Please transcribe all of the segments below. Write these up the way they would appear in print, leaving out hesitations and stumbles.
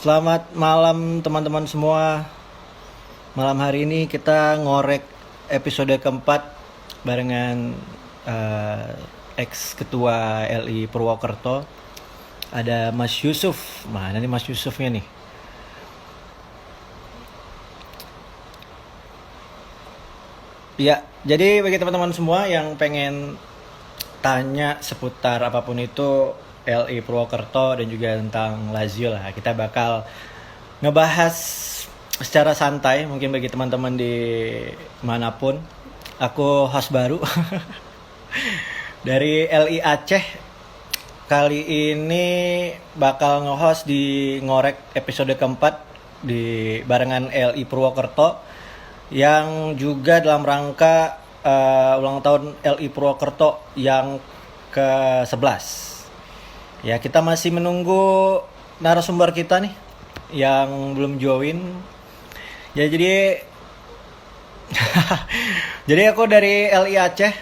Selamat malam teman-teman semua. Malam hari ini kita ngorek episode keempat barengan ex ketua LI Purwokerto. Ada Mas Yusuf. Mana nih Mas Yusufnya nih? Ya, jadi bagi teman-teman semua yang pengen tanya seputar apapun itu LI Purwokerto dan juga tentang Lazio lah, kita bakal ngebahas secara santai mungkin bagi teman-teman di manapun. Aku host baru dari LI Aceh. Kali ini bakal nge-host di ngorek episode keempat di barengan LI Purwokerto yang juga dalam rangka ulang tahun LI Purwokerto yang ke-11. Ya, kita masih menunggu narasumber kita nih yang belum join. Ya, jadi jadi aku dari LI Aceh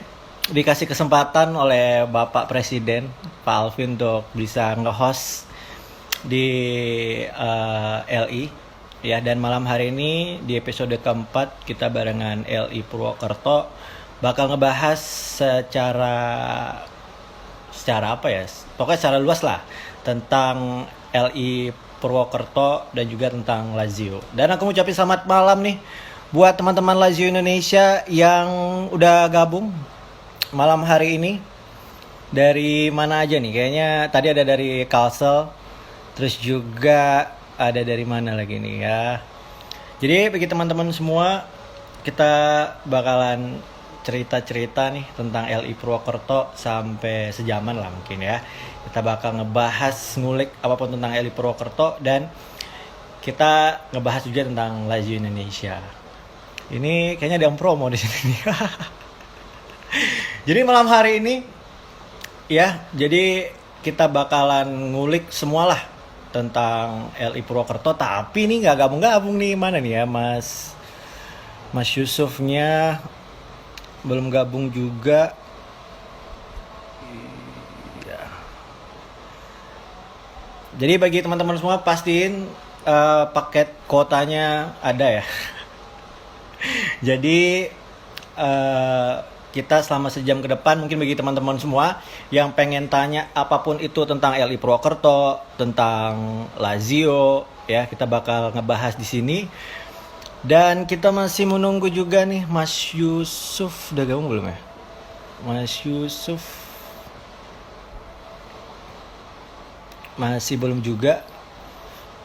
dikasih kesempatan oleh Bapak Presiden Pak Alvin untuk bisa nge-host di LI ya, dan malam hari ini di episode keempat kita barengan LI Purwokerto bakal ngebahas secara apa ya, pokoknya secara luas lah tentang LI Purwokerto dan juga tentang Lazio. Dan aku ngucapin selamat malam nih buat teman-teman Lazio Indonesia yang udah gabung malam hari ini. Dari mana aja nih? Kayaknya tadi ada dari Kalsel, terus juga ada dari mana lagi nih ya. Jadi bagi teman-teman semua, kita bakalan cerita-cerita nih tentang LI Purwokerto sampai sejaman lah mungkin ya. Kita bakal ngebahas, ngulik apapun tentang LI Purwokerto, dan kita ngebahas juga tentang Lazio Indonesia. Ini kayaknya ada yang promo di sini nih. Jadi malam hari ini ya, jadi kita bakalan ngulik semualah tentang LI Purwokerto, tapi ini nggak gabung-gabung nih, mana nih ya Mas Yusufnya belum gabung juga. Iya. Jadi bagi teman-teman semua pastiin paket kuotanya ada ya. Jadi kita selama sejam ke depan mungkin bagi teman-teman semua yang pengen tanya apapun itu tentang LI Purwokerto, tentang Lazio ya, kita bakal ngebahas di sini. Dan kita masih menunggu juga nih Mas Yusuf, udah gabung belum ya? Mas Yusuf masih belum juga.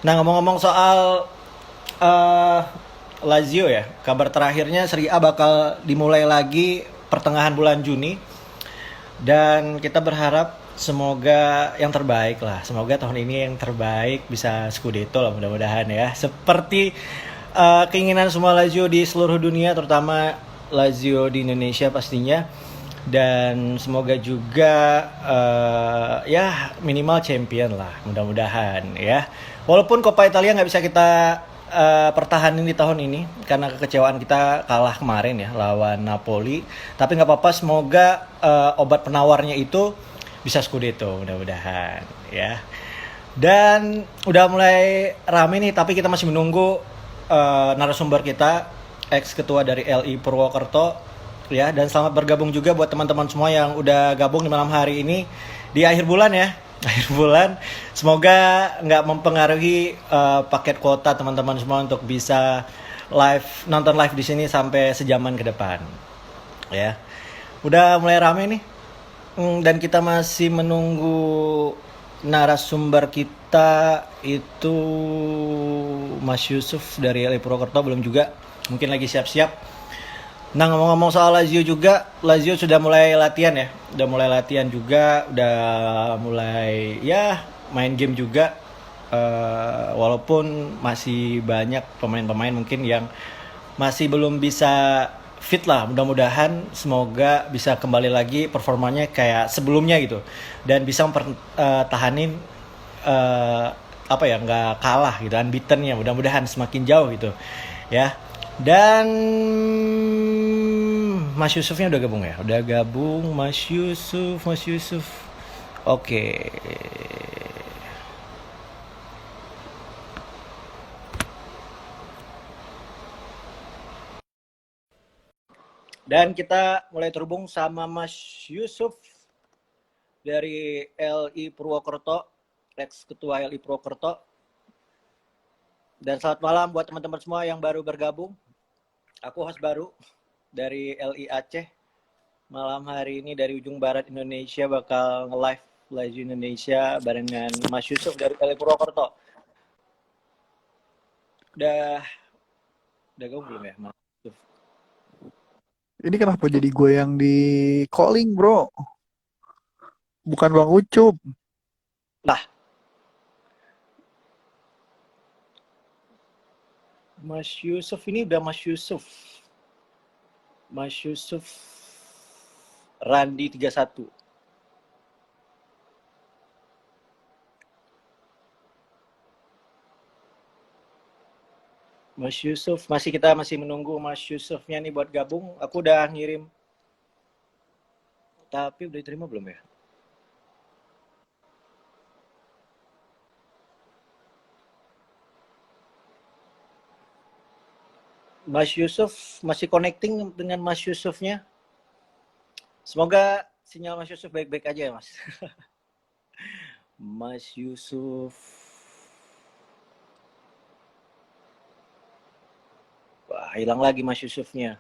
Nah, ngomong-ngomong soal Lazio ya, kabar terakhirnya Serie A bakal dimulai lagi pertengahan bulan Juni, dan kita berharap semoga yang terbaik lah. Semoga tahun ini yang terbaik, bisa Scudetto lah mudah-mudahan ya. Seperti keinginan semua Lazio di seluruh dunia, terutama Lazio di Indonesia pastinya. Dan semoga juga ya minimal champion lah mudah-mudahan ya. Walaupun Coppa Italia nggak bisa kita pertahanin di tahun ini karena kekecewaan kita kalah kemarin ya lawan Napoli, tapi nggak apa-apa, semoga obat penawarnya itu bisa Scudetto mudah-mudahan ya. Dan udah mulai rame nih, tapi kita masih menunggu narasumber kita, ex ketua dari LI Purwokerto ya. Dan selamat bergabung juga buat teman-teman semua yang udah gabung di malam hari ini di akhir bulan ya. Akhir bulan, semoga nggak mempengaruhi paket kuota teman-teman semua untuk bisa nonton live di sini sampai sejaman ke depan ya. Udah mulai rame nih, dan kita masih menunggu narasumber kita itu Mas Yusuf dari LI Purwokerto belum juga, mungkin lagi siap-siap. Nah, ngomong-ngomong soal Lazio juga, Lazio sudah mulai latihan ya. Udah mulai latihan juga, udah mulai ya main game juga. Walaupun masih banyak pemain-pemain mungkin yang masih belum bisa fit lah. Mudah-mudahan semoga bisa kembali lagi performanya kayak sebelumnya gitu. Dan bisa mempertahanin apa ya, nggak kalah gitu, unbeaten-nya. Mudah-mudahan semakin jauh gitu ya. Dan Mas Yusufnya udah gabung ya? Udah gabung Mas Yusuf. Oke. Dan kita mulai terhubung sama Mas Yusuf dari LI Purwokerto, ex-ketua LI Purwokerto. Dan selamat malam buat teman-teman semua yang baru bergabung. Aku host baru dari LI Aceh. Malam hari ini dari ujung barat Indonesia bakal nge-live Laju Indonesia barengan Mas Yusuf dari LI Purwokerto. Udah gabung belum ya, Mas Yusuf? Ini kenapa jadi gue yang di calling, bro? Bukan Bang Ucup. Lah, Mas Yusuf ini udah Mas Yusuf. Mas Yusuf Randi 31. Mas Yusuf, kita masih menunggu Mas Yusufnya nih buat gabung. Aku udah ngirim. Tapi udah diterima belum ya? Mas Yusuf masih connecting dengan Mas Yusufnya. Semoga sinyal Mas Yusuf baik-baik aja ya, Mas. Mas Yusuf. Wah, hilang lagi Mas Yusufnya.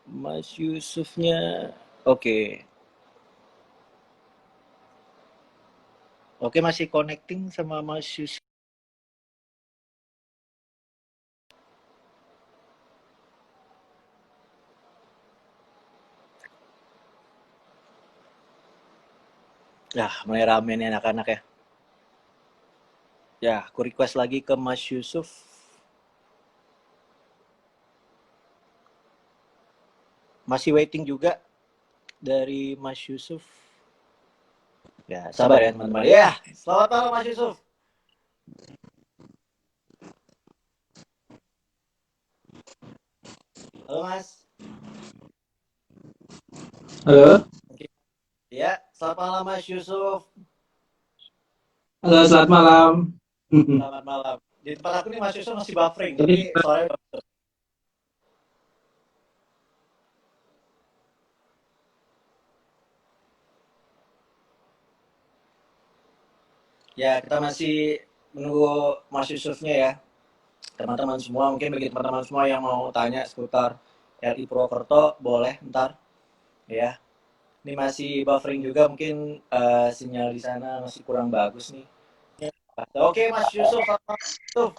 Mas Yusufnya. Oke. Oke, masih connecting sama Mas Yusuf. Nah, mulai rame nih anak-anak ya. Ya, aku request lagi ke Mas Yusuf. Masih waiting juga dari Mas Yusuf. Ya, sabar ya teman-teman. Ya, selamat malam Mas Yusuf. Halo Mas. Halo, Ya, selamat malam Mas Yusuf. halo, selamat malam. Selamat malam. Di tempat aku nih Mas Yusuf masih buffering, jadi suaranya. Ya, kita masih menunggu Mas Yusufnya ya. Teman-teman semua, mungkin bagi teman-teman semua yang mau tanya seputar RI Purwokerto, boleh ntar ya. Ini masih buffering juga, mungkin sinyal di sana masih kurang bagus nih. Oke Mas Yusuf, selamat malam.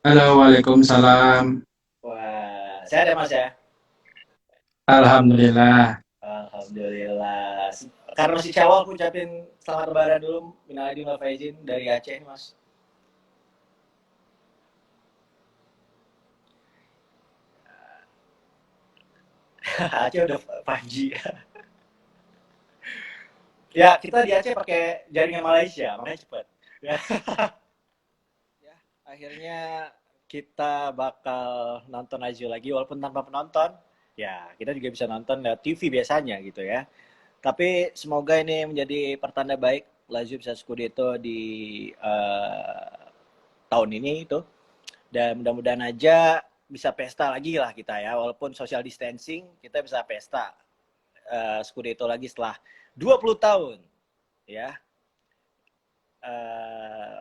Halo, Waalaikumsalam. Wah, sehat ya Mas ya? Alhamdulillah. Alhamdulillah. Karena masih Syawal, aku ucapin selamat lebaran dulu. Minal aidin wal faizin dari Aceh nih Mas. Aceh udah Panji. Ya, kita di Aceh pakai jaringan Malaysia, makanya cepet. Ya. Ya, akhirnya kita bakal nonton Azul lagi walaupun tanpa penonton. Ya, kita juga bisa nonton lewat TV biasanya gitu ya. Tapi semoga ini menjadi pertanda baik Lazio bisa Scudetto di tahun ini itu. Dan mudah-mudahan aja bisa pesta lagi lah kita ya, walaupun social distancing kita bisa pesta Scudetto lagi setelah 20 tahun ya.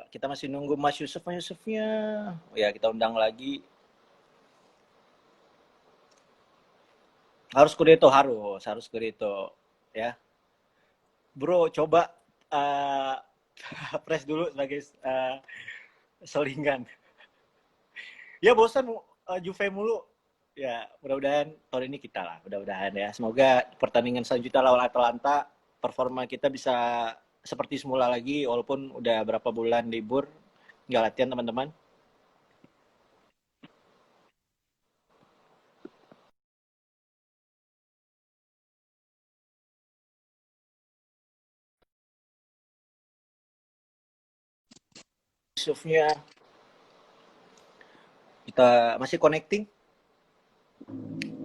Kita masih nunggu Mas Yusufnya. Ya, kita undang lagi. Harus Scudetto, harus Scudetto ya. Bro, coba press dulu sebagai selingan. Ya bosan Juve mulu. Ya, mudah-mudahan tahun ini kita lah, mudah-mudahan ya. Semoga pertandingan selanjutnya lawan Atalanta performa kita bisa seperti semula lagi walaupun udah berapa bulan libur nggak latihan teman-teman. Yusufnya kita masih connecting.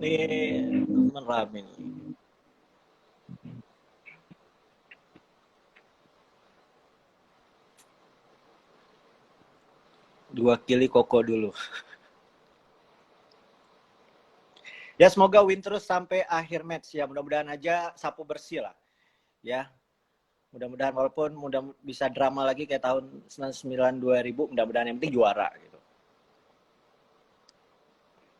Nih teman rame nih. Dua kili koko dulu. Ya semoga win terus sampai akhir match ya. Mudah-mudahan aja sapu bersih lah. Ya. Mudah-mudahan walaupun bisa drama lagi kayak tahun 99 2000, mudah-mudahan yang penting juara gitu.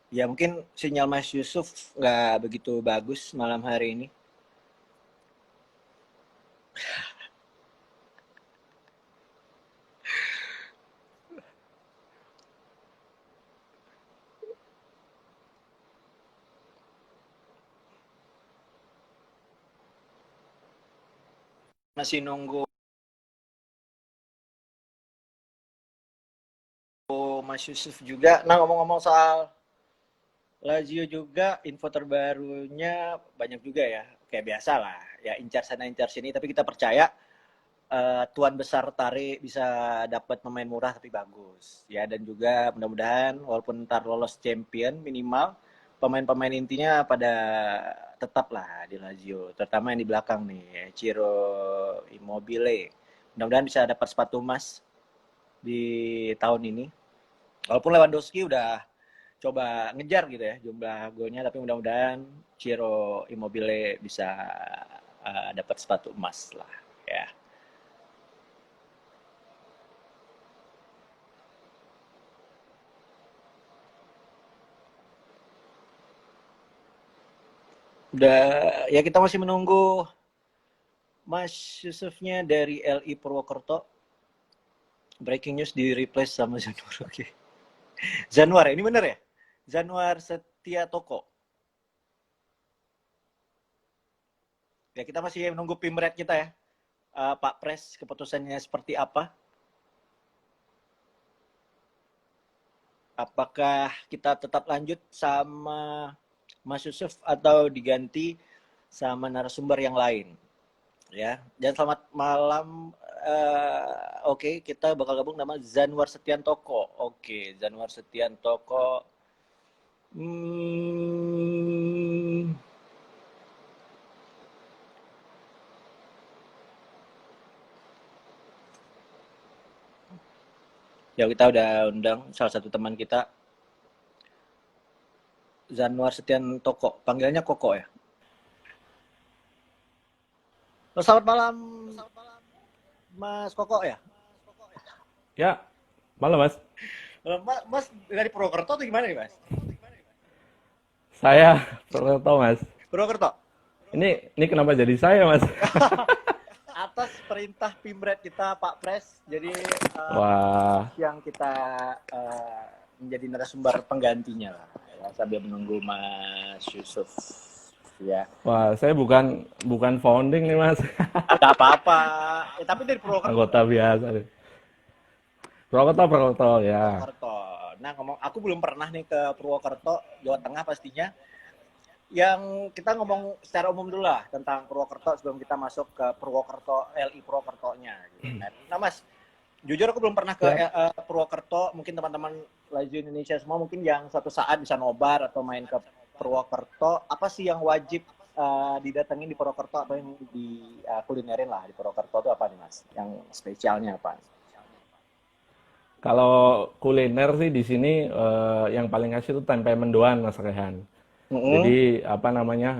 Ya mungkin sinyal Mas Yusuf nggak begitu bagus malam hari ini. Masih nunggu Mas Yusuf juga. Nah ngomong-ngomong soal Lazio juga, info terbarunya banyak juga ya. Kayak biasa lah, ya incar sana incar sini. Tapi kita percaya tuan besar Tari bisa dapat pemain murah tapi bagus. Ya dan juga mudah-mudahan walaupun ntar lolos champion minimal pemain-pemain intinya pada tetap lah di Lazio. Terutama yang di belakang nih, Ciro Immobile. Mudah-mudahan bisa dapat sepatu emas di tahun ini. Walaupun Lewandowski udah coba ngejar gitu ya jumlah golnya, tapi mudah-mudahan Ciro Immobile bisa dapat sepatu emas lah ya. Udah ya, kita masih menunggu Mas Yusufnya dari LI Purwokerto. Breaking news di replace sama Januar. Oke. Januar, ini bener ya? Januar Setia Toko. Ya kita masih menunggu Pimret kita ya. Pak Pres keputusannya seperti apa? Apakah kita tetap lanjut sama Mas Yusuf atau diganti sama narasumber yang lain? Ya, dan selamat malam. Oke, kita bakal gabung nama Zanwar Setiantoko. Oke, Zanwar Setiantoko. Ya kita udah undang salah satu teman kita, Zanwar Setiantoko. Panggilnya Koko ya. Selamat malam, Mas Koko ya. Ya, malam Mas. Mas dari Purwokerto atau gimana nih Mas? Saya Purwokerto Mas. Purwokerto. Ini kenapa jadi saya Mas? Atas perintah Pimret kita Pak Pres, jadi Wah, yang kita menjadi narasumber penggantinya lah ya, sambil menunggu Mas Yusuf ya. wah saya bukan founding nih Mas. Gak apa-apa. Tapi dari Purwokerto. Anggota biasa nih. Purwokerto ya. Purwokerto. Nah aku belum pernah nih ke Purwokerto, Jawa Tengah pastinya. Yang kita ngomong secara umum dulu lah tentang Purwokerto sebelum kita masuk ke Purwokerto, LI Purwokertonya. Gitu. Nah Mas, jujur aku belum pernah ke Purwokerto. Mungkin teman-teman Lazio Indonesia semua mungkin yang suatu saat bisa nobar atau main ke Purwokerto. Apa sih yang wajib didatengin di Purwokerto atau yang di kulinerin lah di Purwokerto itu apa nih Mas? Yang spesialnya apa? Kalau kuliner sih di sini yang paling khas itu tempe mendoan Mas Rehan. Jadi apa namanya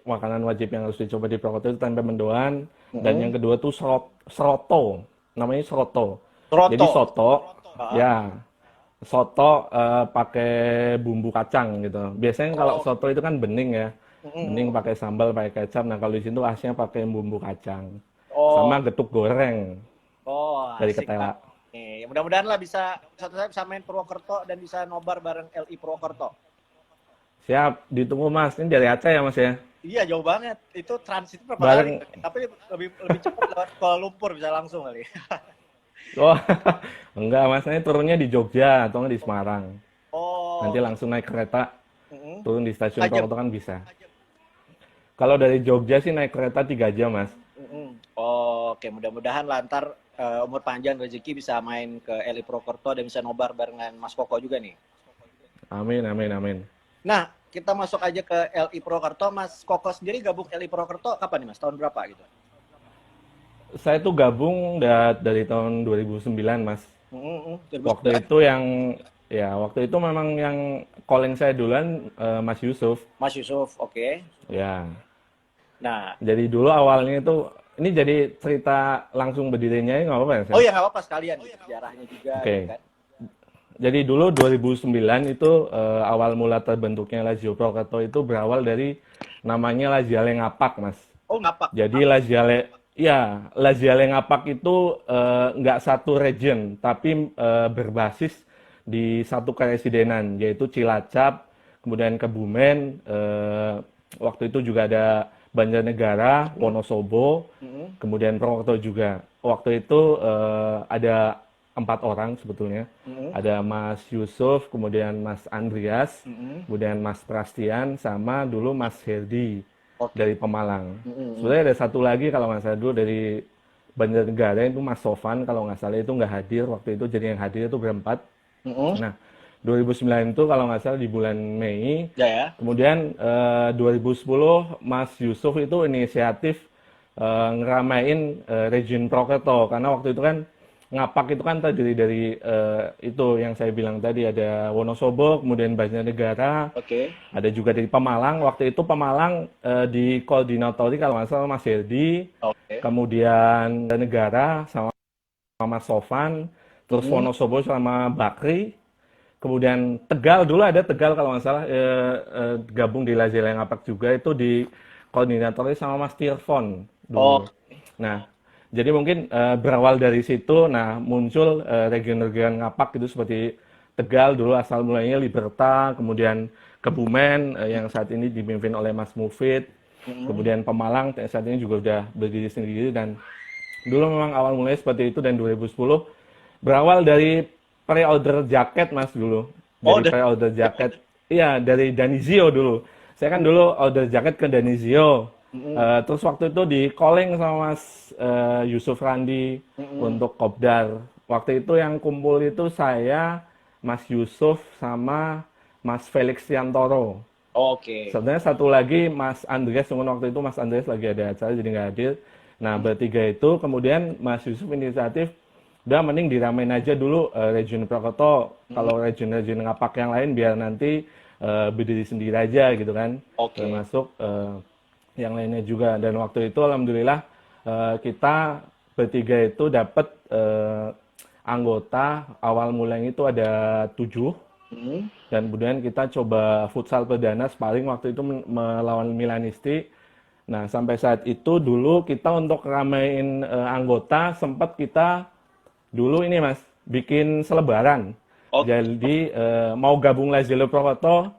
makanan wajib yang harus dicoba di Purwokerto itu tempe mendoan, dan yang kedua tuh seroto, namanya seroto. Jadi soto, ya soto pakai bumbu kacang gitu. Biasanya kalau soto itu kan bening ya, bening pakai sambal, pakai kecap. Nah kalau di sini tuh khasnya pakai bumbu kacang, sama getuk goreng dari ketela. Nih, mudah-mudahan lah bisa satu saat bisa main Purwokerto dan bisa nobar bareng LI Purwokerto. Siap, ditunggu Mas. Ini dari Aceh ya Mas ya? Iya jauh banget. Itu transit berapa Bareng... kali? Tapi lebih cepat lewat Kuala Lumpur bisa langsung kali. Oh, enggak Mas. Ini turunnya di Jogja atau di Semarang. Nanti langsung naik kereta, turun di stasiun Purwokerto kan bisa. Kalau dari Jogja sih naik kereta 3 jam Mas. Oke, mudah-mudahan lantar umur panjang rezeki bisa main ke LI Purwokerto dan bisa nobar barengan Mas Koko juga nih. Amin, amin, amin. Nah, kita masuk aja ke LI Purwokerto. Mas Koko sendiri gabung LI Purwokerto kapan nih Mas? Tahun berapa gitu? Saya tuh gabung dari tahun 2009 Mas. 2009. Waktu itu Ya, waktu itu memang yang calling saya duluan Mas Yusuf. Mas Yusuf, oke. Ya, Nah, jadi dulu awalnya itu ini jadi cerita langsung berdirinya nggak apa-apa ya, oh Sam? ya nggak apa-apa sekalian gitu, sejarahnya juga gitu Oke. kan. Jadi dulu 2009 itu awal mula terbentuknya Lazio Prokerto itu berawal dari namanya Laziale Ngapak, Mas. Oh ngapak. Jadi Laziale, ya Laziale Ngapak itu nggak satu region, tapi berbasis di satu keresidenan, yaitu Cilacap, kemudian Kebumen, waktu itu juga ada Banjarnegara, Wonosobo, Mm-mm. kemudian Purwokerto juga. Waktu itu ada 4 orang sebetulnya. Mm-mm. Ada Mas Yusuf, kemudian Mas Andreas, Mm-mm. kemudian Mas Prastian, sama dulu Mas Herdi Oke. dari Pemalang. Mm-mm. Sebenarnya ada satu lagi kalau nggak salah dulu dari Banjarnegara itu Mas Sofan, kalau nggak salah itu nggak hadir waktu itu, jadi yang hadir itu berempat. Mm-mm. Nah, 2009 itu kalau nggak salah di bulan Mei, Ya ya. kemudian 2010 Mas Yusuf itu inisiatif ngeramein region Prokerto, karena waktu itu kan Ngapak itu kan terdiri dari itu yang saya bilang tadi, ada Wonosobo, kemudian Banjarnegara, Oke. ada juga dari Pemalang. Waktu itu Pemalang dikoordinatori kalau nggak salah Mas Herdi, Oke. kemudian negara sama Mas Sofan, terus Mm-mm. Wonosobo sama Bakri, kemudian Tegal dulu ada Tegal kalau nggak salah gabung di Laziale Ngapak juga, itu di koordinatori sama Mas Tirfon Oh. dulu. Nah, jadi mungkin berawal dari situ, nah muncul region-region Ngapak itu seperti Tegal dulu asal mulanya Liberta, kemudian Kebumen yang saat ini dipimpin oleh Mas Mufid, Mm-mm. kemudian Pemalang saat ini juga udah berdiri sendiri, dan dulu memang awal mulanya seperti itu. Dan 2010 berawal dari pre-order jaket, Mas, dulu. Oh, Dari pre-order jaket. Iya, dari Danizio dulu. Saya kan dulu order jaket ke Danizio. Mm-mm. Terus waktu itu di calling sama Mas Yusuf Randi Mm-mm. untuk kopdar. Waktu itu yang kumpul itu saya, Mas Yusuf, sama Mas Felix Siantoro. Oke. Sebenarnya satu lagi Mas Andreas, cuman waktu itu Mas Andreas lagi ada acara jadi nggak hadir. Nah, bertiga itu kemudian Mas Yusuf inisiatif, udah mending diramein aja dulu region Prokerto. Kalau region-region Ngapak yang lain biar nanti berdiri sendiri aja gitu kan. Oke. Termasuk yang lainnya juga. Dan waktu itu alhamdulillah kita bertiga itu dapat anggota, awal mulanya itu ada 7. Mm-mm. Dan kemudian kita coba futsal perdana sparring waktu itu melawan Milanisti. Nah, sampai saat itu dulu kita untuk ramein anggota, sempat kita dulu ini Mas, bikin selebaran. Oke. Jadi mau gabung Lazio Prokerto,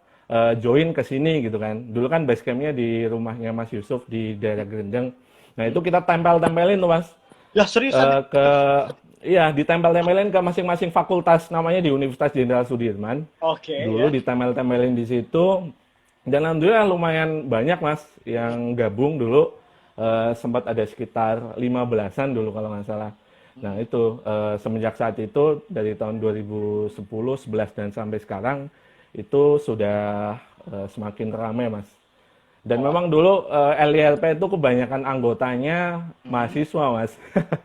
join ke sini gitu kan. Dulu kan base campnya di rumahnya Mas Yusuf di daerah Gerendeng. Nah, itu kita tempel-tempelin tuh Mas. Ya seriusan. Ke Iya, ditempel-tempelin ke masing-masing fakultas, namanya di Universitas Jenderal Sudirman. Oke Dulu ya. ditempel-tempelin di situ. Dan alhamdulillah lumayan banyak Mas yang gabung dulu. Sempat ada sekitar 15-an dulu kalau nggak salah. Nah itu semenjak saat itu dari tahun 2010, 11 dan sampai sekarang itu sudah semakin ramai Mas. Dan memang dulu LILP itu kebanyakan anggotanya mahasiswa Mas.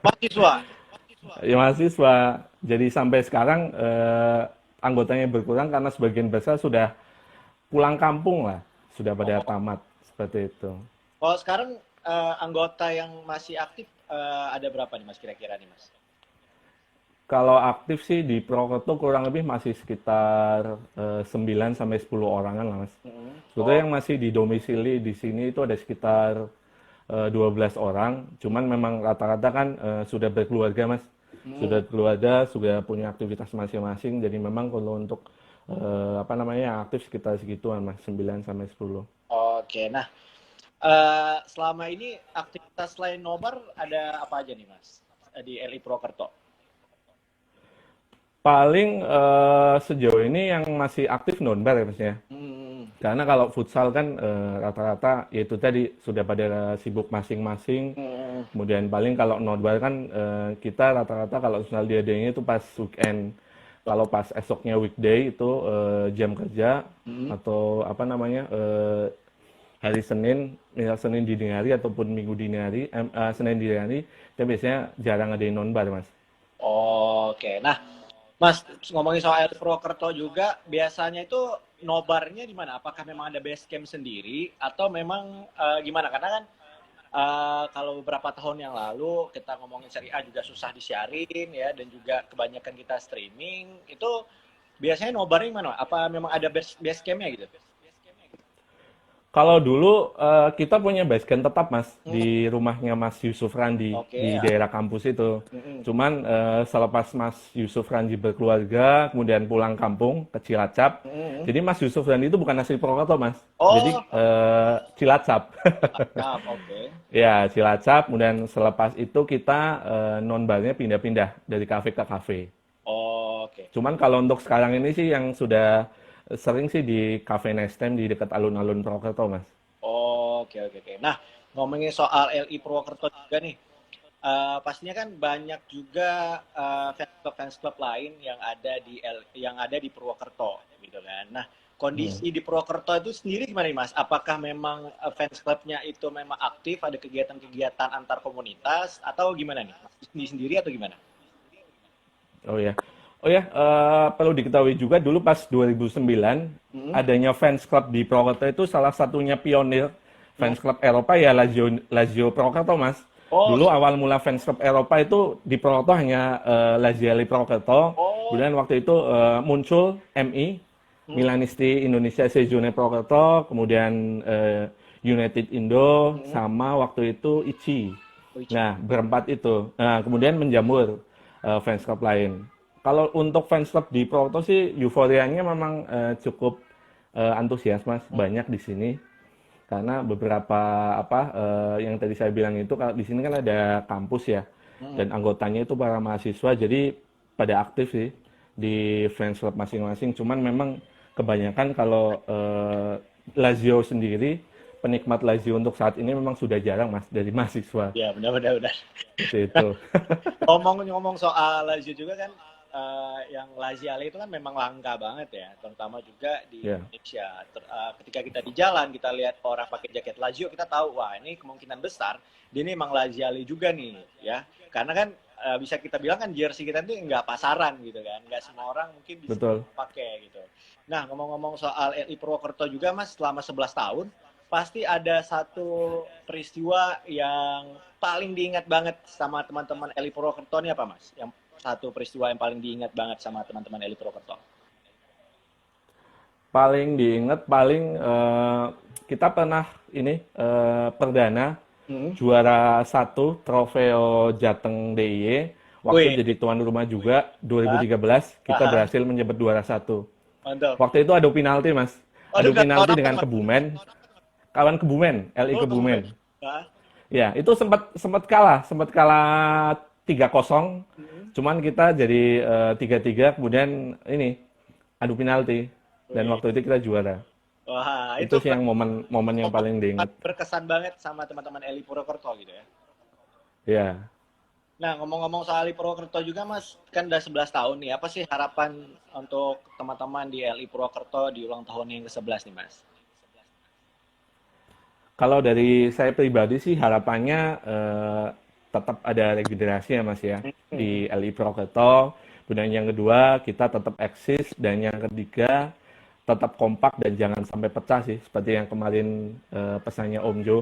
Mahasiswa. Ya mahasiswa. Jadi sampai sekarang anggotanya berkurang karena sebagian besar sudah pulang kampung lah, sudah pada tamat seperti itu. Kalau sekarang anggota yang masih aktif ada berapa nih Mas kira-kira nih Mas? Kalau aktif sih di Prokerto kurang lebih masih sekitar 9 sampai 10 orangan lah Mas. Sebetulnya yang masih didomisili di sini itu ada sekitar 12 orang, cuman memang rata-rata kan sudah berkeluarga Mas. Sudah keluarga, sudah punya aktivitas masing-masing, jadi memang kalau untuk apa namanya yang aktif sekitar segituan Mas, 9 sampai 10. Oke, nah selama ini aktivitas selain nobar ada apa aja nih Mas di LI Prokerto? Paling sejauh ini yang masih aktif nonbar ya Mas ya. Karena kalau futsal kan rata-rata yaitu tadi sudah pada sibuk masing-masing. Kemudian paling kalau nonbar kan kita rata-rata kalau misal diadainnya itu pas weekend. Kalau pas esoknya weekday itu jam kerja atau apa namanya hari Senin, misal Senin dini hari ataupun Minggu dini hari, Senin dini hari, kita biasanya jarang ngadain nonbar Mas. Oke, nah Mas, ngomongin soal Purwokerto juga, biasanya itu nobarnya di mana? Apakah memang ada base camp sendiri atau memang gimana? Karena kan kalau beberapa tahun yang lalu kita ngomongin Serie A juga susah disiarin ya, dan juga kebanyakan kita streaming. Itu biasanya nobarnya gimana? Apa memang ada base campnya gitu? Kalau dulu kita punya base camp tetap Mas Hmm, di rumahnya Mas Yusuf Randi oke di ya. daerah kampus itu. Mm-mm. Cuman selepas Mas Yusuf Randi berkeluarga, kemudian pulang kampung ke Cilacap. Mm-mm. Jadi Mas Yusuf Randi itu bukan asli Purwokerto Mas. Jadi Oh, Cilacap. siap, oke. Ya Cilacap. Kemudian selepas itu kita non barnya pindah-pindah dari kafe ke kafe. Oke. Cuman kalau untuk sekarang ini sih yang sudah sering sih di Cafe Nestem di dekat alun-alun Purwokerto, Mas. Oke, oke, oke. Nah, ngomongin soal LI Purwokerto juga nih, pastinya kan banyak juga fans club lain yang ada di Purwokerto, gitu kan. Nah, Hmm. kondisi di Purwokerto itu sendiri gimana nih, Mas? Apakah memang fans clubnya itu memang aktif, ada kegiatan-kegiatan antar komunitas, atau gimana nih? Mas sendiri atau gimana? Oh ya. Oh ya, perlu diketahui juga dulu pas 2009 Hmm? adanya fans club di Purwokerto itu salah satunya pionir Hmm? fans club Eropa ya Lazio Purwokerto, Mas. Oh, Dulu awal mula fans club Eropa itu di Purwokerto hanya Laziale Purwokerto. oh, Kemudian waktu itu muncul MI, hmm? Milanisti Indonesia Sezione Purwokerto, kemudian United Indo, Hmm? sama waktu itu ICI. Oh, Nah, berempat itu. Nah, kemudian menjamur fans club lain. Kalau untuk fans club di Proto sih euforianya memang cukup antusias Mas, banyak di sini karena beberapa apa yang tadi saya bilang itu kalau di sini kan ada kampus ya hmm. dan anggotanya itu para mahasiswa jadi pada aktif sih di fans club masing-masing. Cuman memang kebanyakan kalau Lazio sendiri penikmat Lazio untuk saat ini memang sudah jarang Mas dari mahasiswa. Ya, benar-benar. Seperti itu. Ngomong-ngomong soal Lazio juga kan, yang Laziale itu kan memang langka banget ya, terutama juga di Ya, Indonesia. Ketika kita di jalan, kita lihat orang pakai jaket Lazio, kita tahu, wah ini kemungkinan besar, dia ini emang Laziale juga nih, ya. Karena kan bisa kita bilang kan jersey kita itu nggak pasaran gitu kan, nggak semua orang mungkin bisa betul. pakai gitu. Nah, ngomong-ngomong soal RI Purwokerto juga Mas, selama 11 tahun, pasti ada satu peristiwa yang paling diingat banget sama teman-teman Eli Purwokerto ini apa Mas? Yang satu peristiwa yang paling diingat banget sama teman-teman Eli Purwokerto. Paling diingat paling kita pernah ini perdana Hmm. juara satu Trofeo Jateng DIY waktu Wih, jadi tuan rumah juga ah, 2013 kita ah, berhasil menjabat juara satu. mantap. Waktu itu adu penalti Mas, Aduh, adu tahun penalti apa dengan Mas? Kebumen, kawan Kebumen, LI Oh, Kebumen. Kebumen. Ah, Ya itu sempat sempat kalah 3-0. hmm. Cuman kita jadi 3-3 kemudian ini adu penalti dan Wih. waktu itu kita juara. Wah, itu Itu sih yang momen yang paling diingat. berkesan banget sama teman-teman Eli Purwokerto gitu ya. Ya. Nah, ngomong-ngomong soal Eli Purwokerto juga Mas, kan udah 11 tahun nih. Apa sih harapan untuk teman-teman di Eli Purwokerto di ulang tahun yang ke-11 nih Mas? Kalau dari saya pribadi sih harapannya tetap ada regenerasi ya Mas ya Hmm. di LI Purwokerto. Kemudian yang kedua kita tetap eksis dan yang ketiga tetap kompak dan jangan sampai pecah sih seperti yang kemarin pesannya Om Jo.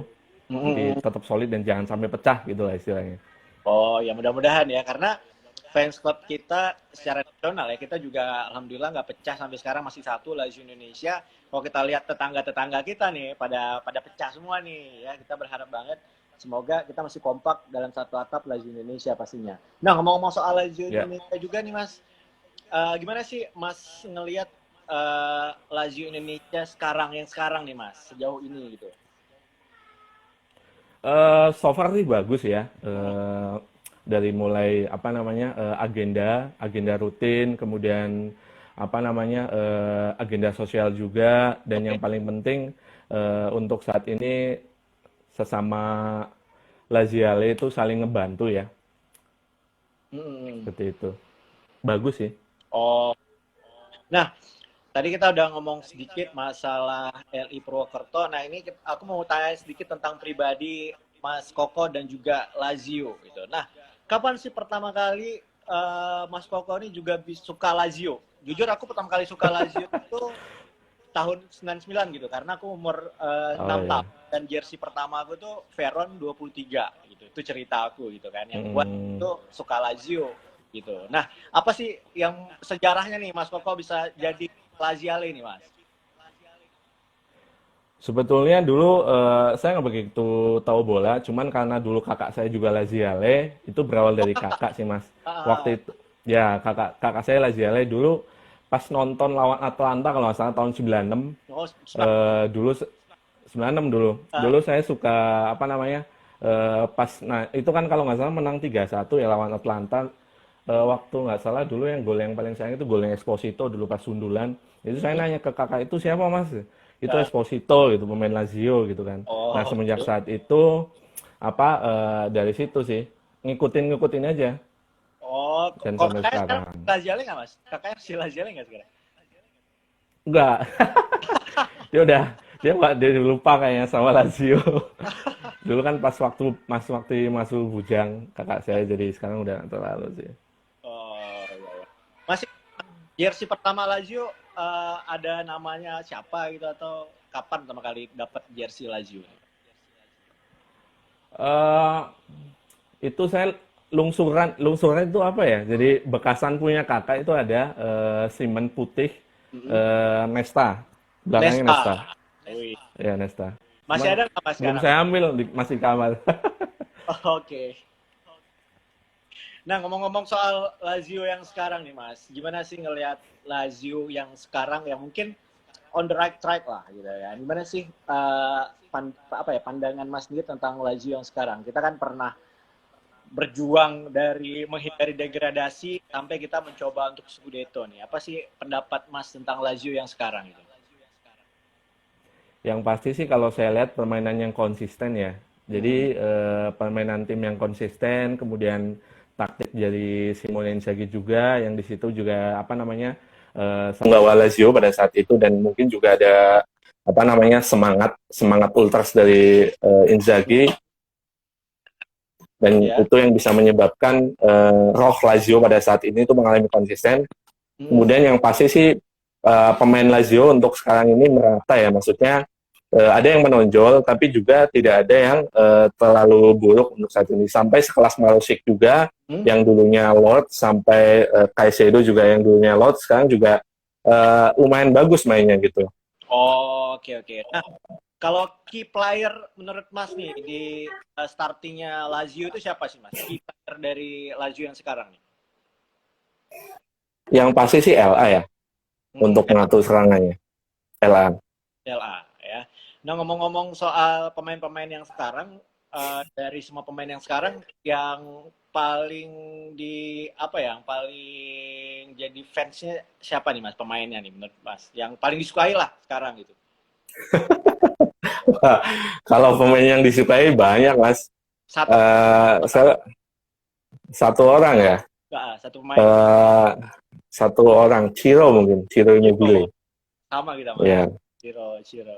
Jadi Hmm. tetap solid dan jangan sampai pecah gitu lah istilahnya. Oh ya mudah-mudahan ya karena fans club kita secara nasional ya kita juga alhamdulillah nggak pecah sampai sekarang masih satu Lazio Indonesia. Kalau kita lihat tetangga-tetangga kita nih pada pada pecah semua nih ya kita berharap banget semoga kita masih kompak dalam satu atap Lazio Indonesia pastinya. Nah ngomong-ngomong soal Lazio Ya. Indonesia juga nih Mas, gimana sih Mas ngelihat Lazio Indonesia yang sekarang nih Mas sejauh ini gitu? So far sih bagus ya. Dari mulai apa namanya agenda rutin, kemudian apa namanya agenda sosial juga, dan yang Oke. paling penting untuk saat ini sesama Laziale itu saling ngebantu ya, Hmm. seperti itu. Bagus sih. Oh, nah tadi kita udah ngomong sedikit masalah LI Purwokerto. Nah, ini aku mau tanya sedikit tentang pribadi Mas Koko dan juga Lazio gitu. Nah, kapan sih pertama kali Mas Koko ini juga suka Lazio. Jujur aku pertama kali suka Lazio itu tahun 99 gitu, karena aku umur 6 iya. tahun dan jersey pertama aku tuh Veron 23 gitu. Itu cerita aku gitu kan. Yang buat itu suka Lazio gitu. Nah, apa sih yang sejarahnya nih Mas Koko bisa jadi Laziale nih, Mas? Sebetulnya dulu saya nggak begitu tahu bola, cuman karena dulu kakak saya juga Laziale, itu berawal dari kakak sih mas. Ah, Waktu itu, ya kakak saya Laziale dulu pas nonton lawan Atlanta kalau nggak salah tahun 96, oh, dulu 96 dulu. ah, Dulu saya suka apa namanya? Pas nah itu kan kalau nggak salah menang 3-1 ya lawan Atlanta. Waktu nggak salah dulu yang gol yang paling sayang itu gol yang Esposito dulu pas sundulan. Itu saya nanya ke kakak itu siapa mas? Itu ah. Esposito gitu pemain Lazio gitu kan. Nah Oh, semenjak saat itu apa dari situ sih ngikutin aja oh, dan kok sampai kakaknya sekarang sekarang. Laziale nggak, Mas? Kakaknya si Laziale nggak sekarang? Enggak, dia udah dia lupa kayaknya sama Lazio. Dulu kan pas waktu masuk bujang kakak saya jadi sekarang udah nggak terlalu sih. Oh, iya, iya. Masih jersey pertama Lazio ada namanya siapa gitu, atau kapan pertama kali dapat jersey Lazio? eh itu saya lungsuran itu apa ya? Jadi bekasan punya kakak itu ada Simen putih Mm-mm. Nesta. Belakangnya Nesta. Nesta. Wih. Ya Nesta. Masih Cuman ada nggak Mas belum sekarang? saya ambil masih di kamar. Oke. Nah, ngomong-ngomong soal Lazio yang sekarang nih, Mas. Gimana sih ngelihat Lazio yang sekarang yang mungkin on the right track lah gitu ya. Gimana sih apa ya pandangan Mas sendiri tentang Lazio yang sekarang? Kita kan pernah berjuang dari menghindari degradasi sampai kita mencoba untuk Scudetto nih. Apa sih pendapat Mas tentang Lazio yang sekarang itu? Yang pasti sih kalau saya lihat permainan yang konsisten ya. Mm-mm. Jadi permainan tim yang konsisten, kemudian taktik dari Simone Inzaghi juga, yang di situ juga apa namanya membawa Lazio pada saat itu dan mungkin juga ada apa namanya semangat ultras dari Inzaghi dan Ya. itu yang bisa menyebabkan roh Lazio pada saat ini itu mengalami konsisten. Mm-mm. Kemudian yang pasti sih pemain Lazio untuk sekarang ini merata ya, maksudnya ada yang menonjol, tapi juga tidak ada yang terlalu buruk untuk saat ini. Sampai sekelas Marusic juga, Hmm? yang dulunya Lord, sampai Caicedo juga yang dulunya Lord, sekarang juga lumayan bagus mainnya gitu. Oh, oke oke. Nah, kalau key player menurut Mas nih di startingnya Lazio itu siapa sih Mas? Key player dari Lazio yang sekarang nih? Yang pasti sih LA ya, Hmm, untuk mengatur serangannya. LA. LA ya. Nah, ngomong-ngomong soal pemain-pemain yang sekarang, dari semua pemain yang sekarang, yang paling di apa ya, yang paling jadi fansnya siapa nih Mas pemainnya nih menurut Mas? Yang paling disukai lah sekarang gitu. Kalau pemain yang disukai banyak, Mas. Satu, Saya satu orang ya. satu pemain. Eh, Satu orang, Ciro mungkin, Ciro Ciro, Immobile. sama kita Mas. Ya, Ciro, Ciro.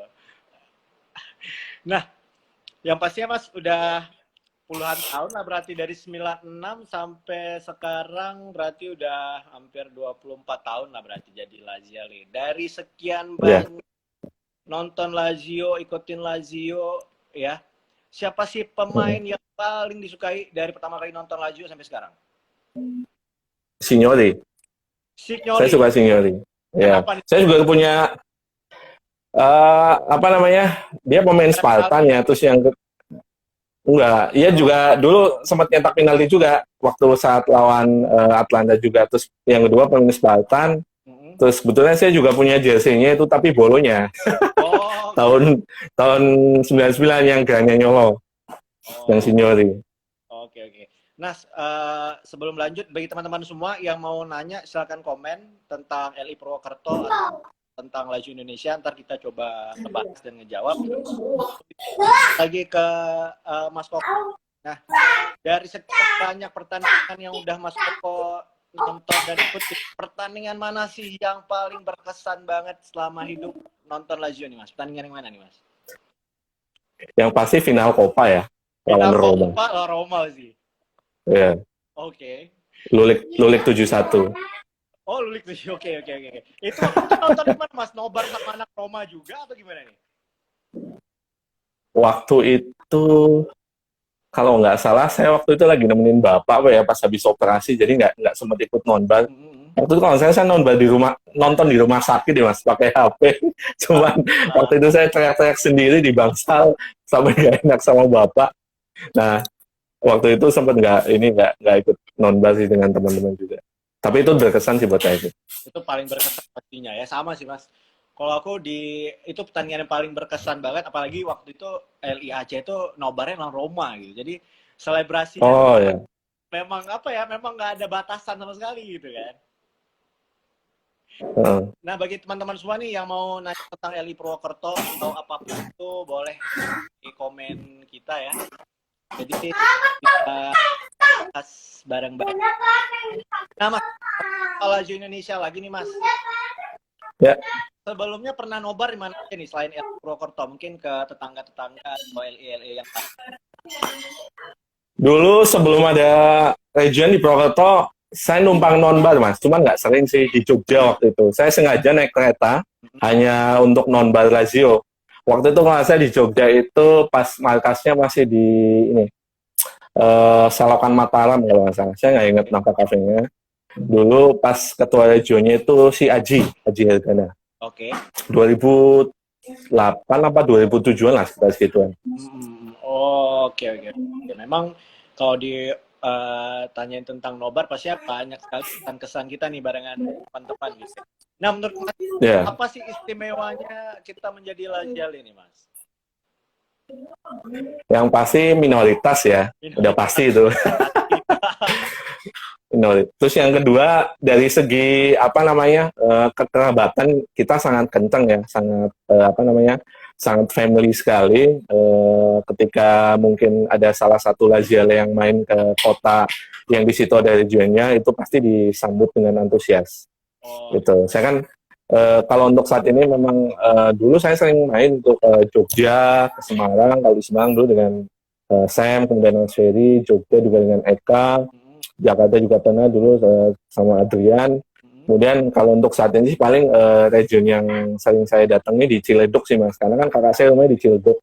Nah, yang pastinya Mas udah puluhan tahun lah, berarti dari 96 sampai sekarang berarti udah hampir 24 tahun lah berarti jadi Laziale. Dari sekian ya. banyak nonton Lazio, ikutin Lazio ya. Siapa sih pemain yang paling disukai dari pertama kali nonton Lazio sampai sekarang? Signori. Saya Signori. suka Signori. Ya, Kenapa nih? saya juga punya apa namanya? Dia pemain Spartan ya, terus yang enggak, ia juga dulu sempat nyetak penalti juga waktu saat lawan Atlanta juga. Terus yang kedua pemain Spartan. Mm-mm. Terus sebetulnya saya juga punya jersey-nya itu tapi bolonya Oh, oke. tahun tahun 99 yang Grania Nyolo, yang Oh, Signori. oke oke. Nah, sebelum lanjut, bagi teman-teman semua yang mau nanya, silakan komen tentang LI Purwokerto atau tentang Lazio Indonesia. Ntar kita coba ngebahas dan ngejawab. Lagi ke Mas Koko. Nah, dari sekian banyak pertandingan yang udah Mas Koko nonton dan ikuti, pertandingan mana sih yang paling berkesan banget selama hidup nonton Lazio nih Mas? Pertandingan yang mana nih Mas? Yang pasti final Copa ya, Final lawan Roma. Copa lawan Roma sih. Ya. Oke. Lulik 71. Oh, Lulik tuh. Oke. Itu nonton di mana, Mas? Nobar sama anak Roma juga atau gimana nih? Waktu itu kalau nggak salah saya waktu itu lagi nemenin bapak apa ya pas habis operasi, jadi nggak sempat ikut nonbar. Waktu itu kalau saya nonton di rumah sakit ya Mas, pakai HP. Cuman waktu itu saya teriak-teriak sendiri di bangsal sampai nggak enak sama bapak. Nah, waktu itu sempat nggak ikut nonbar sih dengan teman-teman juga. Tapi itu berkesan sih buat saya sih. Itu paling berkesan pastinya ya, sama sih Mas. Kalau aku itu pertandingan yang paling berkesan banget, apalagi waktu itu LIAC itu nobarnya lawan Roma gitu. Jadi selebrasinya Oh ya. memang apa ya, memang nggak ada batasan sama sekali gitu kan. Nah, bagi teman-teman semua nih yang mau nanya tentang LI Purwokerto atau apapun itu, boleh di komen kita ya. Jadi kita bahas bareng-bareng. Nah, Mas, Lazio Indonesia lagi nih, Mas. Ya. Sebelumnya pernah nobar di mana aja nih selain LI Purwokerto? Mungkin ke tetangga-tetangga atau LI yang lain. Dulu sebelum ada Region di Purwokerto, saya numpang nonbar Mas, cuman nggak sering sih di Jogja waktu itu. Saya sengaja naik kereta hanya untuk nonbar Lazio. Waktu itu kalau saya di Jogja itu pas markasnya masih di Selokan Mataram kalau nggak salah. Saya nggak ingat nama kafenya. Dulu pas ketua regionnya itu si Aji Hergana. Oke. 2008 apa 2007-an lah sekitar segituan. Oke. Memang kalau tanyain tentang nobar pasti banyak sekali kesan-kesan kita nih barengan teman-teman gitu. Nah, menurut Mas, apa sih istimewanya kita menjadi Lazial ini, Mas? Yang pasti minoritas ya, udah pasti itu. Terus yang kedua dari segi kekerabatan kita sangat kencang ya, sangat sangat family sekali. Ketika mungkin ada salah satu Lazial yang main ke kota yang di situ ada regionnya, itu pasti disambut dengan antusias. Gitu. Saya kan kalau untuk saat ini memang dulu saya sering main untuk Jogja, ke Semarang. Kalau di Semarang dulu dengan Sam, kemudian Mas Ferry, Jogja juga dengan Eka. Jakarta juga pernah dulu sama Adrian. Kemudian kalau untuk saat ini sih paling region yang sering saya datangi di Ciledug sih Mas, karena kan kakak saya rumahnya di Ciledug.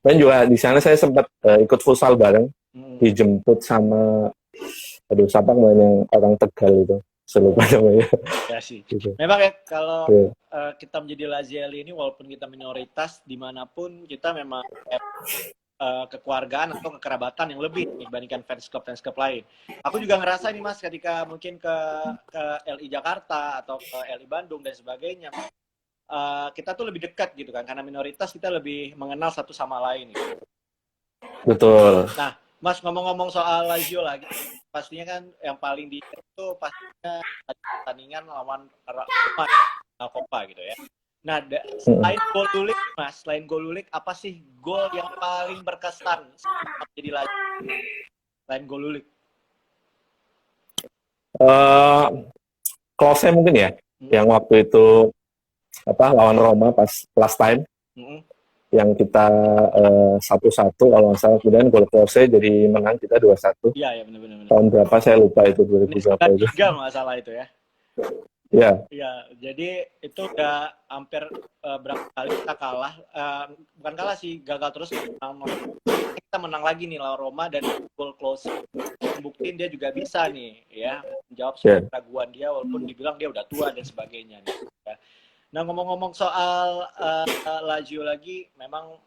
Dan juga di sana saya sempat ikut futsal bareng, dijemput sama siapa yang orang Tegal itu, selupa namanya. Ya sih. Gitu. Memang ya kalau kita menjadi Lazial ini walaupun kita minoritas dimanapun kita memang kekeluargaan atau kekerabatan yang lebih dibandingkan fans club lain. Aku juga ngerasa nih Mas ketika mungkin ke LI Jakarta atau ke LI Bandung dan sebagainya, kita tuh lebih dekat gitu kan, karena minoritas kita lebih mengenal satu sama lain. Gitu. Betul. Nah, Mas ngomong-ngomong soal Lazio lagi, pastinya kan yang paling di itu pastinya pertandingan lawan Copa gitu ya. Nah, selain gol Lulik, Mas, apa sih gol yang paling berkesan jadi Lazio? Selain gol Lulik? Klose mungkin ya, yang waktu itu lawan Roma pas last time, yang kita 1-1 kalau nggak salah, kemudian gol Klose jadi menang kita 2-1. Iya, benar. Tahun berapa saya lupa itu, 2000 berapa itu. 3 nggak salah itu ya. Iya. Iya, jadi itu udah hampir berapa kali kita kalah, bukan kalah sih, gagal terus. Kita menang lagi nih lawan Roma dan gol Klose buktiin dia juga bisa nih ya menjawab semua keraguan dia walaupun dibilang dia udah tua dan sebagainya nih, ya. Nah, ngomong-ngomong soal Lazio lagi, memang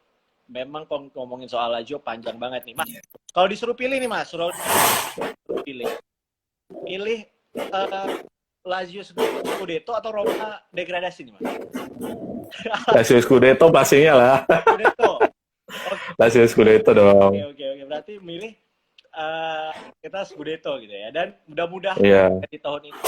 ngomongin soal Lazio panjang banget nih Mas. Kalau disuruh pilih nih Mas, pilih Lazio Scudetto atau Roma degradasi nih Mas? Lazio Scudetto pastinya lah. Scudetto. Lazio Scudetto dong. Oke. Berarti milih kita Scudetto gitu ya. Dan mudah-mudahan di tahun ini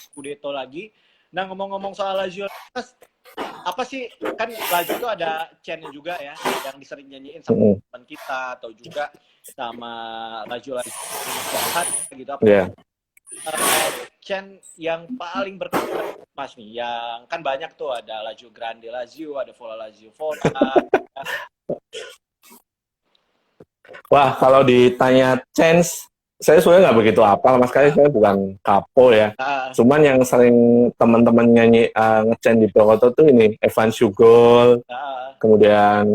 Scudetto lagi. Nah, ngomong-ngomong soal Lazio, Mas, apa sih, kan Lazio itu ada chant juga ya yang disering nyanyiin sama teman kita atau juga sama Lazio gitu apa? Yeah. Chant yang paling berkesan Mas nih, yang kan banyak tuh, ada Lazio Grande Lazio, ada Vola Lazio Vola. Wah, kalau ditanya chance, saya sebenarnya nggak begitu apal, Mas, kayak saya bukan kapo ya. Ah, Cuman yang sering teman-teman nyanyi ngecen di Purwokerto tuh ini Evan Sugol, ah. kemudian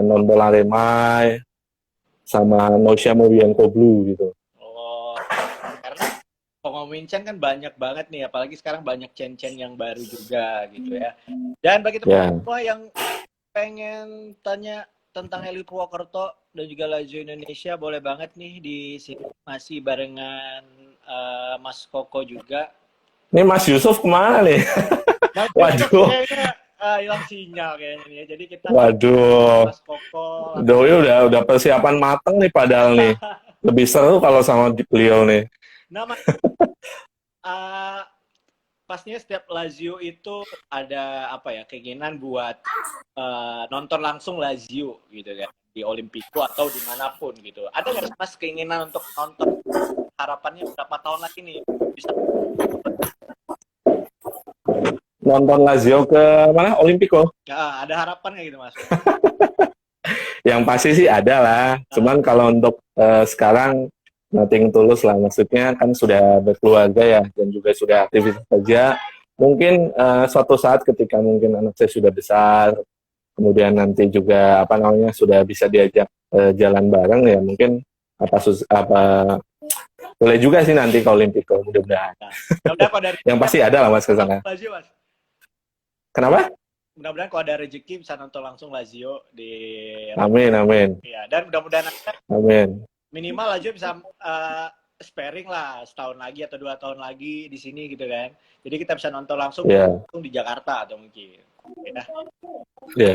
Non Bola Remai, sama Noisia Mobianco Blue gitu. Oh, karena kalau ngomongin Chen kan banyak banget nih, apalagi sekarang banyak Chen-Chen yang baru juga gitu ya. Dan bagi Ya, teman-teman semua yang pengen tanya tentang Eli Purwokerto dan juga Lazio Indonesia, boleh banget nih di sini masih barengan Mas Koko juga. ini Mas Yusuf kemana nih? Mas Yusuf Waduh, kayaknya hilang sinyal kayaknya nih ya. Jadi kita waduh. Mas Koko Doi udah persiapan mateng nih padahal nih. Lebih seru kalau sama beliau nih. nama pastinya setiap Lazio itu ada apa ya keinginan buat nonton langsung Lazio gitu kan di Olimpico atau dimanapun gitu. Ada nggak Mas keinginan untuk nonton, harapannya berapa tahun lagi nih bisa Nonton Lazio ke mana? Olimpico. ada harapan nggak gitu Mas? Yang pasti sih ada lah. Cuman kalau untuk sekarang nothing tulus lah. Maksudnya kan sudah berkeluarga ya dan juga sudah aktivitas kerja. Mungkin suatu saat ketika mungkin anak saya sudah besar, kemudian nanti juga apa namanya sudah bisa diajak jalan bareng ya mungkin apa boleh juga sih nanti ke Olimpico mudah-mudahan. Nah, mudah-mudahan kalau dari Yang pasti ada lah Mas ke sana. Lazio Mas. Kenapa? Mudah-mudahan kalau ada rezeki bisa nonton langsung Lazio di Amin, amin, ya, dan mudah-mudahan amin. minimal Lazio bisa sparing lah setahun lagi atau 2 tahun lagi di sini gitu kan. Jadi kita bisa nonton langsung Ya, di Jakarta atau mungkin. Ya. ya.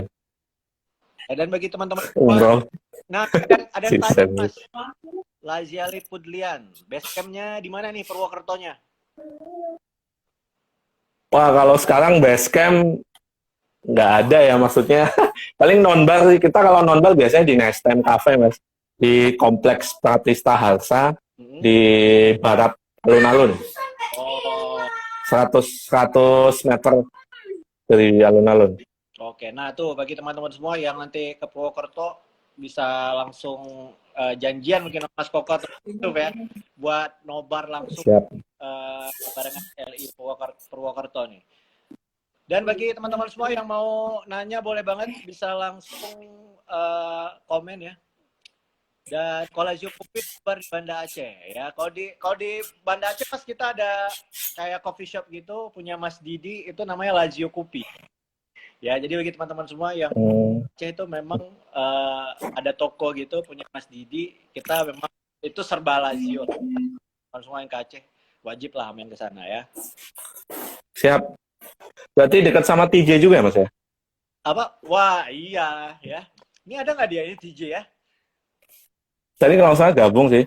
Dan bagi teman-teman semua, Umroh. nah ada yang tanya Sistem. Mas, Lazia Lipudlian, base campnya di mana nih Purwokertonya? Wah, kalau sekarang base camp nggak ada ya maksudnya. Paling nonbar sih. Kita kalau nonbar biasanya di Next Time Cafe, Mas. Di Kompleks Pratista Harsa di barat alun-alun. Oh, 100 meter dari alun-alun. oke. Nah tuh bagi teman-teman semua yang nanti ke Purwokerto bisa langsung janjian mungkin sama Mas Koko atau YouTube ya buat nobar langsung Siap. barengan LI Purwokerto nih. Dan bagi teman-teman semua yang mau nanya boleh banget bisa langsung komen ya. Dan kalau Lazio Kopi di Banda Aceh ya. Kalau di Banda Aceh pas kita ada kayak coffee shop gitu punya Mas Didi itu namanya Lazio Kopi. Ya, jadi bagi teman-teman semua yang Aceh itu memang ada toko gitu punya Mas Didi, kita memang itu serba Lazio. Teman semua yang ke Aceh wajib lah main ke sana ya. Siap. Berarti dekat sama TJ juga ya, Mas ya? Apa? Wah, iya ya. Ini ada nggak dia ini TJ ya? Tadi kalau salah gabung sih.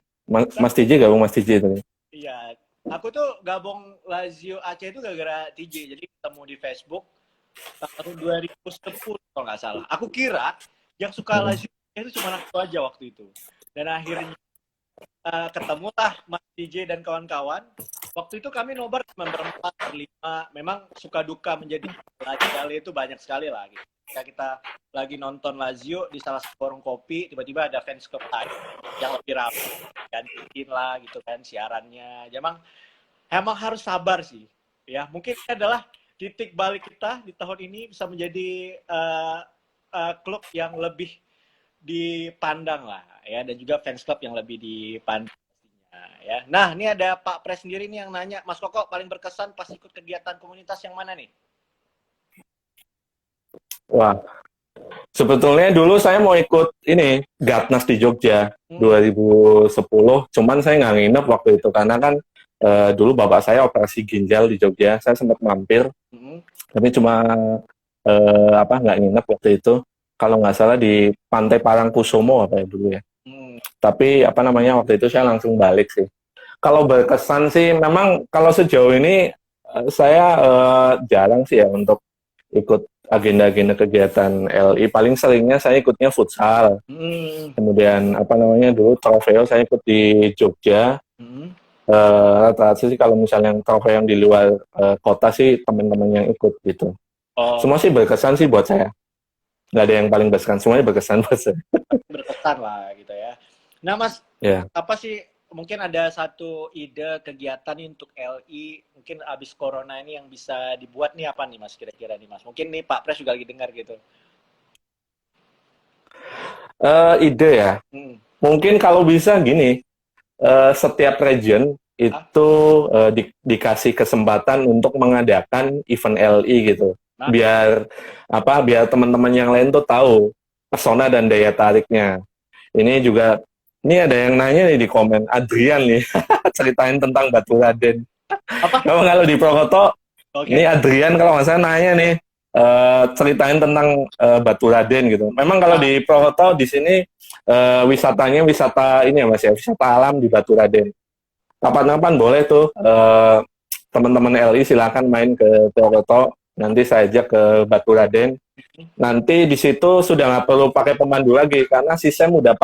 Mas TJ gabung Mas TJ tadi. Iya. Aku tuh gabung Lazio Aceh itu gara-gara TJ. Jadi ketemu di Facebook tahun 2010 kalau nggak salah. Aku kira yang suka Lazio itu cuma aku aja waktu itu. Dan akhirnya ketemulah Mas DJ dan kawan-kawan. Waktu itu kami nobar cuma berempat, berlima. Memang suka duka menjadi Lazio itu banyak sekali lah. Gitu. Ketika kita lagi nonton Lazio di salah satu warung kopi, tiba-tiba ada fans club lain yang lebih ramai, gantiin lah gitu kan siarannya. Emang harus sabar sih. Ya, mungkin ini adalah titik balik kita di tahun ini bisa menjadi klub yang lebih dipandang lah ya, dan juga fans club yang lebih dipandang ya. Nah, ini ada Pak Pres sendiri nih yang nanya, Mas Koko paling berkesan pas ikut kegiatan komunitas yang mana nih? Wah, sebetulnya dulu saya mau ikut ini Gatnas di Jogja 2010, cuman saya nggak nginep waktu itu karena kan dulu bapak saya operasi ginjal di Jogja, saya sempat mampir, tapi cuma nggak nginep waktu itu. Kalau nggak salah di Pantai Parangkusumo apa ya dulu ya. Tapi waktu itu saya langsung balik sih. Kalau berkesan sih memang kalau sejauh ini saya jarang sih ya untuk ikut agenda-agenda kegiatan LI. Paling seringnya saya ikutnya futsal. Kemudian dulu trofeo saya ikut di Jogja. Rata-rata sih kalau misalnya yang trofeo yang di luar kota sih teman-teman yang ikut gitu. Semua sih berkesan sih buat saya. Nggak ada yang paling berkesan, semuanya berkesan buat saya. Berkesan lah gitu ya. Nah Mas, apa sih mungkin ada satu ide kegiatan nih untuk LI mungkin abis corona ini yang bisa dibuat nih apa nih Mas kira-kira nih Mas? Mungkin nih Pak Pres juga lagi dengar gitu. Ide ya. Hmm. Mungkin kalau bisa gini, setiap region itu dikasih kesempatan untuk mengadakan event LI gitu. Nah. Biar teman-teman yang lain tuh tahu pesona dan daya tariknya. Ini ada yang nanya nih di komen, Adrian nih, ceritain tentang Batu Raden. Apa? Kalau di Prokoto, ini Adrian kalau nggak salah nanya nih, ceritain tentang Batu Raden gitu. Memang kalau di Prokoto di sini wisatanya wisata ini ya Mas ya, wisata alam di Batu Raden. Kapan-kapan boleh tuh teman-teman LI silakan main ke Prokoto. Nanti saya ajak ke Batu Raden. Nanti di situ sudah nggak perlu pakai pemandu lagi karena si Sam udah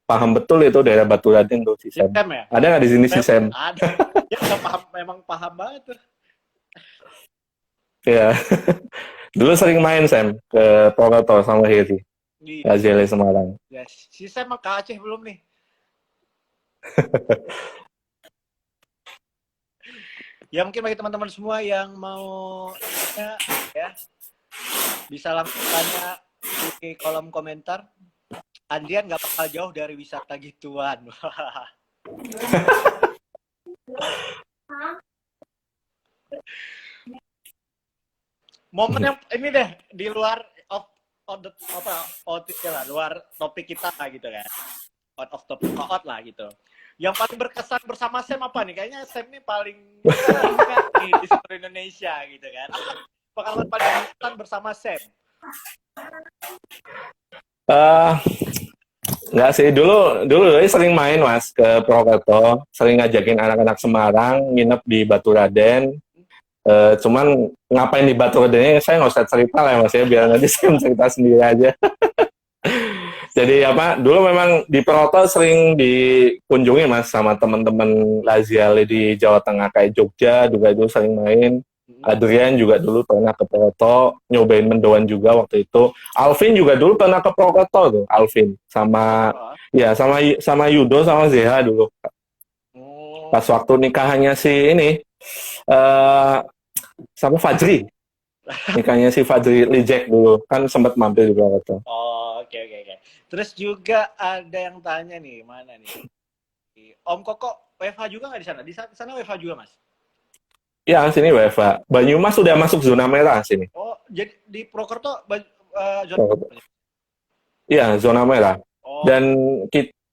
paham betul itu daerah Batu Raden tuh si Sam. Ya? Ada nggak di sini si Sam? Ada. Dia udah paham, memang paham banget tuh. Ya. Dulu sering main Sam ke Prokoto sama Heri. Lazile Semarang. Yes. Si Sam ke Aceh belum nih? Ya mungkin bagi teman-teman semua yang mau ya bisa langsung tanya di kolom komentar. Andrian nggak bakal jauh dari wisata gituan. Momen yang ini deh di luar luar topik kita lah gitu kan. Out of topic lah gitu. Yang paling berkesan bersama Sam apa nih? Kayaknya Sam ini paling di seluruh Indonesia gitu kan. Pengalaman paling berkesan bersama Sam? Nggak sih, dulu sering main Mas ke Prokerto, sering ngajakin anak-anak Semarang nginep di Batu Raden. Cuman ngapain di Batu Radennya saya nggak usah cerita lah Mas ya, biar nanti Sam cerita sendiri aja. Jadi dulu memang di Prokerto sering dikunjungi Mas sama teman-teman Laziale di Jawa Tengah kayak Jogja juga dulu sering main. Adrian juga dulu pernah ke Prokerto, nyobain mendoan juga waktu itu. Alvin juga dulu pernah ke Prokerto tuh, Alvin sama Yudo sama Zeha dulu. Pas waktu nikahannya si ini sama Fajri. Nikahnya si Fajri Lijek dulu kan sempat mampir di Prokerto. Oke. Terus juga ada yang tanya nih, mana nih? Om Koko WFH juga nggak di sana? Di sana WFH juga Mas? Ya, sini WFH. Banyumas sudah masuk zona merah sini. Oh, jadi di Prokerto zona merah? Iya, zona merah. Oh. Dan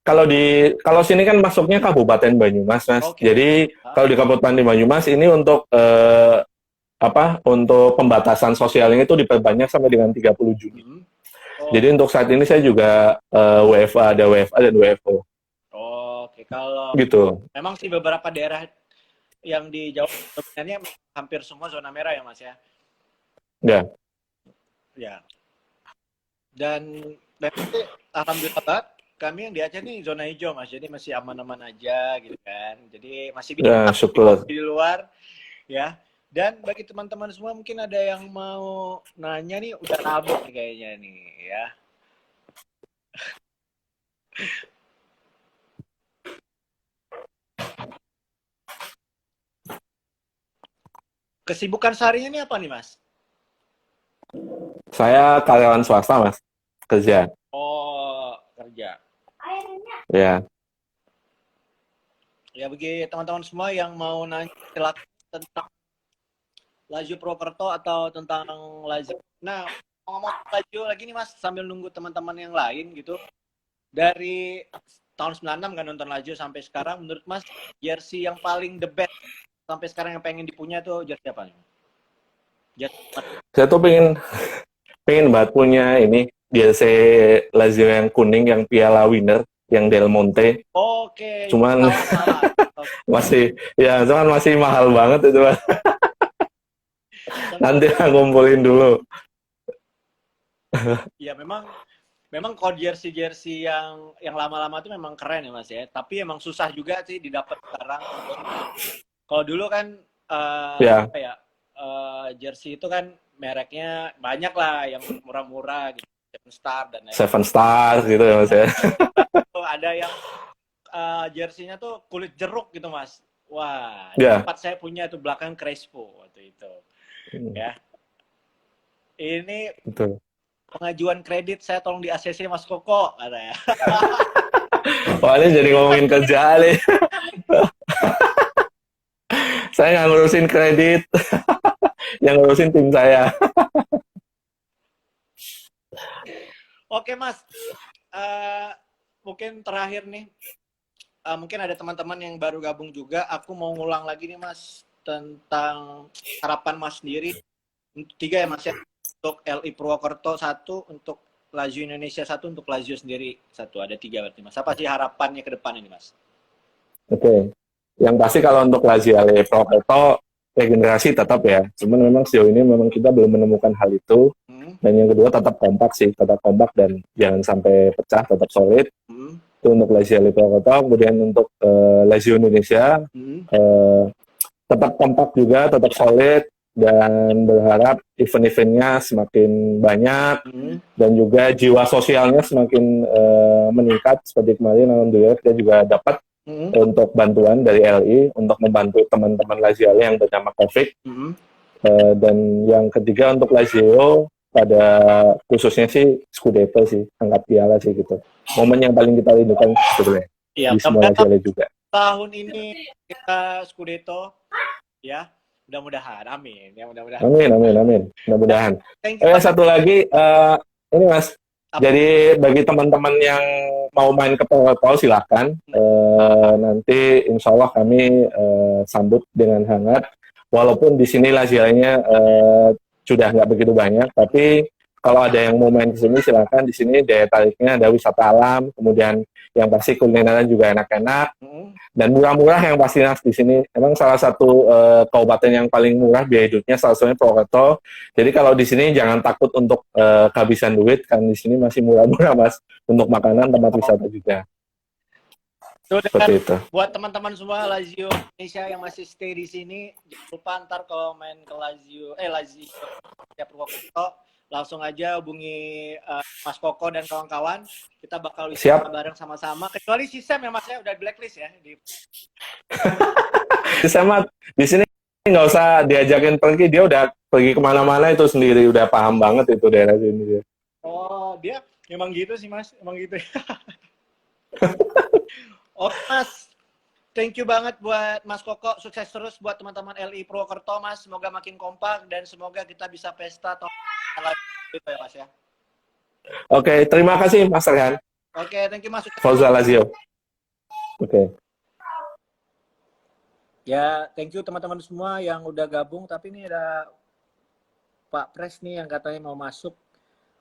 kalau sini kan masuknya Kabupaten Banyumas, Mas. Okay. Jadi kalau di Kabupaten Banyumas ini untuk untuk pembatasan sosialnya itu diperbanyak sampai dengan 30 Juni. Jadi untuk saat ini saya juga WFA, ada WFA dan WFO. Oke, kalau gitu. Memang sih beberapa daerah yang di Jawa sebenarnya hampir semua zona merah ya Mas ya? Ya. Dan alhamdulillah banget kami yang di Aceh nih zona hijau Mas, jadi masih aman-aman aja gitu kan. Jadi masih bisa di luar ya. Dan bagi teman-teman semua mungkin ada yang mau nanya nih, udah rabuk nih kayaknya nih ya. Kesibukan seharinya ini apa nih Mas? Saya karyawan swasta Mas, kerja. Oh, kerja. Ya. Ya bagi teman-teman semua yang mau nanya tentang Laju Prokerto atau tentang Laju. Nah, ngomong Laju lagi nih Mas, sambil nunggu teman-teman yang lain gitu. Dari tahun 96 kan nonton Laju sampai sekarang, menurut Mas, jersey yang paling the best sampai sekarang yang pengen dipunya tuh jersey apa nih? Saya tuh pengen banget punya ini jersey Lazio yang kuning yang Piala Winner yang Del Monte. Oke. Cuman cuman masih mahal banget itu. Nanti ngumpulin dulu. Ya memang kalau jersey yang lama-lama tuh memang keren ya Mas ya. Tapi emang susah juga sih didapat sekarang. Kalau dulu kan jersey itu kan mereknya banyak lah yang murah-murah gitu. Seven Star dan lain-lain. Seven Star gitu ya Mas ya. Ada yang jersinya tuh kulit jeruk gitu Mas. Wah, Ya. tempat saya punya tuh belakang Crespo waktu itu. Ya. Ini Betul. pengajuan kredit saya tolong di ACC Mas Koko katanya. Wah, ini jadi ngomongin kerjaan nih. Saya nggak ngurusin kredit, yang ngurusin tim saya. Oke Mas, mungkin terakhir nih, mungkin ada teman-teman yang baru gabung juga. Aku mau ngulang lagi nih Mas tentang harapan Mas sendiri. 3 ya Mas ya, untuk LI Purwokerto 1, untuk Lazio Indonesia 1, untuk Lazio sendiri 1. Ada 3 berarti Mas. Apa sih harapannya ke depan ini Mas? Oke. Yang pasti kalau untuk Lazio Purwokerto regenerasi tetap ya. Cuman memang sejauh ini memang kita belum menemukan hal itu. Dan yang kedua tetap kompak sih, tetap kompak dan jangan sampai pecah, tetap solid. Itu untuk Lazio Purwokerto. Kemudian untuk Lazio Indonesia tetap kompak juga, tetap solid, dan berharap event-eventnya semakin banyak dan juga jiwa sosialnya semakin meningkat. Seperti kemarin alhamdulillah kita juga dapat untuk bantuan dari LI untuk membantu teman-teman Lazio yang bernama COVID. Dan yang ketiga untuk Lazio pada khususnya sih Scudetto sih, angkat piala sih gitu. Momen yang paling kita rindukan sebenarnya Iya, di semua Lazio juga. tahun ini kita Scudetto ya, mudah-mudahan, amin ya, mudah-mudahan. Amin, mudah-mudahan. Satu lagi, ini Mas, jadi bagi teman-teman yang mau main ke Purwokerto silahkan, nanti insya Allah kami sambut dengan hangat, walaupun di sini Lazio-nya sudah nggak begitu banyak, tapi kalau ada yang mau main ke sini silahkan. Di sini daya tariknya ada wisata alam, kemudian yang pasti kulineran juga enak-enak dan murah-murah yang pasti Mas di sini. Emang salah satu kabupaten yang paling murah biaya hidupnya salah satunya Purwokerto. Jadi kalau di sini jangan takut untuk kehabisan duit, kan di sini masih murah-murah Mas untuk makanan, tempat wisata juga. Seperti itu. Buat teman-teman semua Lazio Indonesia yang masih stay di sini, jangan lupa ntar kalau main ke Lazio ya Purwokerto, langsung aja hubungi Mas Koko dan kawan-kawan. Kita bakal wisata bareng sama-sama. Kecuali si Sam ya Mas ya, udah blacklist ya. Si Sam di sini nggak usah diajakin pergi, dia udah pergi kemana-mana itu sendiri, udah paham banget itu daerah sini. Oh, dia emang gitu sih Mas, emang gitu. Oke Mas, thank you banget buat Mas Koko, sukses terus buat teman-teman LI Purwokerto Mas, semoga makin kompak dan semoga kita bisa pesta gitu ya Mas ya. Oke, terima kasih Mas Rehan. Oke, thank you Mas. Forza Lazio. Oke. Ya, thank you teman-teman semua yang udah gabung, tapi ini ada Pak Pres nih yang katanya mau masuk,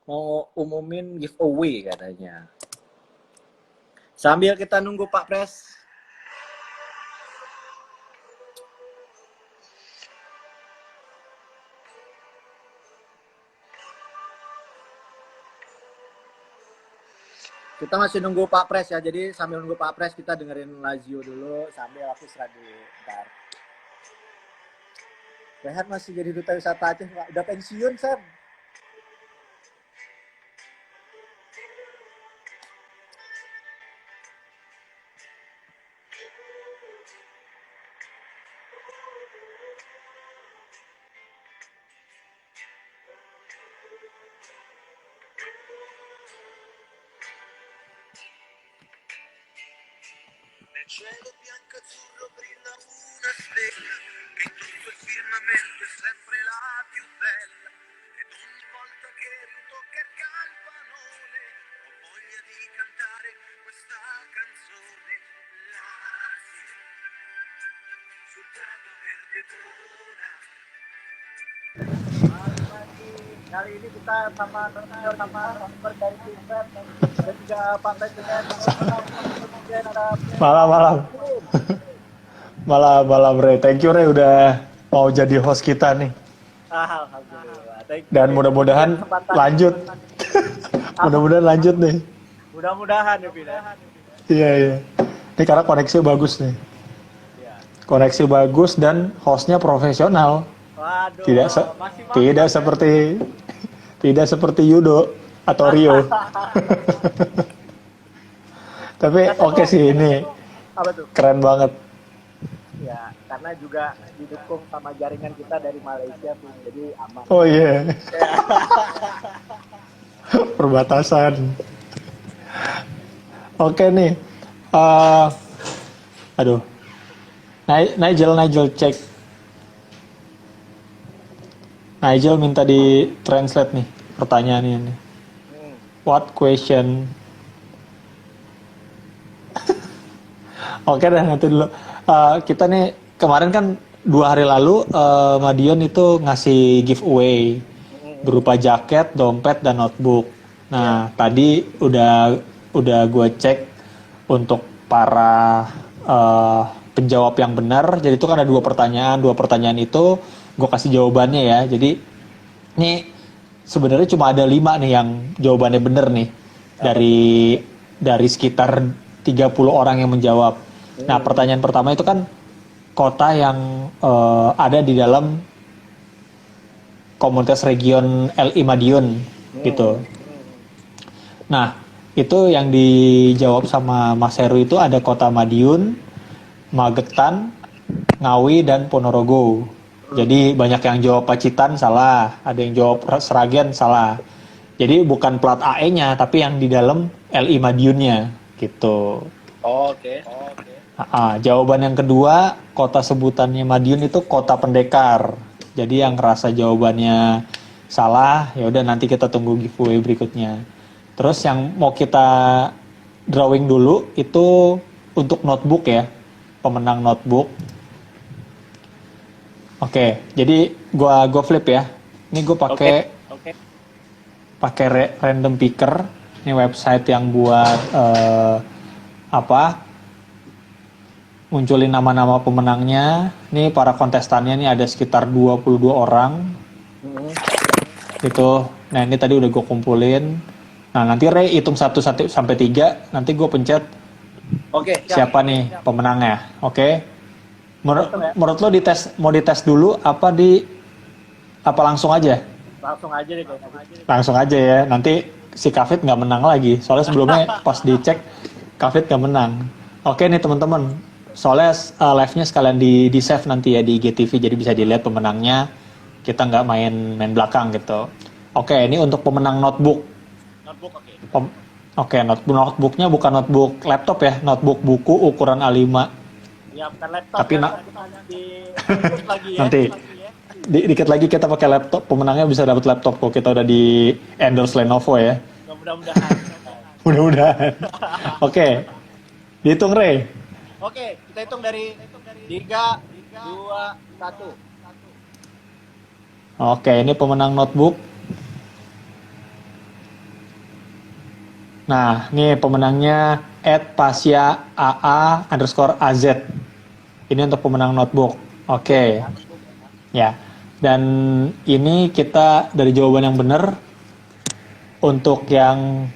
mau umumin giveaway katanya. Sambil kita nunggu Pak Pres. Kita masih nunggu Pak Pres ya, jadi sambil nunggu Pak Pres kita dengerin Lazio dulu sambil aku istirahat dulu. Bentar. Rehat masih jadi duta wisata Aceh, Pak. Udah pensiun, Sam. Cielo bianco azzurro brilla una stella che in tutto il firmamento è sempre la più bella ed ogni volta che ritocca il campanone ho voglia di cantare questa canzone. Lazio sul prato verde buona. Kali ini kita sama dari Timber dan juga Pak Pres dengan Malam Re. Thank you Re udah mau jadi host kita nih. Alhamdulillah. Dan mudah-mudahan lanjut. Mudah-mudahan lanjut nih. Mudah-mudahan ya Pina. Iya. Ini karena koneksi bagus nih. Koneksi bagus dan hostnya profesional. Waduh, tidak seperti Yudo atau Rio. Tapi oke sih ini Apa tuh? Keren banget. Ya, karena juga didukung sama jaringan kita dari Malaysia tuh, jadi aman. Oh iya. Perbatasan. Oke nih. Aduh. Nigel cek. Nigel minta di translate nih pertanyaannya nih. What question? Oke dah, nanti dulu. Kita nih kemarin kan 2 hari lalu Madiun itu ngasih giveaway berupa jaket, dompet, dan notebook. Nah, tadi udah gue cek untuk para penjawab yang benar. Jadi itu kan ada 2 pertanyaan. 2 pertanyaan itu gue kasih jawabannya ya. Jadi ini sebenarnya cuma ada 5 nih yang jawabannya benar nih dari sekitar 30 orang yang menjawab. Nah, pertanyaan pertama itu kan kota yang ada di dalam komunitas region LI Madiun gitu. Nah, itu yang dijawab sama Mas Heru itu ada kota Madiun, Magetan, Ngawi, dan Ponorogo. Jadi banyak yang jawab Pacitan salah, ada yang jawab Sragen salah. Jadi bukan plat AE-nya, tapi yang di dalam LI Madiunnya gitu. Oke. Jawaban yang kedua, kota sebutannya Madiun itu kota pendekar. Jadi yang ngerasa jawabannya salah, ya udah nanti kita tunggu giveaway berikutnya. Terus yang mau kita drawing dulu itu untuk notebook ya, pemenang notebook. Oke, jadi gua flip ya. Ini gue pakai random picker. Ini website yang buat munculin nama-nama pemenangnya. Nih para kontestannya nih ada sekitar 22 orang. Gitu. Nah, ini tadi udah gue kumpulin. Nah, nanti Ray hitung 1 sampai 3, nanti gue pencet. Oke. Siapa nih pemenangnya? Oke. Menurut lo mau dites dulu apa langsung aja? Langsung aja deh kayaknya. Langsung aja ya. Nanti si Kavit nggak menang lagi. Soalnya sebelumnya pas dicek Kavit nggak menang. Oke nih teman-teman. Soalnya live-nya sekalian di save nanti ya di IGTV, jadi bisa dilihat pemenangnya. Kita nggak main belakang gitu. Oke, ini untuk pemenang notebook. Notebook oke. Oke, notebooknya bukan notebook laptop ya, notebook buku ukuran A5. Ya, bukan laptop. Tapi lagi ya. nanti dikit lagi kita pakai laptop, pemenangnya bisa dapat laptop kok, kita udah di endorse Lenovo ya. Mudah-mudahan. Mudah-mudahan. Oke. Dihitung Ray. Oke, kita hitung dari 3, 2, 1. Oke, ini pemenang notebook. Nah, ini pemenangnya @pasya_aa_az. Ini untuk pemenang notebook. Oke. Ya. Dan ini kita dari jawaban yang benar. Untuk yang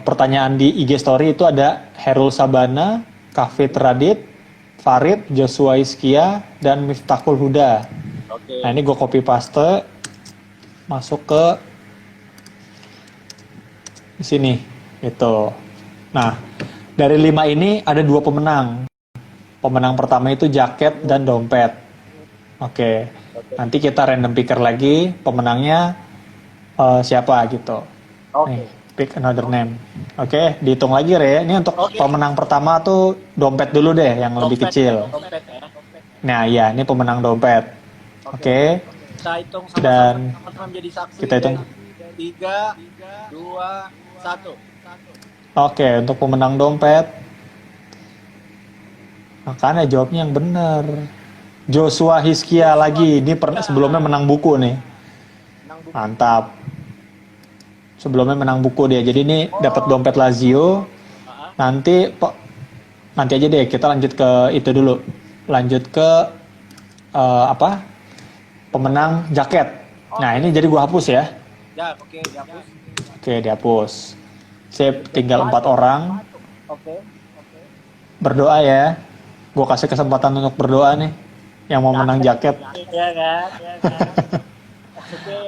pertanyaan di IG story itu ada Herul Sabana, Kavit Radit, Farid, Joshua Iskia, dan Miftahul Huda. Oke. Nah, ini gue copy paste masuk ke di sini gitu. Nah, dari 5 ini ada 2 pemenang. Pemenang pertama itu jaket dan dompet. Oke. Nanti kita random picker lagi pemenangnya siapa gitu. Oke. Nih, pick another name. Oke, dihitung lagi Re. Ini untuk pemenang pertama tuh dompet dulu deh yang lebih kecil. Dompet ya. Nah, iya, ini pemenang dompet. Oke. Kita hitung Dan sama-sama menjadi saksi. kita hitung. 3, 2, 1. Oke, untuk pemenang dompet. Makanya jawabnya yang benar. Joshua Hiskia lagi. Ini sebelumnya menang buku nih. Mantap. Sebelumnya menang buku dia. Jadi ini dapat dompet Lazio. Nanti aja deh kita lanjut ke itu dulu. Lanjut ke pemenang jaket. Nah, ini jadi gua hapus ya. Ya, oke, dihapus. Oke, dihapus. Sip, tinggal 4 orang. Oke. Berdoa ya. Gue kasih kesempatan untuk berdoa nih. Yang mau menang jaket. Iya kan?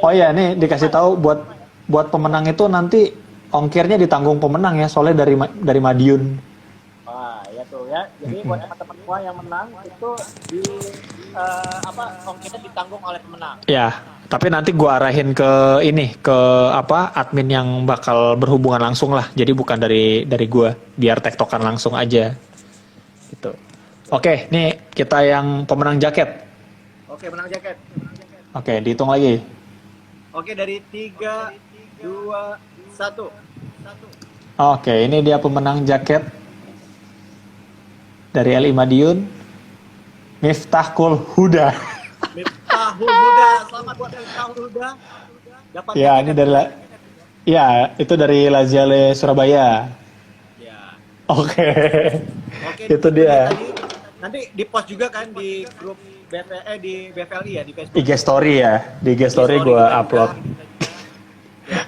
Oh iya, nih dikasih tahu buat pemenang itu nanti ongkirnya ditanggung pemenang ya. Soalnya dari Madiun. Wah, ya tuh. ya. Jadi buat teman-teman semua yang menang itu di ongkirnya ditanggung oleh pemenang. Ya, tapi nanti gua arahin ke ini, ke admin yang bakal berhubungan langsung lah. Jadi bukan dari gua, biar tektokan langsung aja. Gitu. Oke, nih kita yang pemenang jaket. Oke, menang jaket. Oke, dihitung lagi. Oke, dari 3, 2, 1. Oke, ini dia pemenang jaket dari LI Madiun, Miftahul Huda. Miftahul Huda, selamat buat Miftahul Huda. Dapat Ya, jaket. ini dari itu dari Laziale Surabaya. Ya. Oke. Oke, Itu dia. Nanti di post juga kan di grup di BVLI ya, di Facebook. IG story ya, di IG story IG story gue kita upload.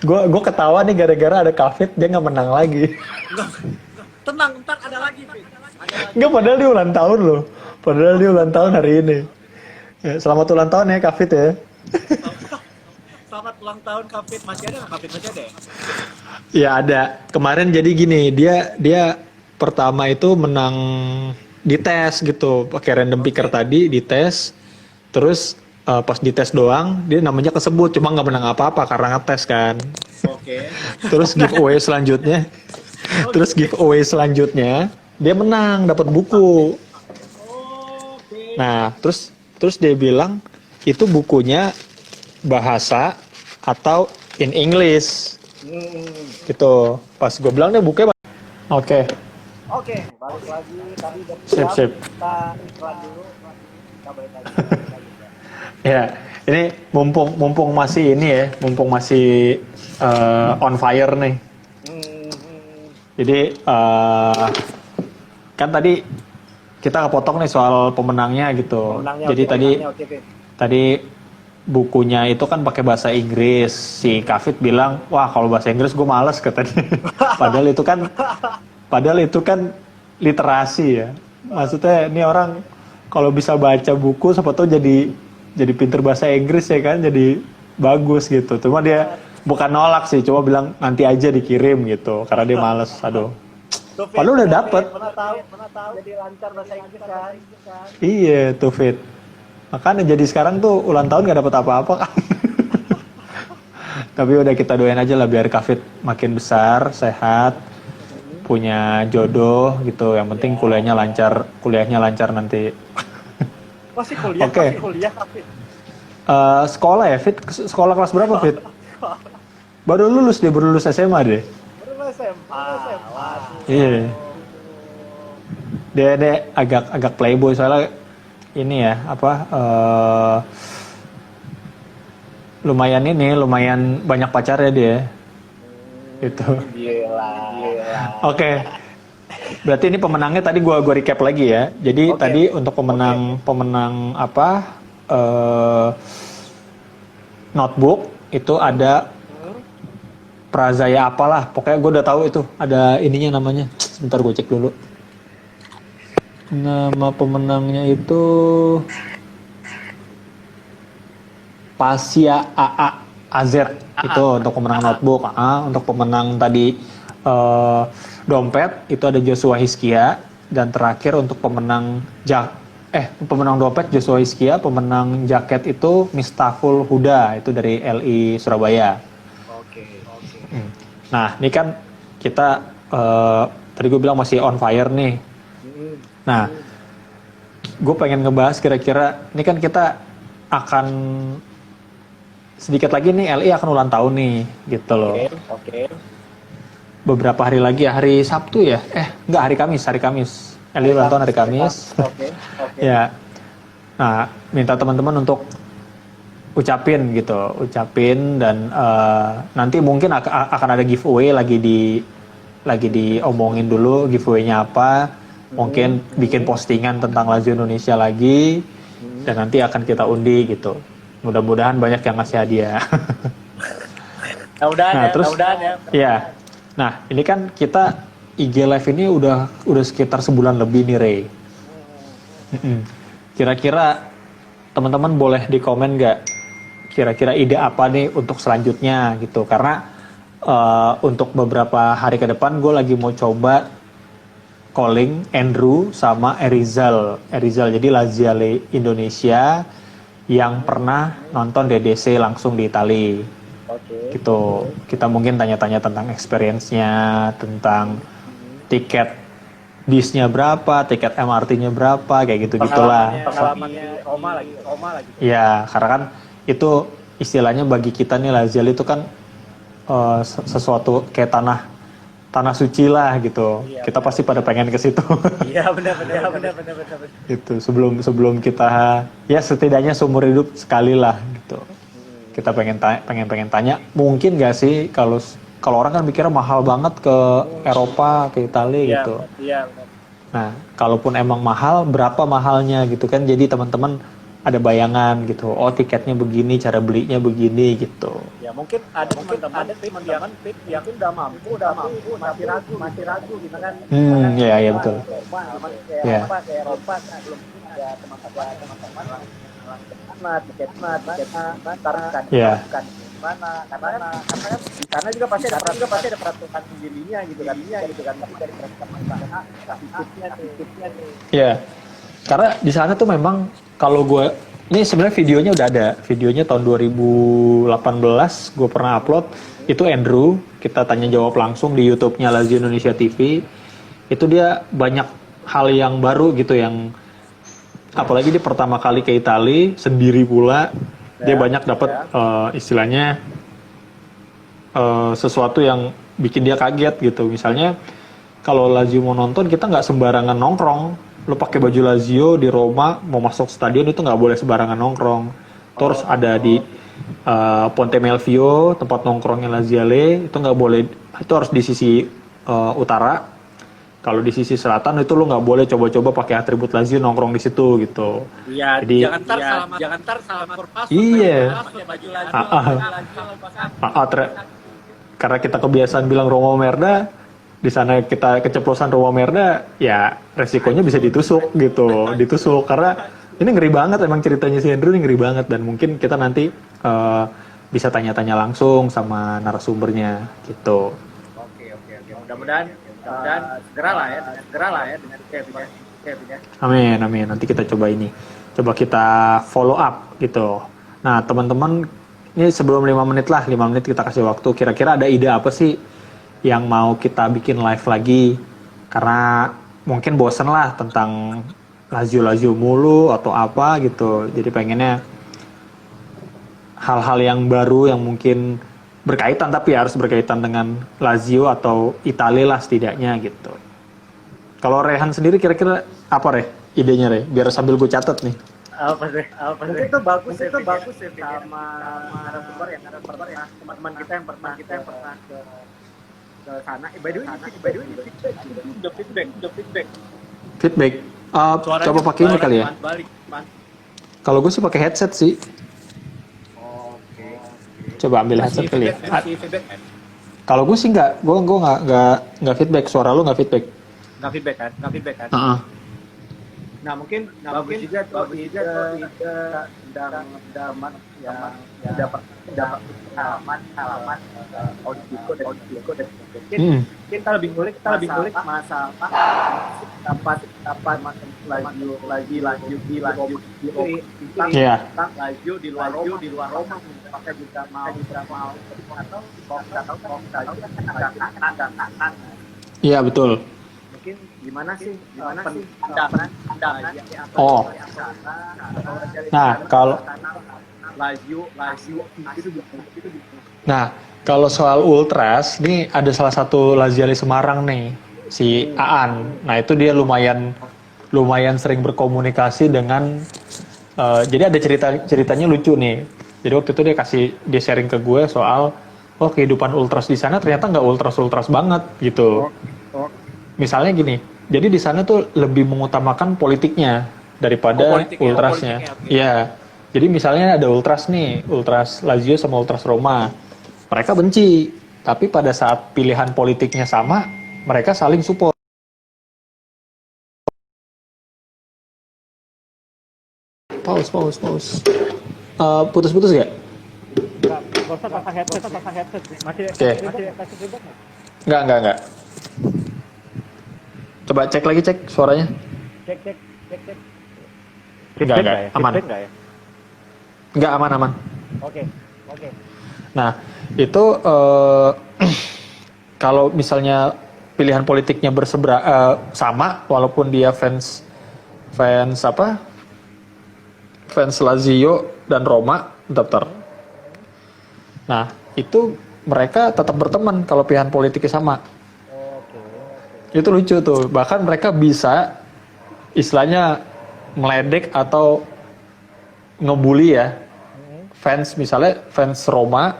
Gue ketawa nih gara-gara ada Kafit dia nggak menang lagi. Tenang, ntar ada lagi, Fit. Ada lagi. Nggak, padahal dia ulang tahun loh. Padahal dia ulang tahun hari ini. Ya, selamat ulang tahun ya Kafit ya. Selamat ulang tahun Kafit. Masih ada nggak Kafit? Masih ada ya? Ya ada. Kemarin jadi gini, dia pertama itu menang di tes gitu, pakai random picker tadi di tes. Terus pas dites doang dia namanya kesebut, cuma nggak menang apa-apa karena ngetes kan. Oke. Terus giveaway selanjutnya dia menang, dapat buku. Oke. Nah terus dia bilang itu bukunya bahasa atau in English gitu. Pas gue bilang deh bukunya oke. Oke, balik lagi tadi udah Sip. kita iklan dulu. Kita balik lagi. Ya, ini mumpung masih ini ya, mumpung masih on fire nih. Jadi kan tadi kita kepotong nih soal pemenangnya gitu. Jadi tadi bukunya itu kan pakai bahasa Inggris. Si Kafit bilang, wah kalau bahasa Inggris gue males katanya. Padahal itu kan literasi ya. Maksudnya ini orang kalau bisa baca buku, siapa tahu jadi pinter bahasa Inggris ya kan, jadi bagus gitu. Cuma dia bukan nolak sih, cuma bilang nanti aja dikirim gitu, karena dia males. Aduh. Padahal udah dapet. Pernah tahu jadi lancar bahasa Inggris kan. Iya tuh Fit. Makanya jadi sekarang tuh ulang tahun gak dapet apa-apa kan. Tapi udah kita doain aja lah biar Kafit makin besar, sehat, punya jodoh gitu. Yang penting kuliahnya lancar nanti. Masih kuliah, Oke. Kafit. Sekolah ya Fit? Sekolah kelas berapa Fit? Baru lulus SMA deh. Baru SMA. Iya. Dia agak playboy soalnya ini ya lumayan banyak pacarnya dia. Itu. Gila. Oke. Berarti ini pemenangnya tadi gua recap lagi ya. Jadi tadi untuk pemenang notebook itu ada Prazaya apalah. Pokoknya gue udah tahu itu ada ininya namanya. Sebentar gue cek dulu. Nama pemenangnya itu Pasya AZ itu untuk pemenang notebook. Untuk pemenang tadi dompet itu ada Joshua Hiskia, dan terakhir untuk pemenang dompet Joshua Hiskia, pemenang jaket itu Miftahul Huda itu dari LI Surabaya. Oke. Nah ini kan kita tadi gue bilang masih on fire nih. Nah gue pengen ngebahas kira-kira ini kan kita akan sedikit lagi nih LI akan ulang tahun nih gitu loh. Oke. Beberapa hari lagi ya, hari Sabtu ya? Enggak, hari Kamis. LI ulang tahun hari Kamis. Oke. Ya. Nah, minta teman-teman untuk ucapin dan nanti mungkin akan ada giveaway lagi diomongin dulu giveaway-nya apa. Mungkin bikin postingan tentang Lazio Indonesia lagi dan nanti akan kita undi gitu. Mudah-mudahan banyak yang ngasih hadiah. Mudah-mudahan ya. Ya. Nah, ini kan kita IG Live ini udah sekitar sebulan lebih nih, Ray. Kira-kira teman-teman boleh di komen nggak? Kira-kira ide apa nih untuk selanjutnya gitu? Karena untuk beberapa hari ke depan gue lagi mau coba calling Andrew sama Erizal. Jadi Laziale Indonesia yang pernah nonton DDC langsung di Itali. Oke. Gitu. Kita mungkin tanya-tanya tentang experience-nya, tentang tiket bisnya berapa, tiket MRT-nya berapa, kayak gitu-gitulah. Pengalaman di Roma lagi. Ya, karena kan itu istilahnya bagi kita nih Laziale itu kan sesuatu kayak tanah suci lah gitu. Iya, Kita pasti pada pengen ke situ. Iya benar. Gitu. Sebelum kita ya setidaknya seumur hidup sekali lah gitu. Kita pengen tanya, mungkin gak sih kalau orang kan mikirnya mahal banget ke Eropa, ke Italia gitu. Iya benar. Nah, kalaupun emang mahal, berapa mahalnya gitu kan? Jadi teman-teman ada bayangan gitu. Oh, tiketnya begini, cara belinya begini gitu. Ya mungkin ada teman-teman yang udah mampu masih ragu gitu kan. Iya betul. Kayak Eropa belum ada teman-teman mana tiketnya kan Iya. mana karena kan di sana juga pasti ada peraturan sendirinya gitu kan tapi dari peraturan tiketnya nih. Iya. Karena di sana tuh memang kalau gue ini sebenarnya videonya tahun 2018 gue pernah upload, itu Andrew, kita tanya jawab langsung di YouTube-nya Lazio Indonesia TV. Itu dia banyak hal yang baru gitu, yang apalagi dia pertama kali ke Italia sendiri pula, dia banyak dapat istilahnya sesuatu yang bikin dia kaget gitu. Misalnya kalau Lazio mau nonton, kita nggak sembarangan nongkrong. Lo pakai baju Lazio di Roma, mau masuk stadion itu nggak boleh sembarangan nongkrong. Terus ada di Ponte Melvio, tempat nongkrongnya Laziale, itu nggak boleh, itu harus di sisi utara. Kalau di sisi selatan itu lo nggak boleh coba-coba pakai atribut Lazio nongkrong di situ gitu. Iya, jadi jangan tar salah korpas. Iya. Pakai baju Lazio. Karena kita kebiasaan bilang Roma Merda, di sana kita keceplosan Roma Merda, ya resikonya bisa ditusuk gitu, karena ini ngeri banget emang ceritanya si Andrew ini ngeri banget, dan mungkin kita nanti bisa tanya-tanya langsung sama narasumbernya gitu. Oke. Mudah-mudahan segera lah ya dengan Kevin ya. Amin. Nanti kita coba kita follow up gitu. Nah teman-teman, ini sebelum 5 menit kita kasih waktu. Kira-kira ada ide apa sih yang mau kita bikin live lagi, karena mungkin bosen lah tentang Lazio mulu atau apa gitu. Jadi pengennya hal-hal yang baru yang mungkin berkaitan, tapi harus berkaitan dengan Lazio atau Italia lah setidaknya gitu. Kalau Rehan sendiri kira-kira apa idenya biar sambil gue catat nih. Apa sih? Itu bagus ya sama narasumber yang teman-teman kita yang pernah ke sana. By the way, udah feedback. Coba pakai ini kali ya. Kalau gue sih pakai headset sih. Oke. Coba ambil headset kali ya. Feedback. Kalau gue sih nggak feedback. Suara lu nggak feedback. Nggak feedback kan? Nah mungkin juga dapat halaman audio dan mungkin kita lebih ngulik masalah dapat lagi tentang Lazio di luar Roma, apakah juga mau atau Iya betul. mungkin gimana sih pandangan Nah, kalau Lazio kalau soal Ultras, ini ada salah satu Laziale Semarang nih, si Aan. Nah, itu dia lumayan sering berkomunikasi dengan jadi ada ceritanya lucu nih. Jadi waktu itu dia sharing ke gue soal kehidupan Ultras di sana ternyata nggak ultras banget gitu. Misalnya gini, jadi di sana tuh lebih mengutamakan politiknya daripada ultrasnya. Iya. Jadi misalnya ada ultras nih, ultras Lazio sama ultras Roma. Mereka benci, tapi pada saat pilihan politiknya sama, mereka saling support. Pause. Putus-putus gak? Nggak usah pasang headset. Masih Oke. feedback. Enggak. Coba cek lagi, cek suaranya. Cek. Enggak, aman. Feedback nggak ya? Enggak, aman. Oke. Nah, itu kalau misalnya pilihan politiknya sama, walaupun dia fans Lazio dan Roma, daftar. Nah, itu mereka tetap berteman kalau pilihan politiknya sama. Itu lucu tuh. Bahkan mereka bisa istilahnya meledek atau ngebully ya. Misalnya fans Roma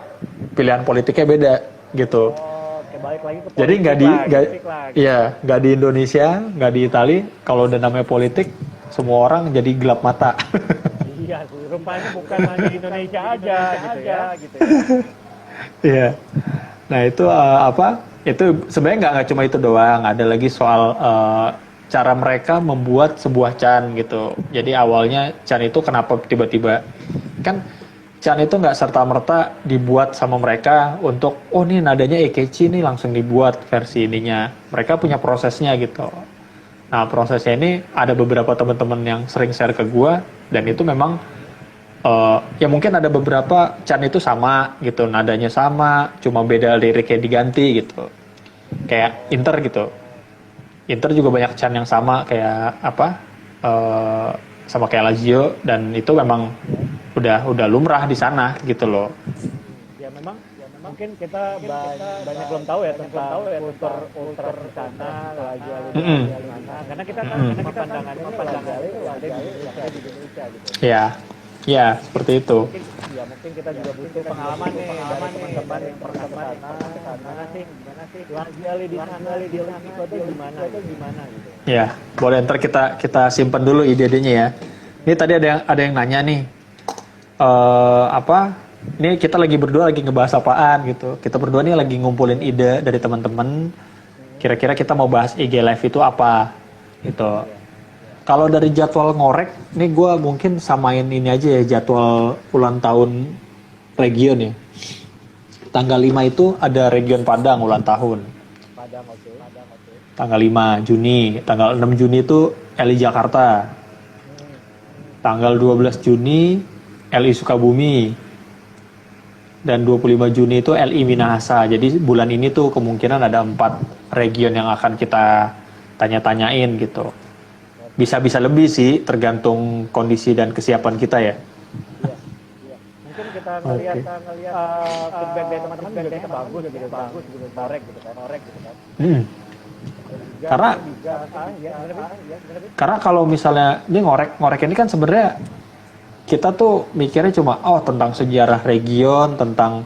pilihan politiknya beda gitu. Oke, balik lagi ke Jadi politik lagi. nggak di Indonesia, nggak di Itali, kalau udah namanya politik semua orang jadi gelap mata. Iya sih, rupanya bukan hanya di Indonesia aja gitu ya. Iya. Nah itu Itu sebenarnya nggak cuma itu doang. Ada lagi soal cara mereka membuat sebuah Chan gitu. Jadi awalnya Chan itu kenapa tiba-tiba kan Chan itu nggak serta-merta dibuat sama mereka untuk nih nadanya Ekechi nih langsung dibuat versi ininya. Mereka punya prosesnya gitu. Nah prosesnya ini ada beberapa teman-teman yang sering share ke gua dan itu memang ya mungkin ada beberapa Chan itu sama gitu, nadanya sama, cuma beda liriknya diganti gitu. Kayak Inter gitu. Inter juga banyak Chan yang sama kayak sama kayak Lazio dan itu memang udah lumrah di sana gitu loh. Ya memang mungkin kita banyak belum tahu ya tentang kultur di sana lagi di mana karena kita pandangannya ada di Indonesia gitu. Ya, seperti itu. Mungkin kita juga butuh pengalaman nih dari teman-teman yang pernah ke sana gimana sih lagi di sana di Meksiko itu gimana gitu. Ya, boleh ntar kita simpan dulu ide-idenya ya. Ini tadi ada yang nanya nih. Ini kita lagi berdua lagi ngebahas apaan gitu. Kita berdua nih lagi ngumpulin ide dari teman-teman. Kira-kira kita mau bahas IG Live itu apa gitu. Kalau dari jadwal ngorek, nih gue mungkin samain ini aja ya jadwal ulang tahun Region ya. Tanggal 5 itu ada Region Padang ulang tahun. Padang, oke. Tanggal 5 Juni, tanggal 6 Juni itu LI Jakarta. Tanggal 12 Juni LI Sukabumi. Dan 25 Juni itu LI Minahasa. Jadi bulan ini tuh kemungkinan ada 4 region yang akan kita tanya-tanyain gitu. Bisa lebih sih, tergantung kondisi dan kesiapan kita ya. Iya. Mungkin kita ngelihat feedback dari teman-teman juga kayaknya bagus gitu, korek gitu kan. Karena kalau misalnya ini ngorek ini kan sebenarnya kita tuh mikirnya cuma tentang sejarah region, tentang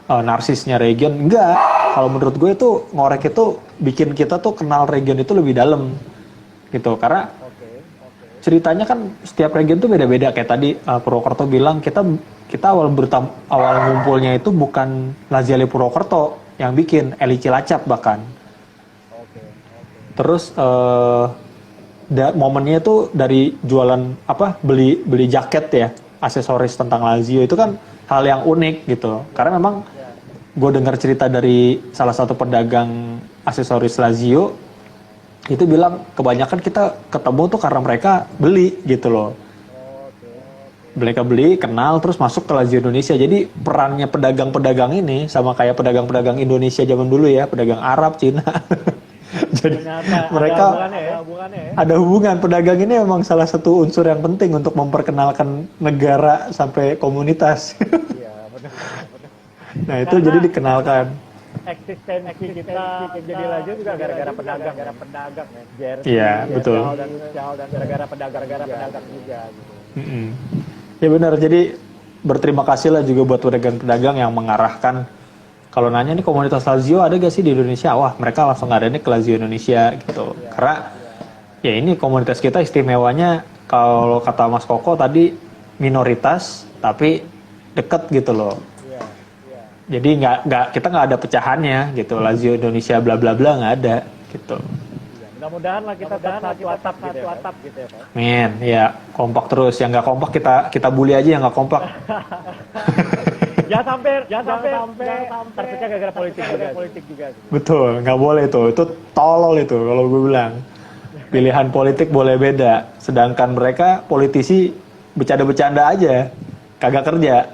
narsisnya region. Enggak, kalau menurut gue itu ngorek itu bikin kita tuh kenal region itu lebih dalam gitu. Karena ceritanya kan setiap region tuh beda-beda. Kayak tadi Purwokerto bilang kita awal ngumpulnya itu bukan Laziale Purwokerto yang bikin, Eli Cilacap bahkan. Terus momennya itu dari jualan beli jaket ya, aksesoris tentang Lazio itu kan hal yang unik gitu. Karena memang gue dengar cerita dari salah satu pedagang aksesoris Lazio itu bilang kebanyakan kita ketemu tuh karena mereka beli gitu loh. Mereka beli, kenal, terus masuk ke Lazio Indonesia. Jadi perannya pedagang-pedagang ini sama kayak pedagang-pedagang Indonesia zaman dulu ya, pedagang Arab, Cina. Jadi mereka ada hubungan. Pedagang ini memang salah satu unsur yang penting untuk memperkenalkan negara sampai komunitas. Iya, benar. Nah itu jadi dikenalkan. Eksistensi kita jadi Lazio juga gara-gara pedagang ya. Iya, betul. Dan gara-gara pedagang juga gitu. Ya benar, jadi berterima kasih lah juga buat pedagang-pedagang yang mengarahkan. Kalau nanya nih komunitas Lazio ada gak sih di Indonesia? Wah mereka langsung ada nih ke Lazio Indonesia gitu. Karena ya ini komunitas kita istimewanya kalau kata Mas Koko tadi minoritas tapi deket gitu loh. Jadi kita nggak ada pecahannya gitu. Lazio Indonesia bla bla bla nggak ada gitu. Mudah-mudahan lah kita satu atap gitu ya Pak. Men, ya kompak terus. Yang nggak kompak kita bully aja yang nggak kompak. Jangan sampai terpecah gara-gara politik juga. Betul, nggak boleh tuh. Itu tolol itu kalau gue bilang. Pilihan politik boleh beda, sedangkan mereka politisi bercanda-bercanda aja, kagak kerja.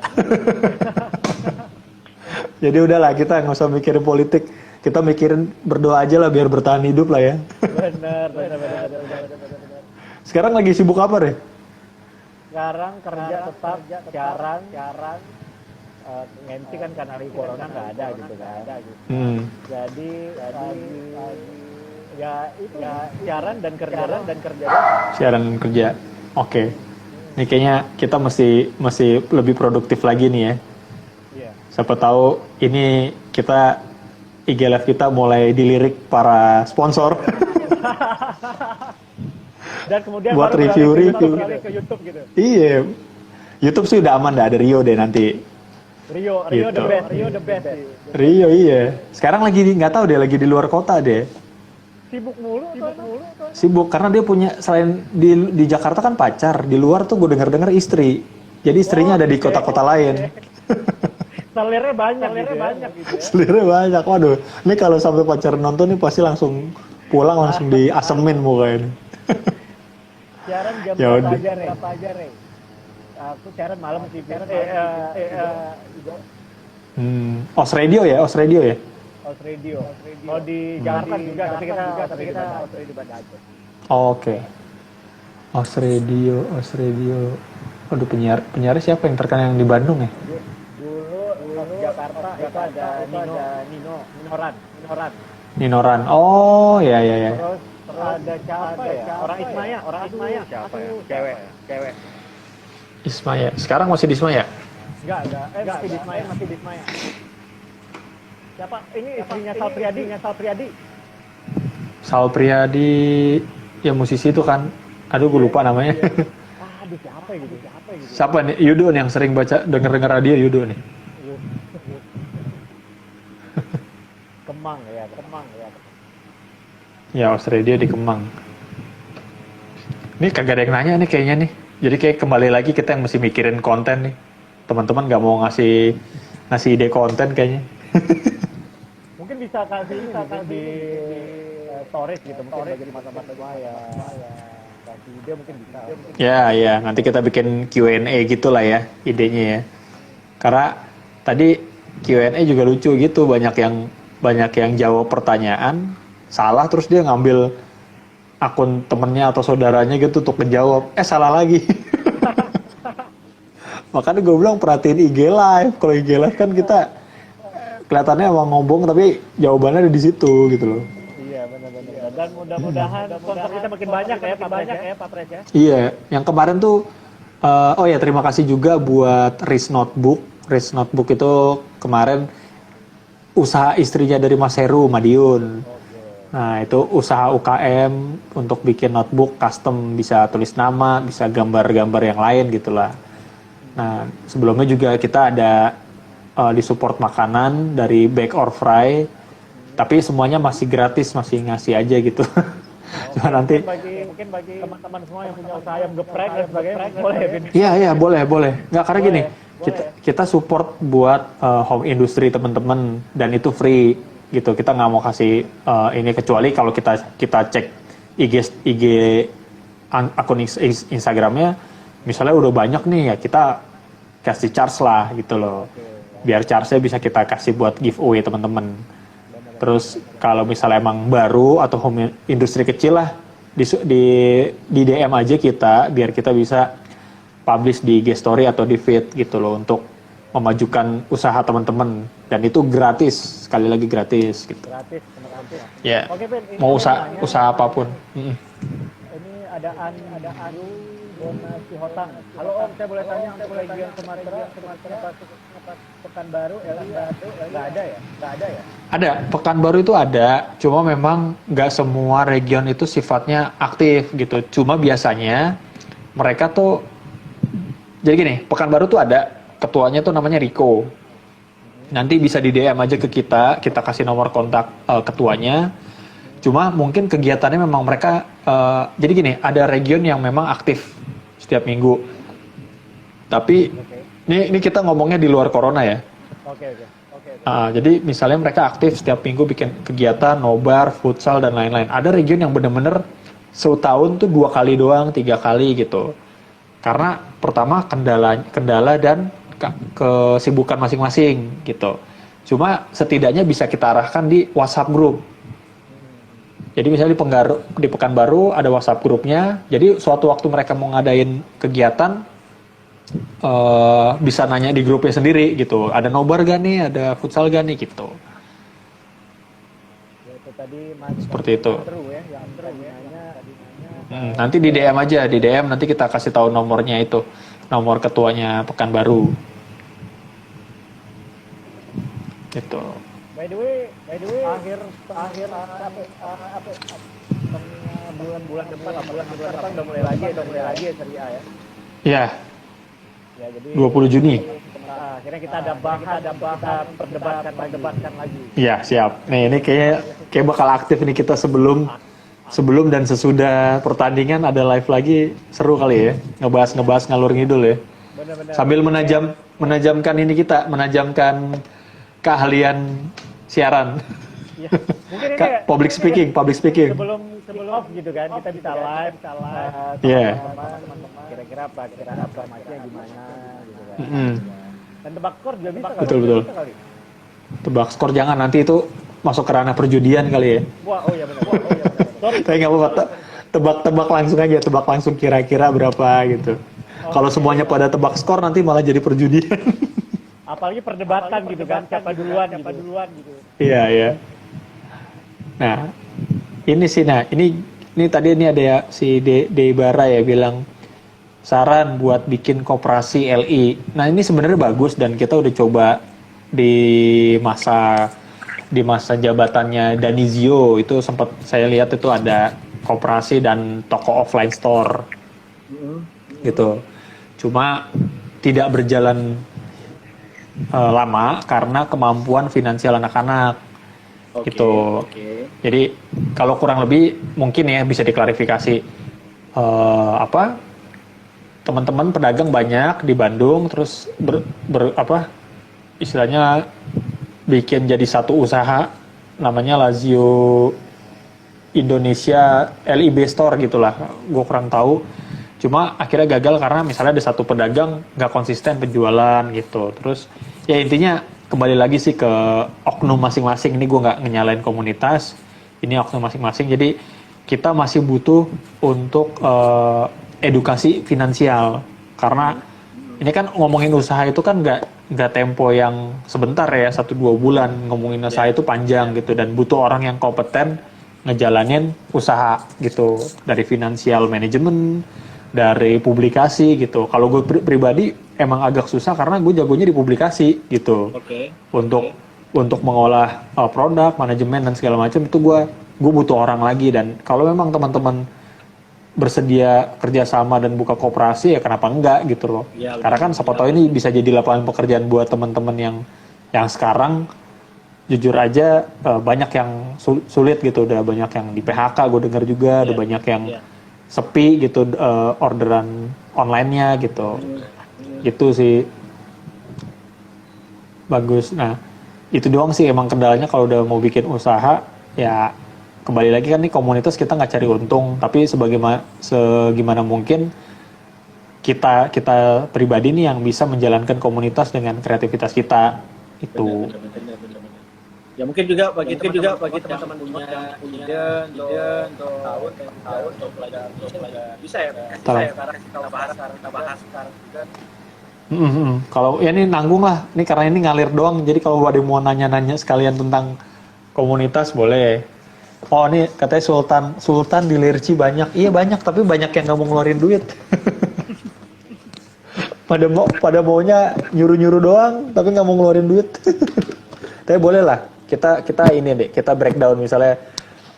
Jadi udahlah, kita nggak usah mikirin politik, kita mikirin berdoa aja lah biar bertahan hidup lah ya. Bener. Sekarang lagi sibuk apa deh? Sekarang kerja tetap siaran, MC kan karena hari corona nggak ada gitu kan. Jadi ya itu siaran dan kerja. Siaran kerja. Oke. Ini kayaknya kita mesti lebih produktif lagi nih ya. Iya. Siapa tahu ini kita IG Live kita mulai dilirik para sponsor. Dan kemudian Buat baru review. beralih ke YouTube gitu. Iya. YouTube sih udah aman, dah ada Rio deh nanti. Rio Gitu. the best sih. Rio iya. Sekarang lagi nggak tahu deh, lagi di luar kota deh. Sibuk mulu. Sibuk karena dia punya, selain di Jakarta kan pacar, di luar tuh gue dengar istri. Jadi istrinya ada di kota-kota lain. Selirnya banyak gitu. Selirnya banyak. Waduh, ini kalau sampai pacar nonton nih pasti langsung pulang langsung diasemin mukanya. Siaran jam Ya berapa udah. aja, Rey? Aku siaran malam sih. Os Radio ya? Os Radio. Oh di Jakarta juga, tapi kita Os Radio Banda Aceh. Oke. Os Radio. Aduh, penyiar siapa yang terkenal yang di Bandung ya? Dulu di Jakarta itu ada Ninoran. Oh, ya. Terus ada siapa ya? Orang Ismaya. Siapa ya? Cewek. Ismaya. Sekarang masih di Ismaya? Enggak. Masih di Ismaya. Siapa? Ini istrinya Sal Priadi. Sal Priadi, ya musisi itu kan. Aduh, gue lupa namanya. Aduh, siapa gitu? Siapa nih? Yudo nih yang sering denger radio, Yudo nih. Kemang ya. Ya, Australia di Kemang. Ini kagak ada yang nanya nih kayaknya nih. Jadi kayak kembali lagi kita yang mesti mikirin konten nih. Teman-teman nggak mau ngasih ide konten kayaknya. Mungkin bisa kasih di stories gitu, mungkin bagi masa-masa ya. Kasih ide mungkin bisa. Ya, nanti kita bikin Q&A gitu lah ya idenya ya. Karena tadi Q&A juga lucu gitu, banyak yang jawab pertanyaan salah, terus dia ngambil akun temennya atau saudaranya gitu untuk menjawab, salah lagi. Makanya gue bilang perhatiin IG Live. Kalau IG Live kan kita kelihatannya emang ngomong tapi jawabannya ada di situ gitu loh. Iya, benar-benar. Dan mudah-mudahan sponsor kita makin banyak ya, Pak Pres ya. Iya, yang kemarin tuh terima kasih juga buat Riz Notebook. Riz Notebook itu kemarin usaha istrinya dari Mas Heru Madiun. Nah, itu usaha UKM untuk bikin notebook custom, bisa tulis nama, bisa gambar-gambar yang lain gitulah. Nah, sebelumnya juga kita ada disupport makanan dari Bake or Fry, tapi semuanya masih gratis, masih ngasih aja gitu. Cuma nanti mungkin bagi teman-teman semua yang punya usaha ayam geprek dan sebagainya boleh ya, Bin? Iya, boleh. Nggak, karena gini, kita support buat home industry teman-teman dan itu free gitu. Kita nggak mau kasih ini, kecuali kalau kita cek IG akun Instagramnya misalnya udah banyak nih, ya kita kasih charge lah gitu loh. Biar charge-nya bisa kita kasih buat giveaway teman-teman. Terus kalau misalnya emang baru atau home industri kecil lah, di DM aja kita biar kita bisa publish di IG story atau di feed gitu loh, untuk memajukan usaha teman-teman, dan itu gratis, sekali lagi gratis gitu. Gratis. Ya. Oke, Ben, ini Mau usaha apapun. ini ada Ayu donasi hotang. Halo Om, saya boleh tanya untuk region Sumatera Pekanbaru, nggak ada ya? Ada, Pekanbaru itu ada, cuma memang nggak semua region itu sifatnya aktif gitu. Cuma biasanya mereka tuh, jadi gini, Pekanbaru tuh ada, ketuanya tuh namanya Riko. Nanti bisa di DM aja ke kita kasih nomor kontak ketuanya. Cuma mungkin kegiatannya memang mereka, jadi gini, ada region yang memang aktif setiap minggu. Tapi ini kita ngomongnya di luar corona ya. Oke. Jadi misalnya mereka aktif setiap minggu bikin kegiatan, nobar, futsal dan lain-lain. Ada region yang benar-benar setahun tuh 2 kali doang, 3 kali gitu. Karena pertama kendala dan kesibukan masing-masing gitu. Cuma setidaknya bisa kita arahkan di WhatsApp group. Jadi misalnya di Pekanbaru ada WhatsApp grupnya. Jadi suatu waktu mereka mau ngadain kegiatan, bisa nanya di grupnya sendiri gitu. Ada nobar gak nih, ada futsal gak nih gitu. Ya, itu tadi Seperti itu. yang nanya. Nanti di DM aja, di DM nanti kita kasih tahu nomornya itu, nomor ketuanya Pekanbaru. Gitu. By the way, akhir bulan depan udah mulai lagi ya Serie A ya. Ya, Ya jadi 20 Juni. akhirnya kita ada perdebatkan lagi. Iya, siap. Nih, ini kayak bakal aktif nih kita sebelum dan sesudah pertandingan ada live lagi, seru kali ya. Ngebahas ngalur ngidul ya. Benar-benar. Sambil menajamkan keahlian siaran. Ya, mungkin ini Public speaking. sebelum off gitu kan kita bisa live Iya. teman-teman kira-kira macamnya gimana gitu kan. Mm-mm. Dan tebak skor juga bisa Betul. Bisa kali. Tebak skor jangan, nanti itu masuk ke ranah perjudian kali ya. Wah, oh iya benar. Sorry. Tapi nggak apa-apa, tebak langsung aja, tebak langsung kira-kira berapa gitu. Kalau semuanya pada tebak skor nanti malah jadi perjudian. Apalagi perdebatan gitu kan, siapa duluan gitu. Iya. Nah, ini tadi ada ya si Debara ya bilang saran buat bikin koperasi LI. Nah, ini sebenarnya bagus dan kita udah coba di masa jabatannya Danizio itu sempat saya lihat itu ada koperasi dan toko offline store gitu. Cuma tidak berjalan lama karena kemampuan finansial anak-anak gitu. Jadi kalau kurang lebih mungkin ya bisa diklarifikasi teman-teman pedagang banyak di Bandung terus istilahnya bikin jadi satu usaha namanya Lazio Indonesia LIB Store gitulah, gue kurang tahu. Cuma akhirnya gagal karena misalnya ada satu pedagang nggak konsisten penjualan gitu. Terus ya intinya kembali lagi sih ke oknum masing-masing. Ini gue nggak nyalain komunitas, ini oknum masing-masing. Jadi kita masih butuh untuk edukasi finansial karena ini kan ngomongin usaha itu kan nggak tempo yang sebentar ya, 1-2 bulan. Ngomongin usaha itu panjang gitu dan butuh orang yang kompeten ngejalanin usaha gitu, dari financial management, dari publikasi gitu. Kalau gue pribadi emang agak susah karena gue jagonya di publikasi gitu. Untuk mengolah produk, manajemen dan segala macam itu gue butuh orang lagi. Dan kalau memang teman-teman bersedia kerjasama dan buka koperasi ya kenapa enggak gitu loh. Ya, karena kan siapa tahu ini bisa jadi lapangan pekerjaan buat teman-teman yang sekarang jujur aja banyak yang sulit gitu, udah banyak yang di PHK gue dengar juga, ada banyak yang sepi gitu orderan online-nya gitu. Itu sih bagus. Nah, itu doang sih emang kendalanya kalau udah mau bikin usaha ya. Kembali lagi kan nih komunitas kita nggak cari untung, tapi segimana mungkin kita pribadi nih yang bisa menjalankan komunitas dengan kreativitas kita itu. Benar. Ya mungkin juga bagi teman-teman punya ide untuk tahun untuk belajar bisa ya sekarang kita bahas sekarang juga. Kalau ya ini nanggung lah, ini karena ini ngalir doang. Jadi kalau ada yang mau nanya-nanya sekalian tentang komunitas boleh. Oh ini katanya Sultan di Lerci banyak. Iya banyak, tapi banyak yang nggak mau ngeluarin duit. pada maunya nyuruh doang, tapi nggak mau ngeluarin duit. Tapi boleh lah, kita ini deh, kita breakdown misalnya,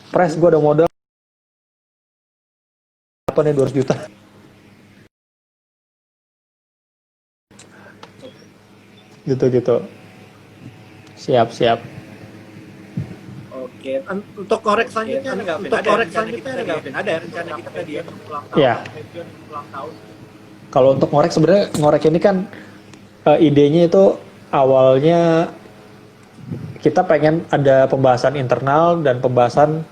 Pres gue ada modal apa nih 200 juta. Gitu. Siap. Oke, untuk korek selanjutnya ada rencana kita tadi ya ulang tahun. Ya. Ulang tahun. Kalau untuk ngorek ini kan idenya itu awalnya kita pengen ada pembahasan internal dan pembahasan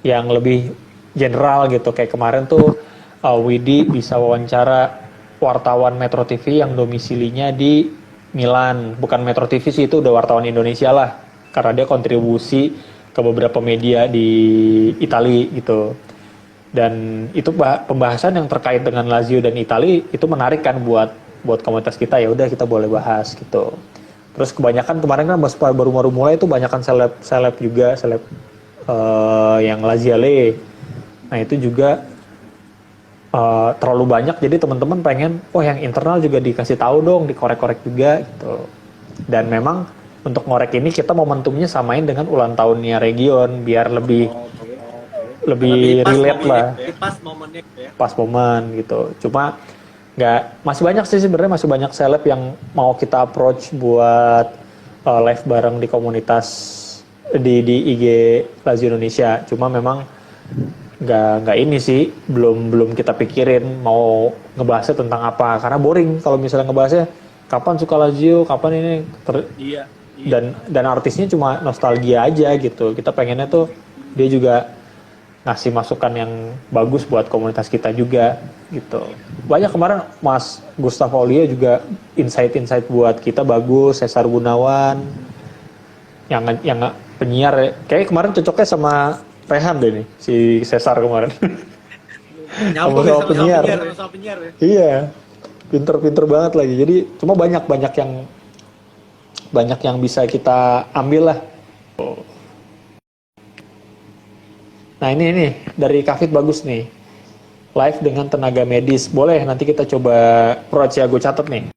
yang lebih general gitu. Kayak kemarin tuh Widi bisa wawancara wartawan Metro TV yang domisilinya di Milan. Bukan Metro TV sih, itu udah wartawan Indonesia lah. Karena dia kontribusi ke beberapa media di Italia gitu. Dan itu pembahasan yang terkait dengan Lazio dan Italia itu menarik kan buat komunitas kita, ya udah kita boleh bahas gitu. Terus kebanyakan kemarin kan baru mulai itu banyakan seleb juga, yang Laziale. Nah itu juga terlalu banyak, jadi teman-teman pengen yang internal juga dikasih tahu dong, dikorek-korek juga gitu. Dan memang untuk ngorek ini kita momentumnya samain dengan ulang tahunnya Region biar lebih relate lah, pas momennya gitu ya. pas momen gitu. Cuma masih banyak sih sebenarnya, masih banyak seleb yang mau kita approach buat live bareng di komunitas di IG Lazio Indonesia. Cuma memang nggak ini sih, belum kita pikirin mau ngebahasnya tentang apa, karena boring kalau misalnya ngebahasnya kapan suka Lazio, kapan ini Iya. dan artisnya cuma nostalgia aja gitu. Kita pengennya tuh dia juga ngasih masukan yang bagus buat komunitas kita juga gitu. Banyak kemarin Mas Gustavo Aulia juga insight buat kita bagus, Cesar Gunawan yang penyiar kayak kemarin cocoknya sama Rehan deh nih si Cesar kemarin. Nyambung sama penyiar. Sama penyiar ya. Iya, pinter banget lagi. Jadi cuma banyak yang bisa kita ambil lah. Nah ini dari Kafit bagus nih. Live dengan tenaga medis. Boleh nanti kita coba approach ya, gue catat nih.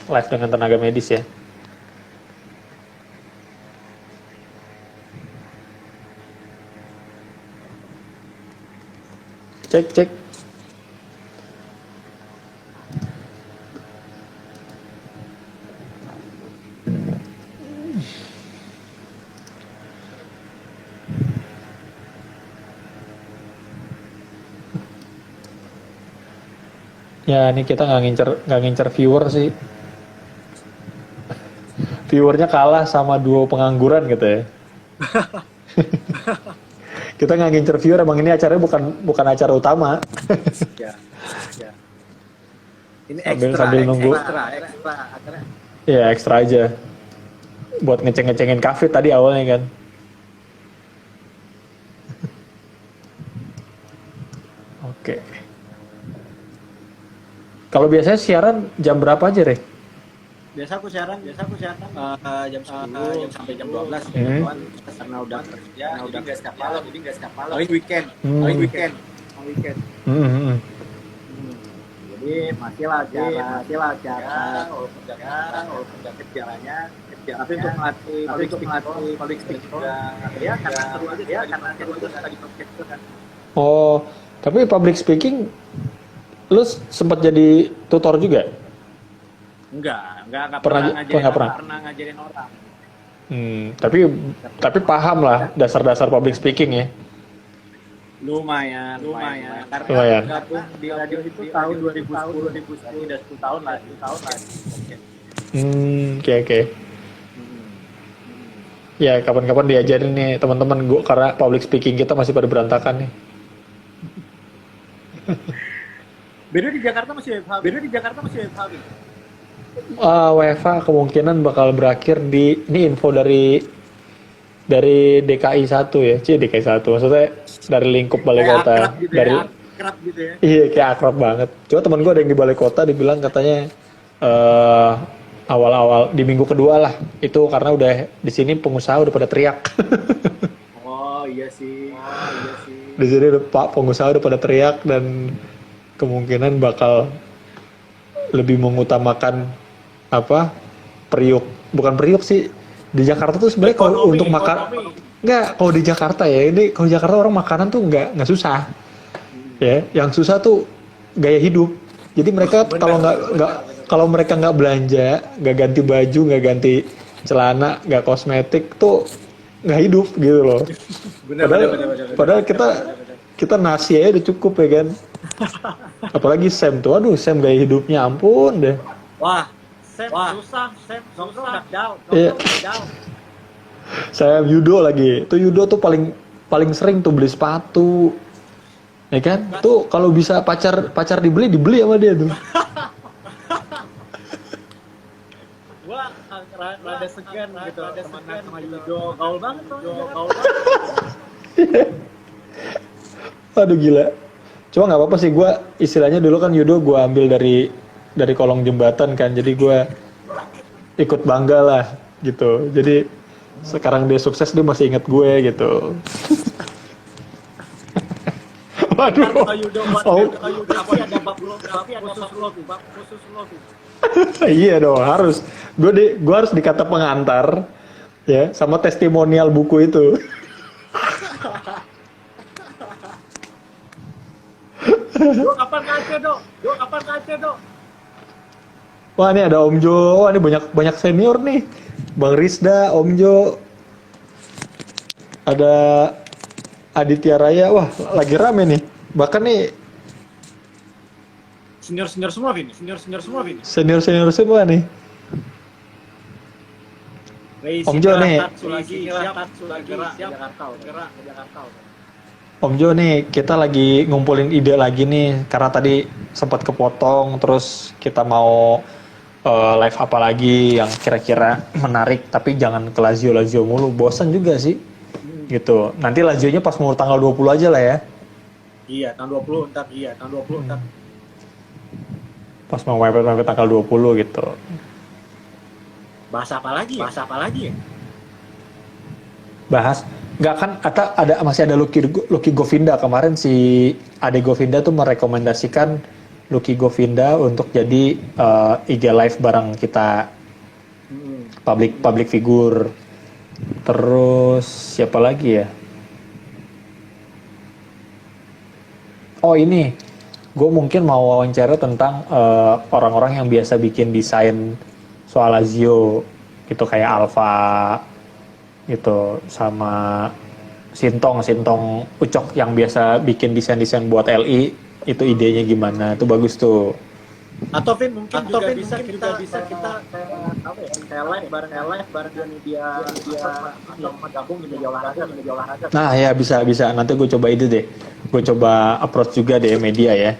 Live dengan tenaga medis ya. Cek. Ya ini kita nggak ngincer viewer sih. Viewernya kalah sama duo pengangguran gitu ya. Kita nggak ngincer viewer, emang ini acaranya bukan acara utama. Ya. Ini Sambil nunggu. Ekstra. Akhirnya. Ya ekstra aja. Buat ngecengin Kafit tadi awalnya kan. Oke. Kalau biasanya siaran jam berapa aja, Re? Biasa aku siaran jam 10 sampai jam 12 karena udah kerja, udah nggak setiap malam, jadi nggak setiap malam. Weekend. Jadi masih lah acara, walaupun jarang jalannya, tapi untuk melatih public speaking juga, ya karena seru aja tadi podcast itu kan. Oh, tapi public speaking, lu sempat jadi tutor juga? Enggak pernah ngajarin orang. Tapi paham lah dasar-dasar public speaking ya. Lumayan. Karena gabung di radio itu tahun 2010 udah 10 tahun lah. Oke. Ya kapan-kapan diajarin nih teman-teman, gua karena public speaking kita masih pada berantakan nih. Beda di Jakarta masih WFH. WFH kemungkinan bakal berakhir ini info dari DKI 1 ya. DKI 1 maksudnya dari lingkup balai kota. Gitu dari akrab gitu ya. Iya, kayak akrab banget. Cuma teman gue ada yang di balai kota dibilang katanya awal-awal di minggu kedua lah. Itu karena udah di sini pengusaha udah pada teriak. Oh iya sih. Di sini pengusaha udah pada teriak dan kemungkinan bakal lebih mengutamakan bukan periuk sih. Di Jakarta tuh sebenarnya kalau untuk makan kalau di Jakarta ya, ini kalau di Jakarta orang makanan tuh nggak susah ya, yang susah tuh gaya hidup. Jadi mereka kalau mereka nggak belanja, nggak ganti baju, nggak ganti celana, nggak kosmetik tuh nggak hidup gitu loh. Padahal kita nasi aja udah cukup ya kan. Apalagi Sam tuh, Sam gaya hidupnya ampun deh. Wah, susah down. Iya. Saya Yudo lagi. Tuh Yudo tuh paling sering tuh beli sepatu. Ya kan? Tuh kalau bisa pacar dibeli sama dia tuh. Gua rada segan gitu temenan sama Yudo. Gaul banget tuh, gaul banget. Aduh gila. Cuma nggak apa-apa sih, gue istilahnya dulu kan judo gue ambil dari kolong jembatan kan, jadi gue ikut bangga lah gitu. Jadi sekarang dia sukses, dia masih inget gue gitu. Waduh. Tapi ada bab lo, khusus lo tuh. Iya dong, harus. Gue harus dikata pengantar ya sama testimonial buku itu. Dok, kapan kaca, Dok? Wah, ini ada Om Jo. Wah, ini banyak senior nih. Bang Rizda, Om Jo. Ada Aditya Raya. Wah, lagi rame nih. Bahkan nih Senior semua, Vin. senior semua nih. Om Jo nih. Jakarta. Om Jo nih, kita lagi ngumpulin ide lagi nih. Karena tadi sempat kepotong, terus kita mau live apa lagi yang kira-kira menarik. Tapi jangan ke Lazio mulu. Bosan juga sih. Gitu. Nanti Lazionya pas mau tanggal 20 aja lah ya. Iya, tanggal 20 ntar. Pas mau mepet tanggal 20 gitu. Bahas apa lagi ya? Bahas nggak kan masih ada Lucky Govinda. Kemarin si Ade Govinda tuh merekomendasikan Lucky Govinda untuk jadi IG live bareng kita, public figure. Terus siapa lagi ya? Oh ini, gue mungkin mau wawancara tentang orang-orang yang biasa bikin desain soal Lazio gitu, kayak Alfa gitu, sama Sintong Ucok yang biasa bikin desain buat LI. Itu idenya gimana, itu bagus tuh. Atau Vin mungkin bisa kita apa ya, kayak live bareng dia gabung di media olahraga. Nah ya bisa nanti gue coba itu deh, gue coba approach juga deh media ya.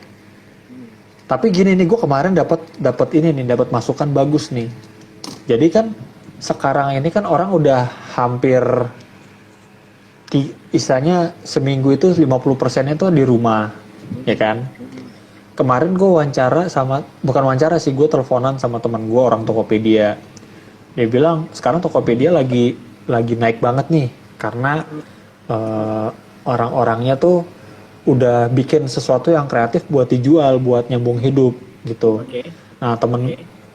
Tapi gini nih, gue kemarin dapat masukan bagus nih. Jadi kan sekarang ini kan orang udah hampir istilahnya seminggu itu 50% itu di rumah, ya kan? Kemarin gue bukan wawancara sih, gue teleponan sama teman gue orang Tokopedia. Dia bilang sekarang Tokopedia lagi naik banget nih, karena orang-orangnya tuh udah bikin sesuatu yang kreatif buat dijual, buat nyambung hidup gitu. Okay. Nah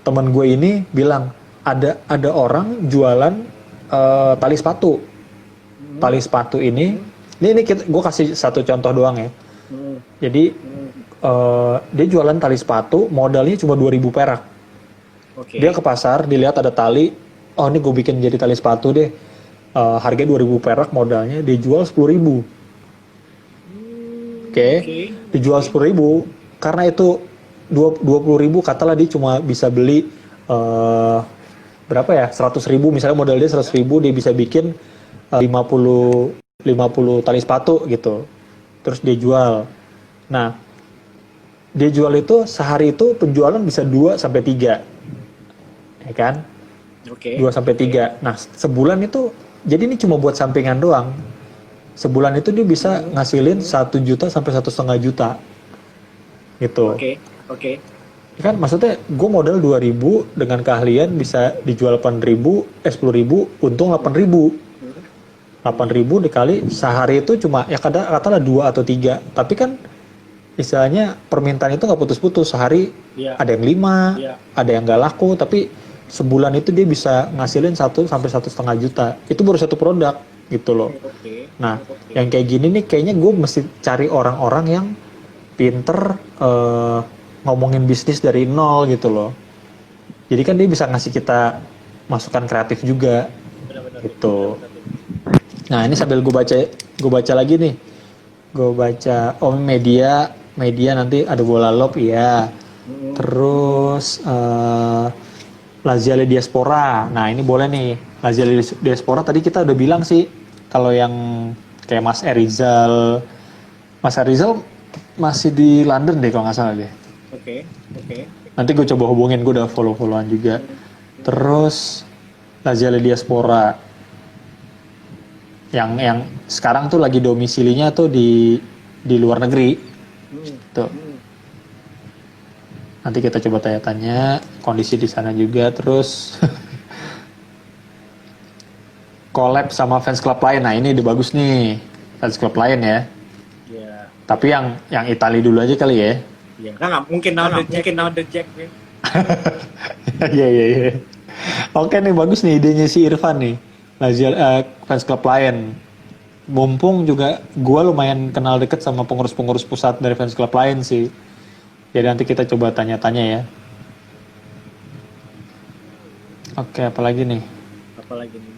temen gue ini bilang ada orang jualan tali sepatu. Tali sepatu ini gue kasih satu contoh doang ya. Jadi dia jualan tali sepatu, modalnya cuma 2.000 perak. Okay. Dia ke pasar, dilihat ada tali, oh ini gue bikin jadi tali sepatu deh. Harganya 2.000 perak modalnya, dia jual 10.000. Oke. Dijual 10.000, karena itu 20.000, katalah dia cuma bisa beli berapa ya, 100.000 misalnya, modal dia 100.000, dia bisa bikin 50 tali sepatu gitu, terus dia jual. Nah dia jual itu sehari itu penjualan bisa 2-3, ya kan? 2-3. Nah sebulan itu, jadi ini cuma buat sampingan doang. Sebulan itu dia bisa ngasilin 1 juta sampai 1,5 juta gitu. Oke. Kan maksudnya gue modal 2.000 dengan keahlian bisa dijual 10.000, untung 8.000 dikali sehari itu cuma ya katalah 2 atau 3. Tapi kan istilahnya permintaan itu nggak putus-putus, sehari ada yang 5, ada yang nggak laku, tapi sebulan itu dia bisa ngasilin 1 sampai 1,5 juta. Itu baru satu produk gitu loh. Nah yang kayak gini nih kayaknya gue mesti cari orang-orang yang pinter ngomongin bisnis dari nol gitu loh. Jadi kan dia bisa ngasih kita masukan kreatif juga. Gitu. Nah ini sambil gue baca lagi nih. Gue baca media nanti ada bola lob ya. Terus Laziale Diaspora. Nah ini boleh nih. Laziale Diaspora tadi kita udah bilang sih, kalau yang kayak Mas Erizal masih di London deh kalau nggak salah deh. Oke. Nanti gue coba hubungin, gue udah follow-followan juga. Terus Laziale Diaspora yang sekarang tuh lagi domisilinya tuh di luar negeri. Tuh. Nanti kita coba tanya-tanya kondisi di sana juga. Terus collab sama fans club lain. Nah ini udah bagus nih, fans club lain ya. Iya. Tapi yang Itali dulu aja kali ya. Iya. Nggak mungkin now the Jack. Iya. Oke nih, bagus nih idenya si Irfan nih. Laziale fans club lain. Mumpung juga gue lumayan kenal deket sama pengurus-pengurus pusat dari fans club lain sih. Jadi nanti kita coba tanya-tanya ya. Oke, apalagi nih? Apalagi nih.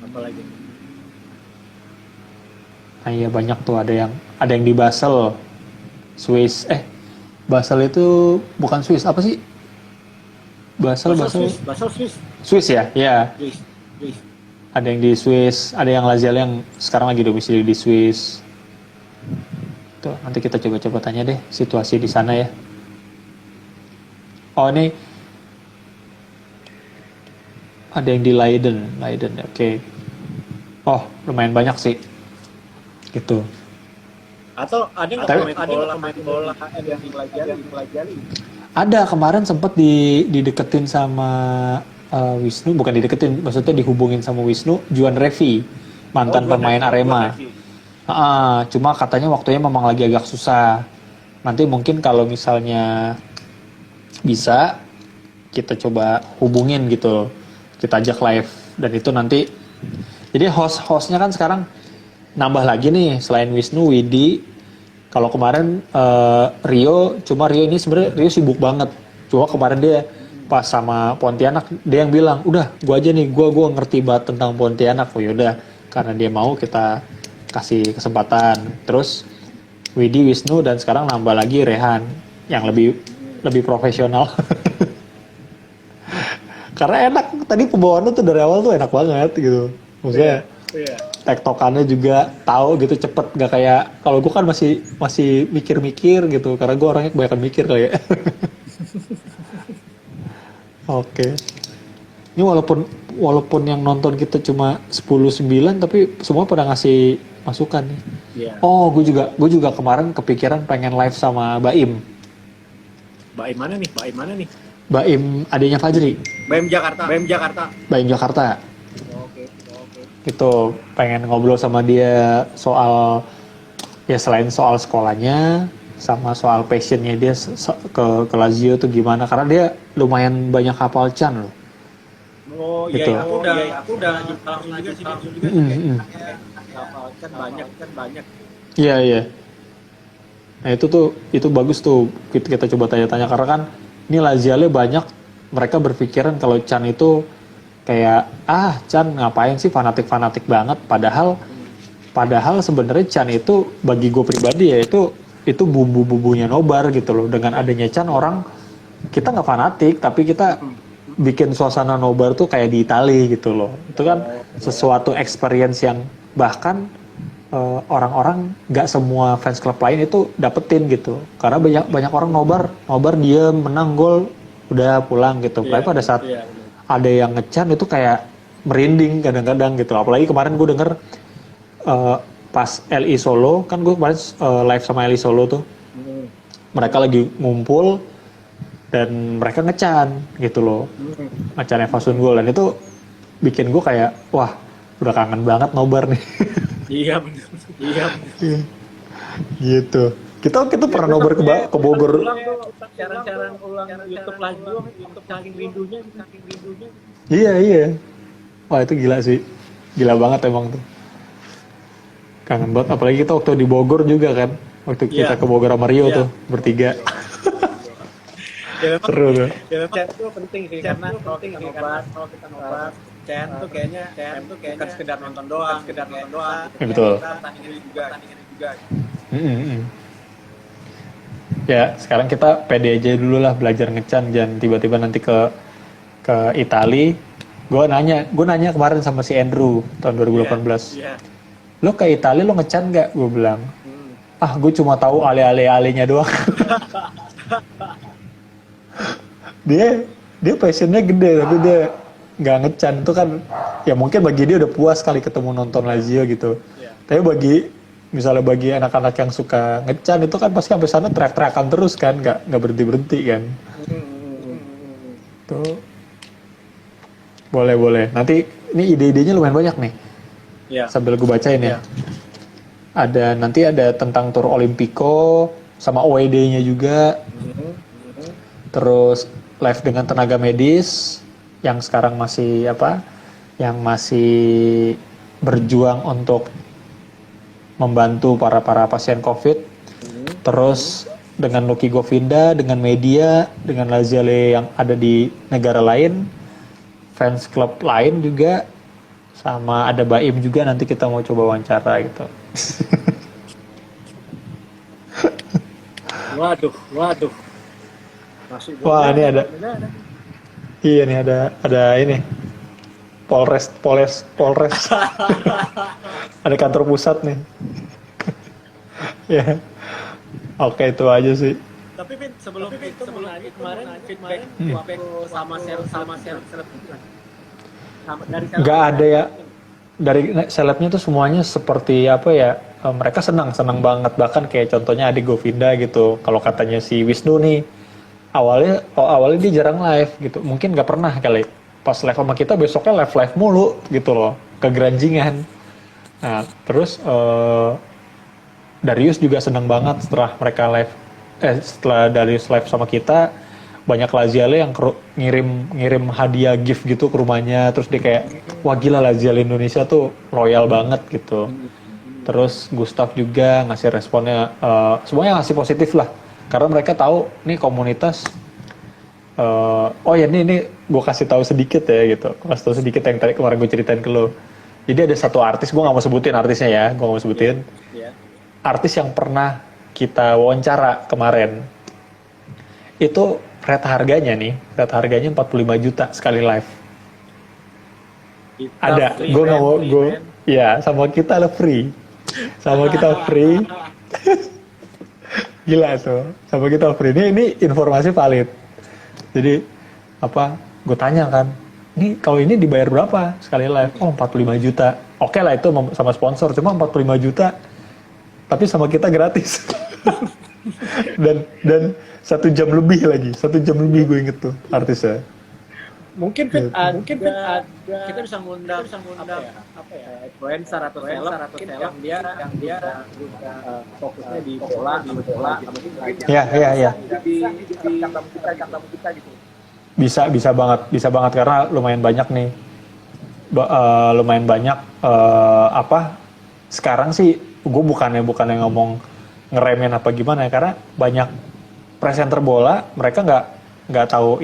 Nah iya banyak tuh, ada yang di Basel, Swiss. Basel itu bukan Swiss, apa sih? Basel. Swiss ya? Iya. Swiss. Ada yang di Swiss, ada yang Laziale yang sekarang lagi domisili di Swiss. Tuh, nanti kita coba-coba tanya deh situasi di sana ya. Oh ini ada yang di Leiden, oke. Oh lumayan banyak sih, gitu. Atau ada nggak pemain bola yang dipelajari? Ada, kemarin sempat dideketin sama Wisnu, bukan dideketin, maksudnya dihubungin sama Wisnu, Juan Revi, mantan pemain Arema. Cuma katanya waktunya memang lagi agak susah. Nanti mungkin kalau misalnya bisa, kita coba hubungin gitu, kita ajak live. Dan itu nanti, jadi hostnya kan sekarang nambah lagi nih, selain Wisnu, Widi. Kalau kemarin Rio ini sebenarnya Rio sibuk banget. Cuma kemarin dia pas sama Pontianak, dia yang bilang, udah gue aja nih, gue ngerti banget tentang Pontianak. Oh yaudah, karena dia mau kita kasih kesempatan. Terus Widi, Wisnu, dan sekarang nambah lagi Rehan yang lebih profesional. Karena enak, tadi pembawaannya tuh dari awal tuh enak banget gitu. Maksudnya tektokannya juga tahu gitu, cepet, gak kayak kalau gue kan masih mikir-mikir gitu, karena gue orangnya kebanyakan mikir kali ya. Oke. Ini walaupun yang nonton kita cuma 10-9, tapi semua pada ngasih masukan nih. Oh, gue juga kemarin kepikiran pengen live sama Baim. Baim mana nih? Baim adiknya Fajri. Baim Jakarta. Oke. Itu pengen ngobrol sama dia soal, ya selain soal sekolahnya, sama soal passionnya dia ke Lazio tuh gimana, karena dia lumayan banyak hafal Can loh. Oh gitu. iya, aku udah langsung juga sih. Hafal Can banyak. Iya. Nah itu bagus tuh, kita coba tanya-tanya, karena kan ini Laziale banyak mereka berpikiran kalau Can itu kayak Can ngapain sih fanatik banget, padahal sebenarnya Can itu bagi gue pribadi ya itu bumbu-bumbunya nobar gitu loh. Dengan adanya Can, orang kita nggak fanatik tapi kita bikin suasana nobar tuh kayak di Itali gitu loh. Itu kan sesuatu experience yang bahkan orang-orang nggak semua fans klub lain itu dapetin gitu, karena banyak orang nobar dia menang gol udah pulang gitu. Tapi pada saat ada yang ngecan itu kayak merinding kadang-kadang gitu. Apalagi kemarin gue denger pas LI Solo, kan gue kemarin live sama LI Solo tuh, mereka lagi ngumpul dan mereka ngecan gitu loh, ngecan Eva Sungguh, dan itu bikin gue kayak wah udah kangen banget nobar nih. Iya benar. Gitu. Kita pernah nobar ke Bogor. Cara ulang YouTube lagi untuk saking rindunya. Iya. Wah itu gila sih. Gila banget emang tuh. Kangen banget. Apalagi kita waktu di Bogor juga kan. Waktu kita ke Bogor sama Rio tuh bertiga. Seru tuh. Chat itu penting sih, karena kalau kita nobar Chat tuh kayaknya bukan sekedar nonton doang. Ya, betul. Pertandingan juga. Ya sekarang kita pede aja dulu lah, belajar ngecan, jangan tiba-tiba nanti ke Itali. Gue nanya kemarin sama si Andrew tahun 2018. Lo ke Itali lo ngecan nggak? Gue bilang gue cuma tahu ale-ale-alenya doang. dia passionnya gede tapi dia nggak ngecan itu kan ya mungkin bagi dia udah puas kali ketemu nonton Lazio gitu. Tapi misalnya bagi anak-anak yang suka ngecan itu kan pasti sampai sana teriak-teriakan terus kan, nggak berhenti kan. Tuh boleh nanti ini ide-idenya lumayan banyak nih. Sambil gue bacain ya. Nanti ada tentang tur Olimpico sama OED-nya juga. Terus live dengan tenaga medis yang sekarang masih berjuang untuk membantu para pasien COVID. Terus dengan Lucky Govinda, dengan media, dengan Laziale yang ada di negara lain, fans klub lain juga, sama ada Baim juga nanti kita mau coba wawancara gitu. Waduh. Wah, ini ada. Iya nih ada ini. Polres. Ada kantor pusat nih. Ya. Oke, itu aja sih. Tapi Vin, sebelum kemarin feedback sama seleb dari seleb. Nggak ada ya. Dari selebnya tuh semuanya seperti mereka senang banget, bahkan kayak contohnya Adik Govinda gitu. Kalau katanya si Wisnu nih awalnya dia jarang live gitu, mungkin nggak pernah kali pas live sama kita besoknya live mulu gitu loh, kegeranjingan. Nah terus Darius juga senang banget setelah Darius live sama kita, banyak Laziale yang ngirim hadiah gift gitu ke rumahnya, terus dia kayak wah gila Laziale Indonesia tuh loyal banget gitu. Terus Gustaf juga ngasih responnya, semuanya ngasih positif lah. Karena mereka tahu nih komunitas, ini gue kasih tahu sedikit ya gitu. Kasih tahu sedikit yang tadi kemarin gue ceritain ke lo. Jadi ada satu artis, gue nggak mau sebutin artisnya ya, artis yang pernah kita wawancara kemarin. Itu rate harganya 45 juta sekali live. Ada, gue nggak mau, sama kita lah free. Gila tuh, sama kita free. Ini informasi valid. Jadi gue tanya kan, ini kalau ini dibayar berapa sekali live? 45 juta. Oke lah itu sama sponsor, cuma 45 juta. Tapi sama kita gratis. dan 1 jam lebih gue inget tuh artisnya. Mungkin ada kita bisa ngundang influencer atau seleb yang dia fokusnya di bola Iya. Bisa banget karena lumayan banyak nih. Sekarang sih gue bukannya ngomong ngeremen apa gimana ya, karena banyak presenter bola mereka nggak tahu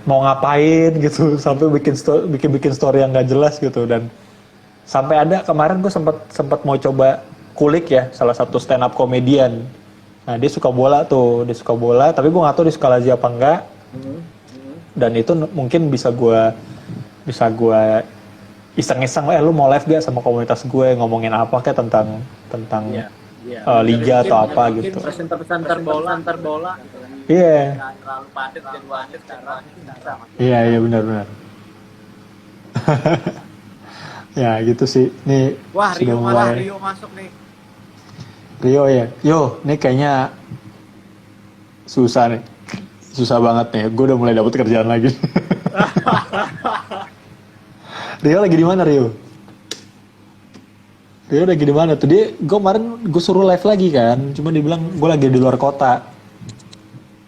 mau ngapain gitu, sampai bikin story yang nggak jelas gitu. Dan sampai ada kemarin gue sempat mau coba kulik ya salah satu stand up komedian. Nah dia suka bola, tapi gue nggak tahu dia suka Lazio apa enggak. Dan itu mungkin bisa gue iseng-iseng, lu mau live gak sama komunitas gue, ngomongin apa kayak tentang liga atau apa gitu. Presenter bola. Iya. Terlalu padat jadwalnya sekarang. Iya benar. Ya gitu sih. Nih wah, sudah mulai. Rio masuk nih. Rio ya. Ini kayaknya susah nih. Susah banget nih. Gue udah mulai dapet kerjaan lagi. Rio lagi di mana Rio? Rio lagi di mana tuh? Gue kemarin gue suruh live lagi kan. Cuma dia bilang gue lagi di luar kota.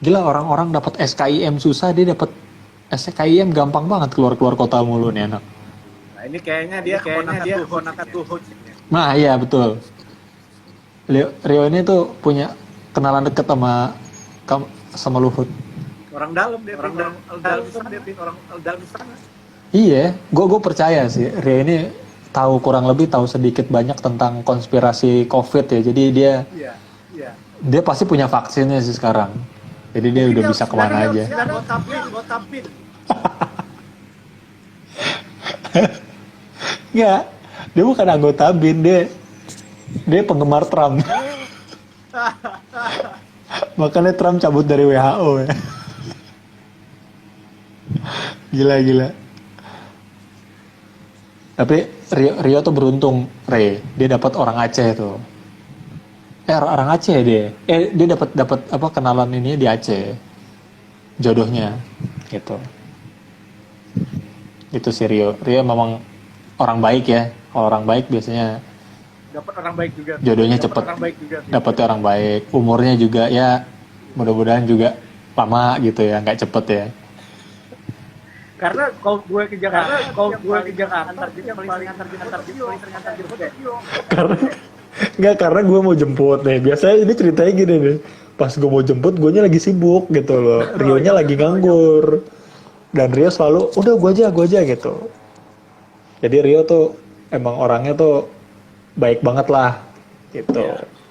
Gila, orang-orang dapat SKIM susah, dia dapat SKIM gampang banget keluar kota mulu nih anak. Nah, ini kayaknya dia keponakan Luhut. Nah, iya betul. Rio ini tuh punya kenalan deket sama Luhut. Orang dalam sana. Iya, gue percaya sih Rio ini kurang lebih tahu sedikit banyak tentang konspirasi COVID ya. Jadi dia pasti punya vaksinnya sih sekarang. Jadi dia udah bisa kemana aja. Nggak, Dia bukan anggota BIN, dia penggemar Trump. Makanya Trump cabut dari WHO ya. Gila. Tapi Rio tuh beruntung, dia dapat orang Aceh tuh. Orang Aceh dia. Dia dapat apa kenalan ini di Aceh. Jodohnya gitu. Itu sih Rio memang orang baik ya. Kalau orang baik biasanya Dapat orang baik juga. jodohnya Dapat cepet. orang baik juga. Dapatnya orang baik. Umurnya juga ya mudah-mudahan juga lama gitu ya, nggak cepet ya. Karena kalau gue ke Jakarta, antar dia yang paling antar jemput ya. Karena gue mau jemput nih. Biasanya ini ceritanya gini nih. Pas gue mau jemput, guanya lagi sibuk gitu loh. Rio-nya lagi nganggur. Dan Rio selalu, udah gue aja gitu. Jadi Rio tuh emang orangnya tuh baik banget lah gitu.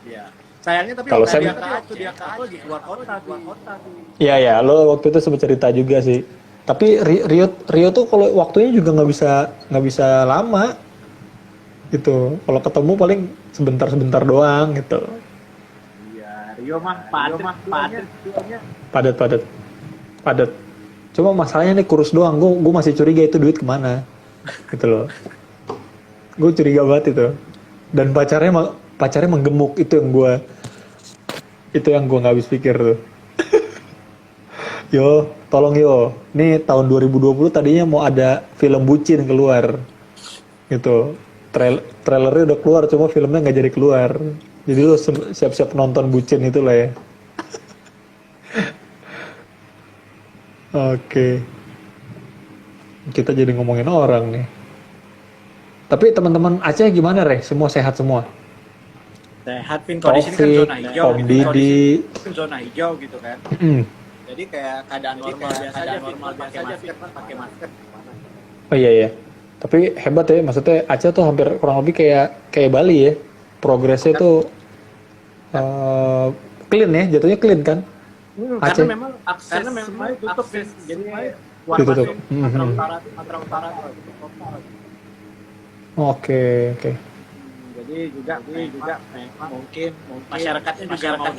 Iya. Sayangnya tapi Kalau waktu saya- dia ke Aceh lagi keluar kota tuh. Iya, lo waktu itu sempat cerita juga sih. Tapi Rio tuh kalau waktunya juga nggak bisa lama gitu. Kalau ketemu paling sebentar doang gitu. Iya, Rio mah padet. Padat. Cuma masalahnya nih kurus doang. Gue masih curiga itu duit kemana gitu loh. Gue curiga banget itu. Dan pacarnya menggemuk, itu yang gue nggak habis pikir tuh. Yo, tolong yo. Nih tahun 2020 tadinya mau ada film bucin keluar. Gitu. Trailernya udah keluar, cuma filmnya nggak jadi keluar. Jadi lo siap-siap nonton bucin itu lah ya. Oke. Kita jadi ngomongin orang nih. Tapi teman-teman Aceh gimana, Semua sehat semua? Sehat, Vin. Kalau di sini kan zona hijau Om gitu. Didi. Kan zona hijau gitu kan. Mm. Jadi kayak keadaan normal pakai masker. Oh iya. Tapi hebat ya, maksudnya Aceh tuh hampir kurang lebih kayak Bali ya. Progresnya tuh clean ya, jatuhnya clean kan? Aceh. Karena memang semuanya tutup, Vin. Jadi keluar Ditutup. masuk Sumatera Utara tuh tutup total. Oke. Jadi juga mungkin masyarakatnya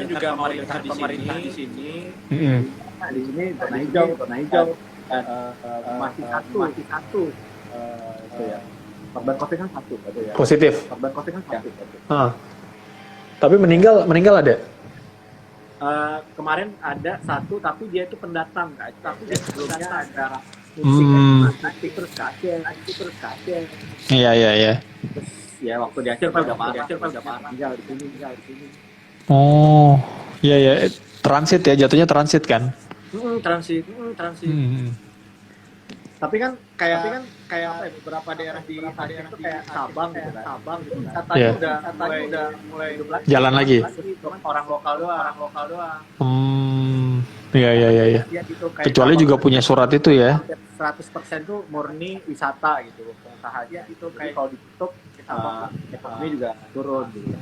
juga mau lihat pemerintah di sini. Mm-mm. Nah, di sini zona hijau masih satu itu ya. Korban COVID kan satu gitu ya. Positif. Korban COVID kan satu. Tapi meninggal ada. Kemarin ada satu tapi dia itu pendatang Kak. Tapi dia sebelumnya ada nanti terus ke Aceh. Iya. Terus ya waktu di Aceh udah parah. Tinggal di sini. Oh, iya. Transit ya, jatuhnya transit kan? Transit. Hmm. Tapi kan kayak apa ya, beberapa daerah di Aceh itu kayak Sabang gitu kan. Katanya Iya. udah mulai hidup lagi. Jalan lagi. Orang lokal doang. Iya. Ya, gitu, kayak Kecuali Sabang juga kan punya surat itu ya. hampir 100% tuh murni wisata gitu, usahanya itu kayak kalau ditutup ekonomi juga turun gitu.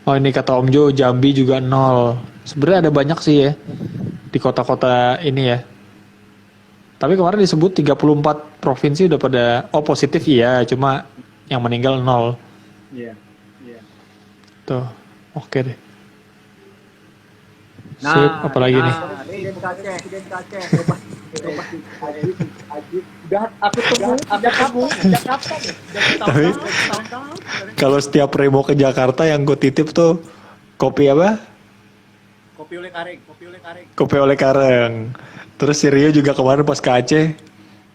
Oh, ini kata Om Jo, Jambi juga 0. Sebenarnya ada banyak sih ya di kota-kota ini ya. Tapi kemarin disebut 34 provinsi udah pada positif iya, cuma yang meninggal 0. Iya. Tuh. Oke deh. Nah, Sip, apalagi nih? Presiden Aceh. Hebat. Ajib. Udah aku tunggu sejak kapan? Tapi- Tahun-tahun. Kalau setiap Remo ke Jakarta yang gue titip tuh kopi apa? Kopi oleh Kareng. Kopi oleh Kareng. Terus si Rio juga kemarin pas ke Aceh,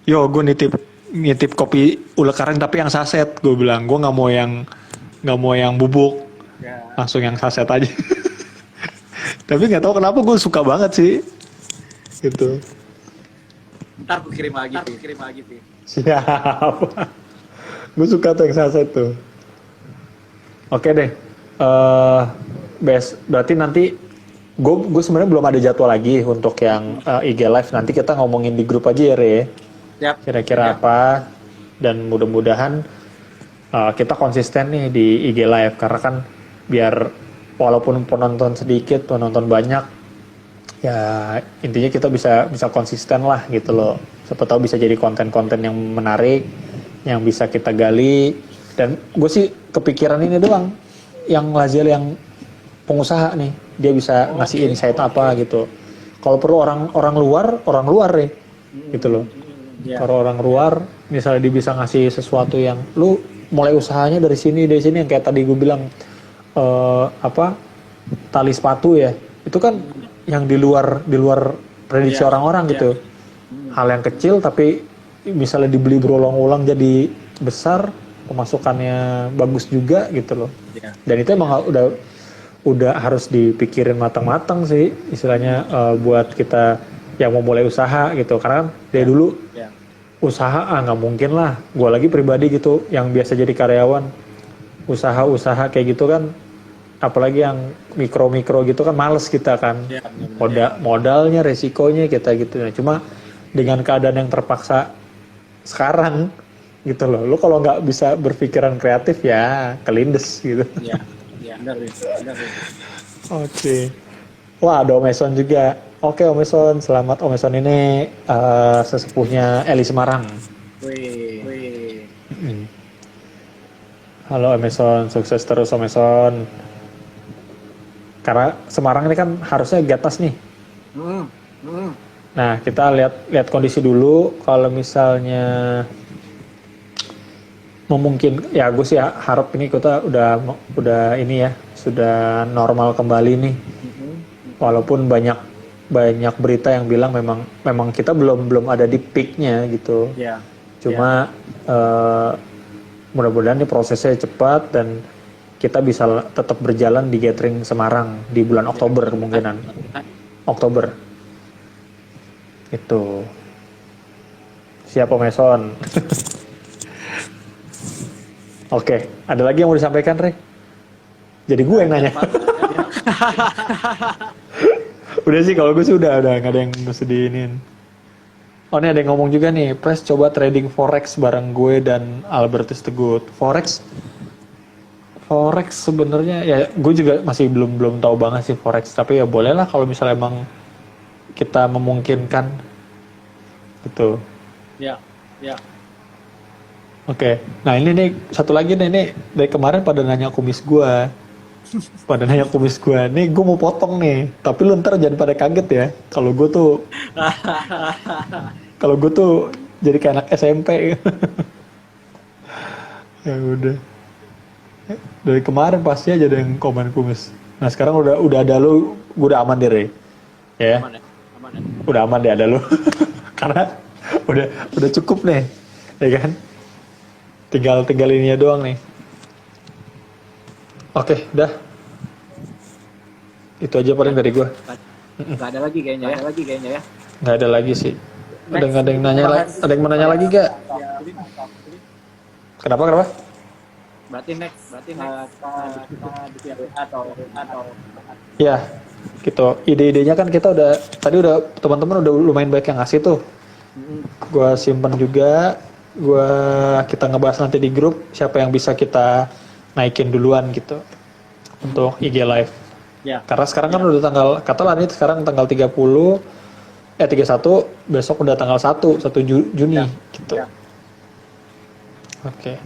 yo gue nitip kopi ule Kareng tapi yang saset. Gue bilang gue nggak mau yang bubuk, Ya. langsung yang saset aja. Tapi nggak tahu kenapa gue suka banget sih, gitu. Ntar aku kirim lagi, Pi. Siap. Gue suka tuh yang saset tuh. Oke deh. Berarti nanti gue sebenarnya belum ada jadwal lagi untuk yang IG Live. Nanti kita ngomongin di grup aja ya, Re. Siap. Kira-kira apa? Dan mudah-mudahan kita konsisten nih di IG Live. Karena kan biar walaupun penonton sedikit, penonton banyak, ya intinya kita bisa konsisten lah gitu loh. Siapa tahu bisa jadi konten-konten yang menarik, yang bisa kita gali. Dan gue sih kepikiran ini doang, yang Lazial yang pengusaha nih, dia bisa ngasih insight apa gitu. Kalau perlu orang luar nih, gitu loh. Kalau orang luar, misalnya dia bisa ngasih sesuatu yang lu mulai usahanya dari sini yang kayak tadi gue bilang tali sepatu ya, itu kan yang di luar prediksi orang-orang gitu. Hal yang kecil tapi misalnya dibeli berulang-ulang jadi besar, pemasukannya bagus juga gitu loh. Dan itu emang udah harus dipikirin matang-matang sih istilahnya buat kita yang mau mulai usaha gitu. Karena kan dari dulu usaha nggak mungkin lah. Gue lagi pribadi gitu yang biasa jadi karyawan, usaha kayak gitu kan, apalagi yang mikro gitu kan males kita kan. Modalnya, resikonya kita gitu. Nah, cuma dengan keadaan yang terpaksa sekarang gitu loh, lu kalau nggak bisa berpikiran kreatif ya kelindes gitu. Oke. Wah, ada Om Eson juga. Oke, Om Eson, selamat. Om Eson ini sesepuhnya Eli Semarang. Halo Om Eson, sukses terus Om Eson. Karena Semarang ini kan harusnya gatas nih. Nah, kita lihat kondisi dulu. Kalau misalnya memungkin, ya gue sih harap ini kita udah ini ya, sudah normal kembali nih. Walaupun banyak berita yang bilang memang kita belum ada di peaknya gitu. Cuma mudah-mudahan ini prosesnya cepat dan kita bisa tetap berjalan di Gathering Semarang di bulan Oktober kemungkinan. Oktober. Itu. Siap Om Eson. Oke, ada lagi yang mau disampaikan, Rek? Jadi gue yang nanya. Udah sih, kalau gue sih udah nggak ada yang mesti diinin. Oh, ini ada yang ngomong juga nih, Pres coba trading forex bareng gue dan Albertus Tegut. Forex sebenarnya ya gue juga masih belum tahu banget sih forex, tapi ya boleh lah kalau misalnya emang kita memungkinkan gitu. Oke. Nah ini nih satu lagi nih, ini dari kemarin pada nanya kumis gue. Nih gue mau potong nih, tapi lu ntar jangan pada kaget ya. Kalau gue tuh jadi kayak anak SMP. Ya udah. Dari kemarin pasti aja ada yang komen kumis. Nah sekarang udah ada lu, gue udah aman deh, Re. Ya. Aman ya. Udah aman deh ada lu. Karena udah cukup nih, ya kan? Tinggal ininya doang nih. Oke, dah. Itu aja paling dari gue. Nggak ada lagi kayaknya ya. Nggak ada lagi sih. Ada yang nanya lagi? Ada yang mau nanya lagi gak? Kenapa? Berarti next atau Ya, gitu. Ide-idenya kan kita tadi teman-teman udah lumayan banyak yang ngasih tuh. Gua simpen juga. Kita ngebahas nanti di grup siapa yang bisa kita naikin duluan gitu untuk IG Live. Karena sekarang kan udah katalah nih sekarang tanggal 31, besok udah tanggal 1 Juni gitu. Oke.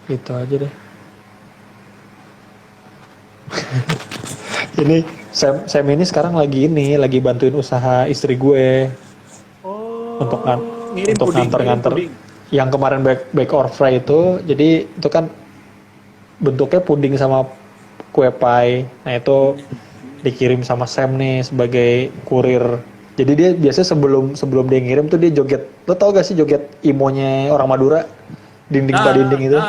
Itu aja deh. Ini Sam ini sekarang lagi bantuin usaha istri gue. Untuk nganter yang kemarin bake or fry itu. Jadi itu kan bentuknya puding sama kue pie. Nah itu dikirim sama Sam nih sebagai kurir. Jadi dia biasanya sebelum dia ngirim tuh dia joget. Lo tau gak sih joget imonya orang Madura? Dinding badinding itu.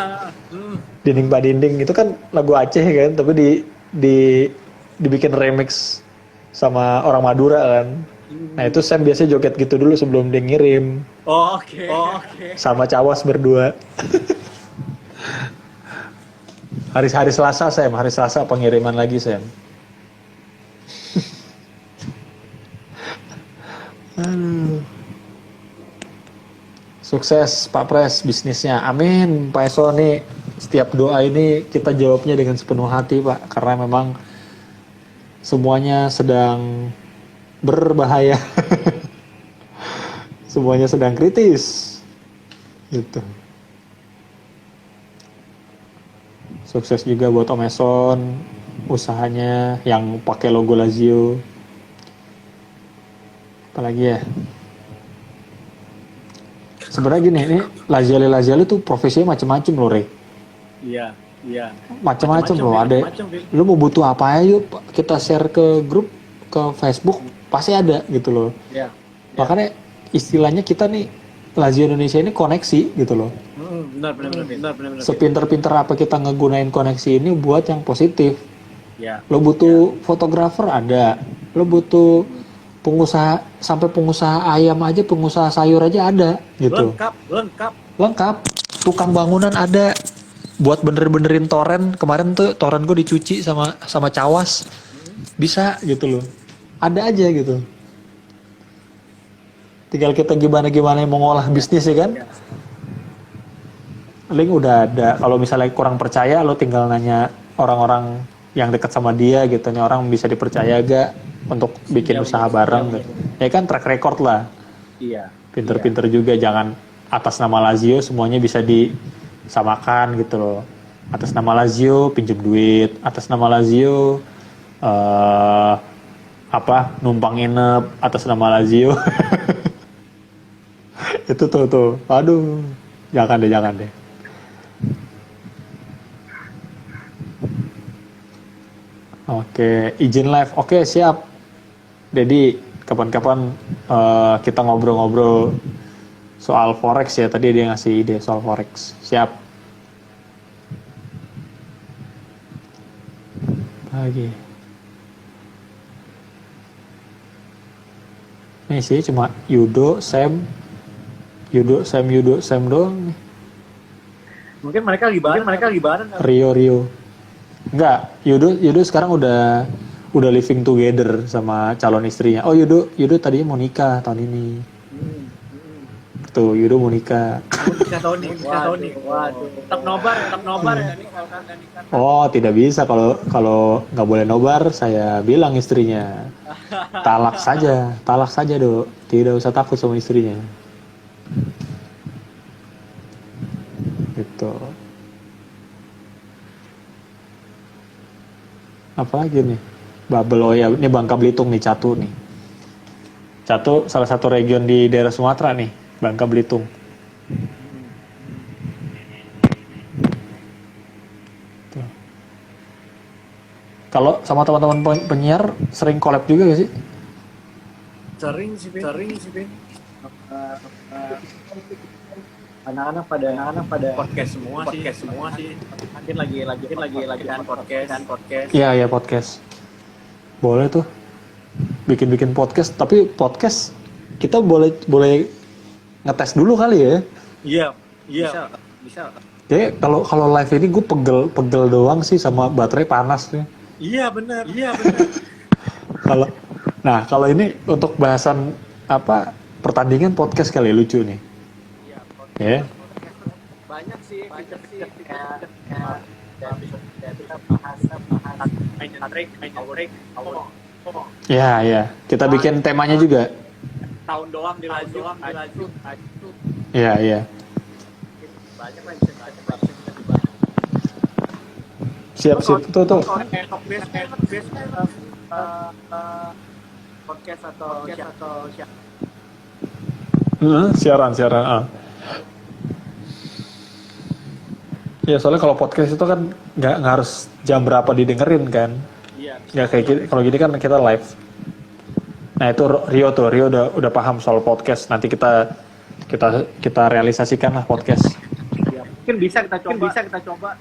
Dinding badinding itu kan lagu Aceh kan, tapi dibikin remix sama orang Madura kan. Nah itu Sam biasanya joget gitu dulu sebelum dia ngirim. Oke. Sama Cawas berdua. Hari Selasa Sam, hari Selasa pengiriman lagi Sam. Sukses Pak Pres bisnisnya, amin. Pak Eso nih setiap doa ini kita jawabnya dengan sepenuh hati Pak, karena memang semuanya sedang berbahaya. semuanya sedang kritis. Gitu. Sukses juga buat Om Eson usahanya yang pakai logo Lazio. Apalagi ya? Sebenarnya gini, ini Laziale tuh profesinya macam-macam loh, Re. Iya. Macam-macam loh. Ada, lu mau butuh apa aja yuk kita share ke grup, ke Facebook, pasti ada gitu loh. Iya. Makanya istilahnya kita nih Lazio Indonesia ini koneksi gitu loh. Benar. Sepinter-pinter apa kita ngegunain koneksi ini buat yang positif. Iya. Lo butuh fotografer ada, lo butuh pengusaha, sampai pengusaha ayam aja, pengusaha sayur aja ada gitu. Lengkap. Tukang bangunan ada, buat bener-benerin toren. Kemarin tuh toren gue dicuci sama cawas, bisa gitu loh. Ada aja gitu. Tinggal kita gimana mau ngolah bisnis ya kan. Link udah ada. Kalau misalnya kurang percaya, lo tinggal nanya orang-orang yang dekat sama dia gitu. Nih orang bisa dipercaya gak untuk bikin usaha bareng gitu. Ya kan track record lah. Iya. Pinter-pinter juga, jangan atas nama Lazio semuanya bisa disamakan gitu loh. Atas nama Lazio pinjem duit, atas nama Lazio numpang nginep, atas nama Lazio. Itu tuh. Aduh, jangan deh. Oke, izin live. Oke, siap. Jadi kapan-kapan kita ngobrol-ngobrol soal forex ya. Tadi dia ngasih ide soal forex. Siap. Lagi. Ini sih cuma Yudo, Sam doang nih. Mungkin mereka lagi bareng. Rio. Enggak, Yudo sekarang udah living together sama calon istrinya. Oh, Yudo tadinya mau nikah tahun ini. Tuh, Yudo mau nikah. Nikah tahun nih. Waduh. Tetap nobar ya. Oh, tidak bisa kalau nggak boleh nobar, saya bilang istrinya. Talak saja, Dok. Tidak usah takut sama istrinya. Gitu. Apalagi nih? Babel, oh ya, ini Bangka Belitung nih, Catu nih. Catu salah satu region di daerah Sumatera nih, Bangka Belitung. Tuh. Kalau sama teman-teman penyiar sering collab juga gak sih? Sering sih, Pin. Anak-anak pada podcast semua sih. Mungkin lagi podcast. Iya, podcast. Boleh tuh. Bikin podcast, tapi podcast kita boleh ngetes dulu kali ya. Iya. Bisa. Jadi kalau live ini gue pegel doang sih sama baterai panas nih. Iya, benar. Kalau ini untuk bahasan pertandingan podcast kali lucu nih. Ya. Banyak sih kayak kita bahas main Ya. Kita bikin temanya juga. tahun doang di Lazio. Iya. Banyak lah bisa dibahas. Siap. Tuh. Podcast atau Siaran. Ya soalnya kalau podcast itu kan nggak harus jam berapa didengerin kan. iya. Nggak kayak gini. Kalau gini kan kita live. Nah itu Rio udah paham soal podcast. Nanti kita realisasikan lah podcast. Ya, mungkin bisa kita coba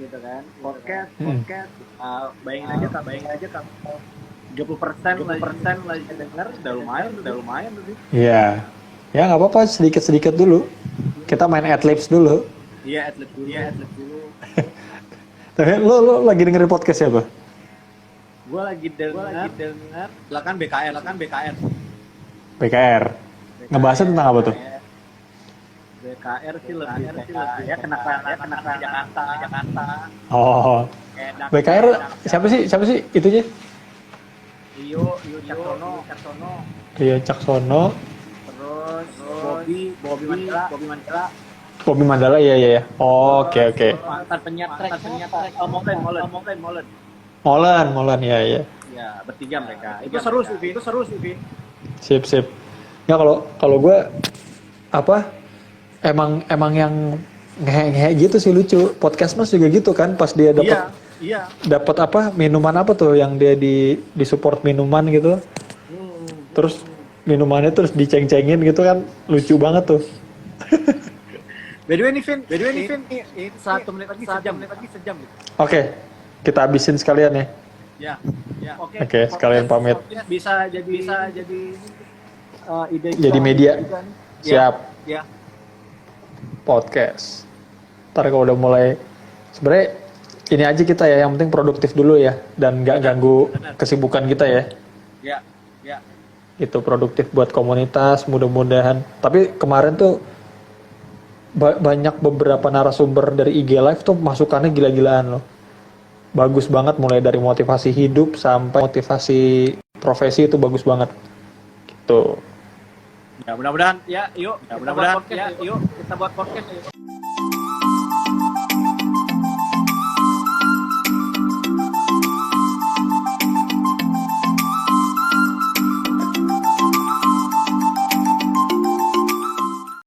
gitu kan. Podcast. Bayangin aja kan 30% lagi denger udah lumayan tuh. Iya. Ya nggak apa-apa, sedikit dulu. Kita main adlibs dulu. Iya, atlet dulu. Tapi lo lagi dengerin podcast siapa? Gua lagi denger silakan BKR. BKR. Ngebahasnya tentang apa tuh? BKR sih lebih ya kenakalan Jakarta. Oh. BKR siapa sih itunya? Rio Caksono. Rio Caksono. Terus Bobby Mandela, Bobby Mandala, iya. Oh, oke. mantan penyiar track, Molen, iya. ya bertiga mereka. Itu seru sih, Vin. Sip. Ya kalau gue emang yang ngehe gitu sih lucu. Podcast Mas juga gitu kan, pas dia Iya. dapat minuman apa tuh yang dia di support minuman gitu. Terus minumannya terus diceng-cengin gitu kan, lucu banget tuh. By the way nih, Vin, ini 1 menit lagi sejam. Oke, kita habisin sekalian ya. Ya. Oke, sekalian pamit. Bisa jadi ide Jadi media. juga nih. Siap. Ya. Podcast. Ntar kalau udah mulai, sebenarnya ini aja kita ya, yang penting produktif dulu ya, dan nggak ganggu kesibukan kita ya. Ya. Itu produktif buat komunitas, mudah-mudahan. Tapi kemarin tuh banyak beberapa narasumber dari IG Live tuh masukannya gila-gilaan loh. Bagus banget, mulai dari motivasi hidup sampai motivasi profesi itu bagus banget. Gitu. Ya mudah-mudahan ya, yuk kita buat podcast.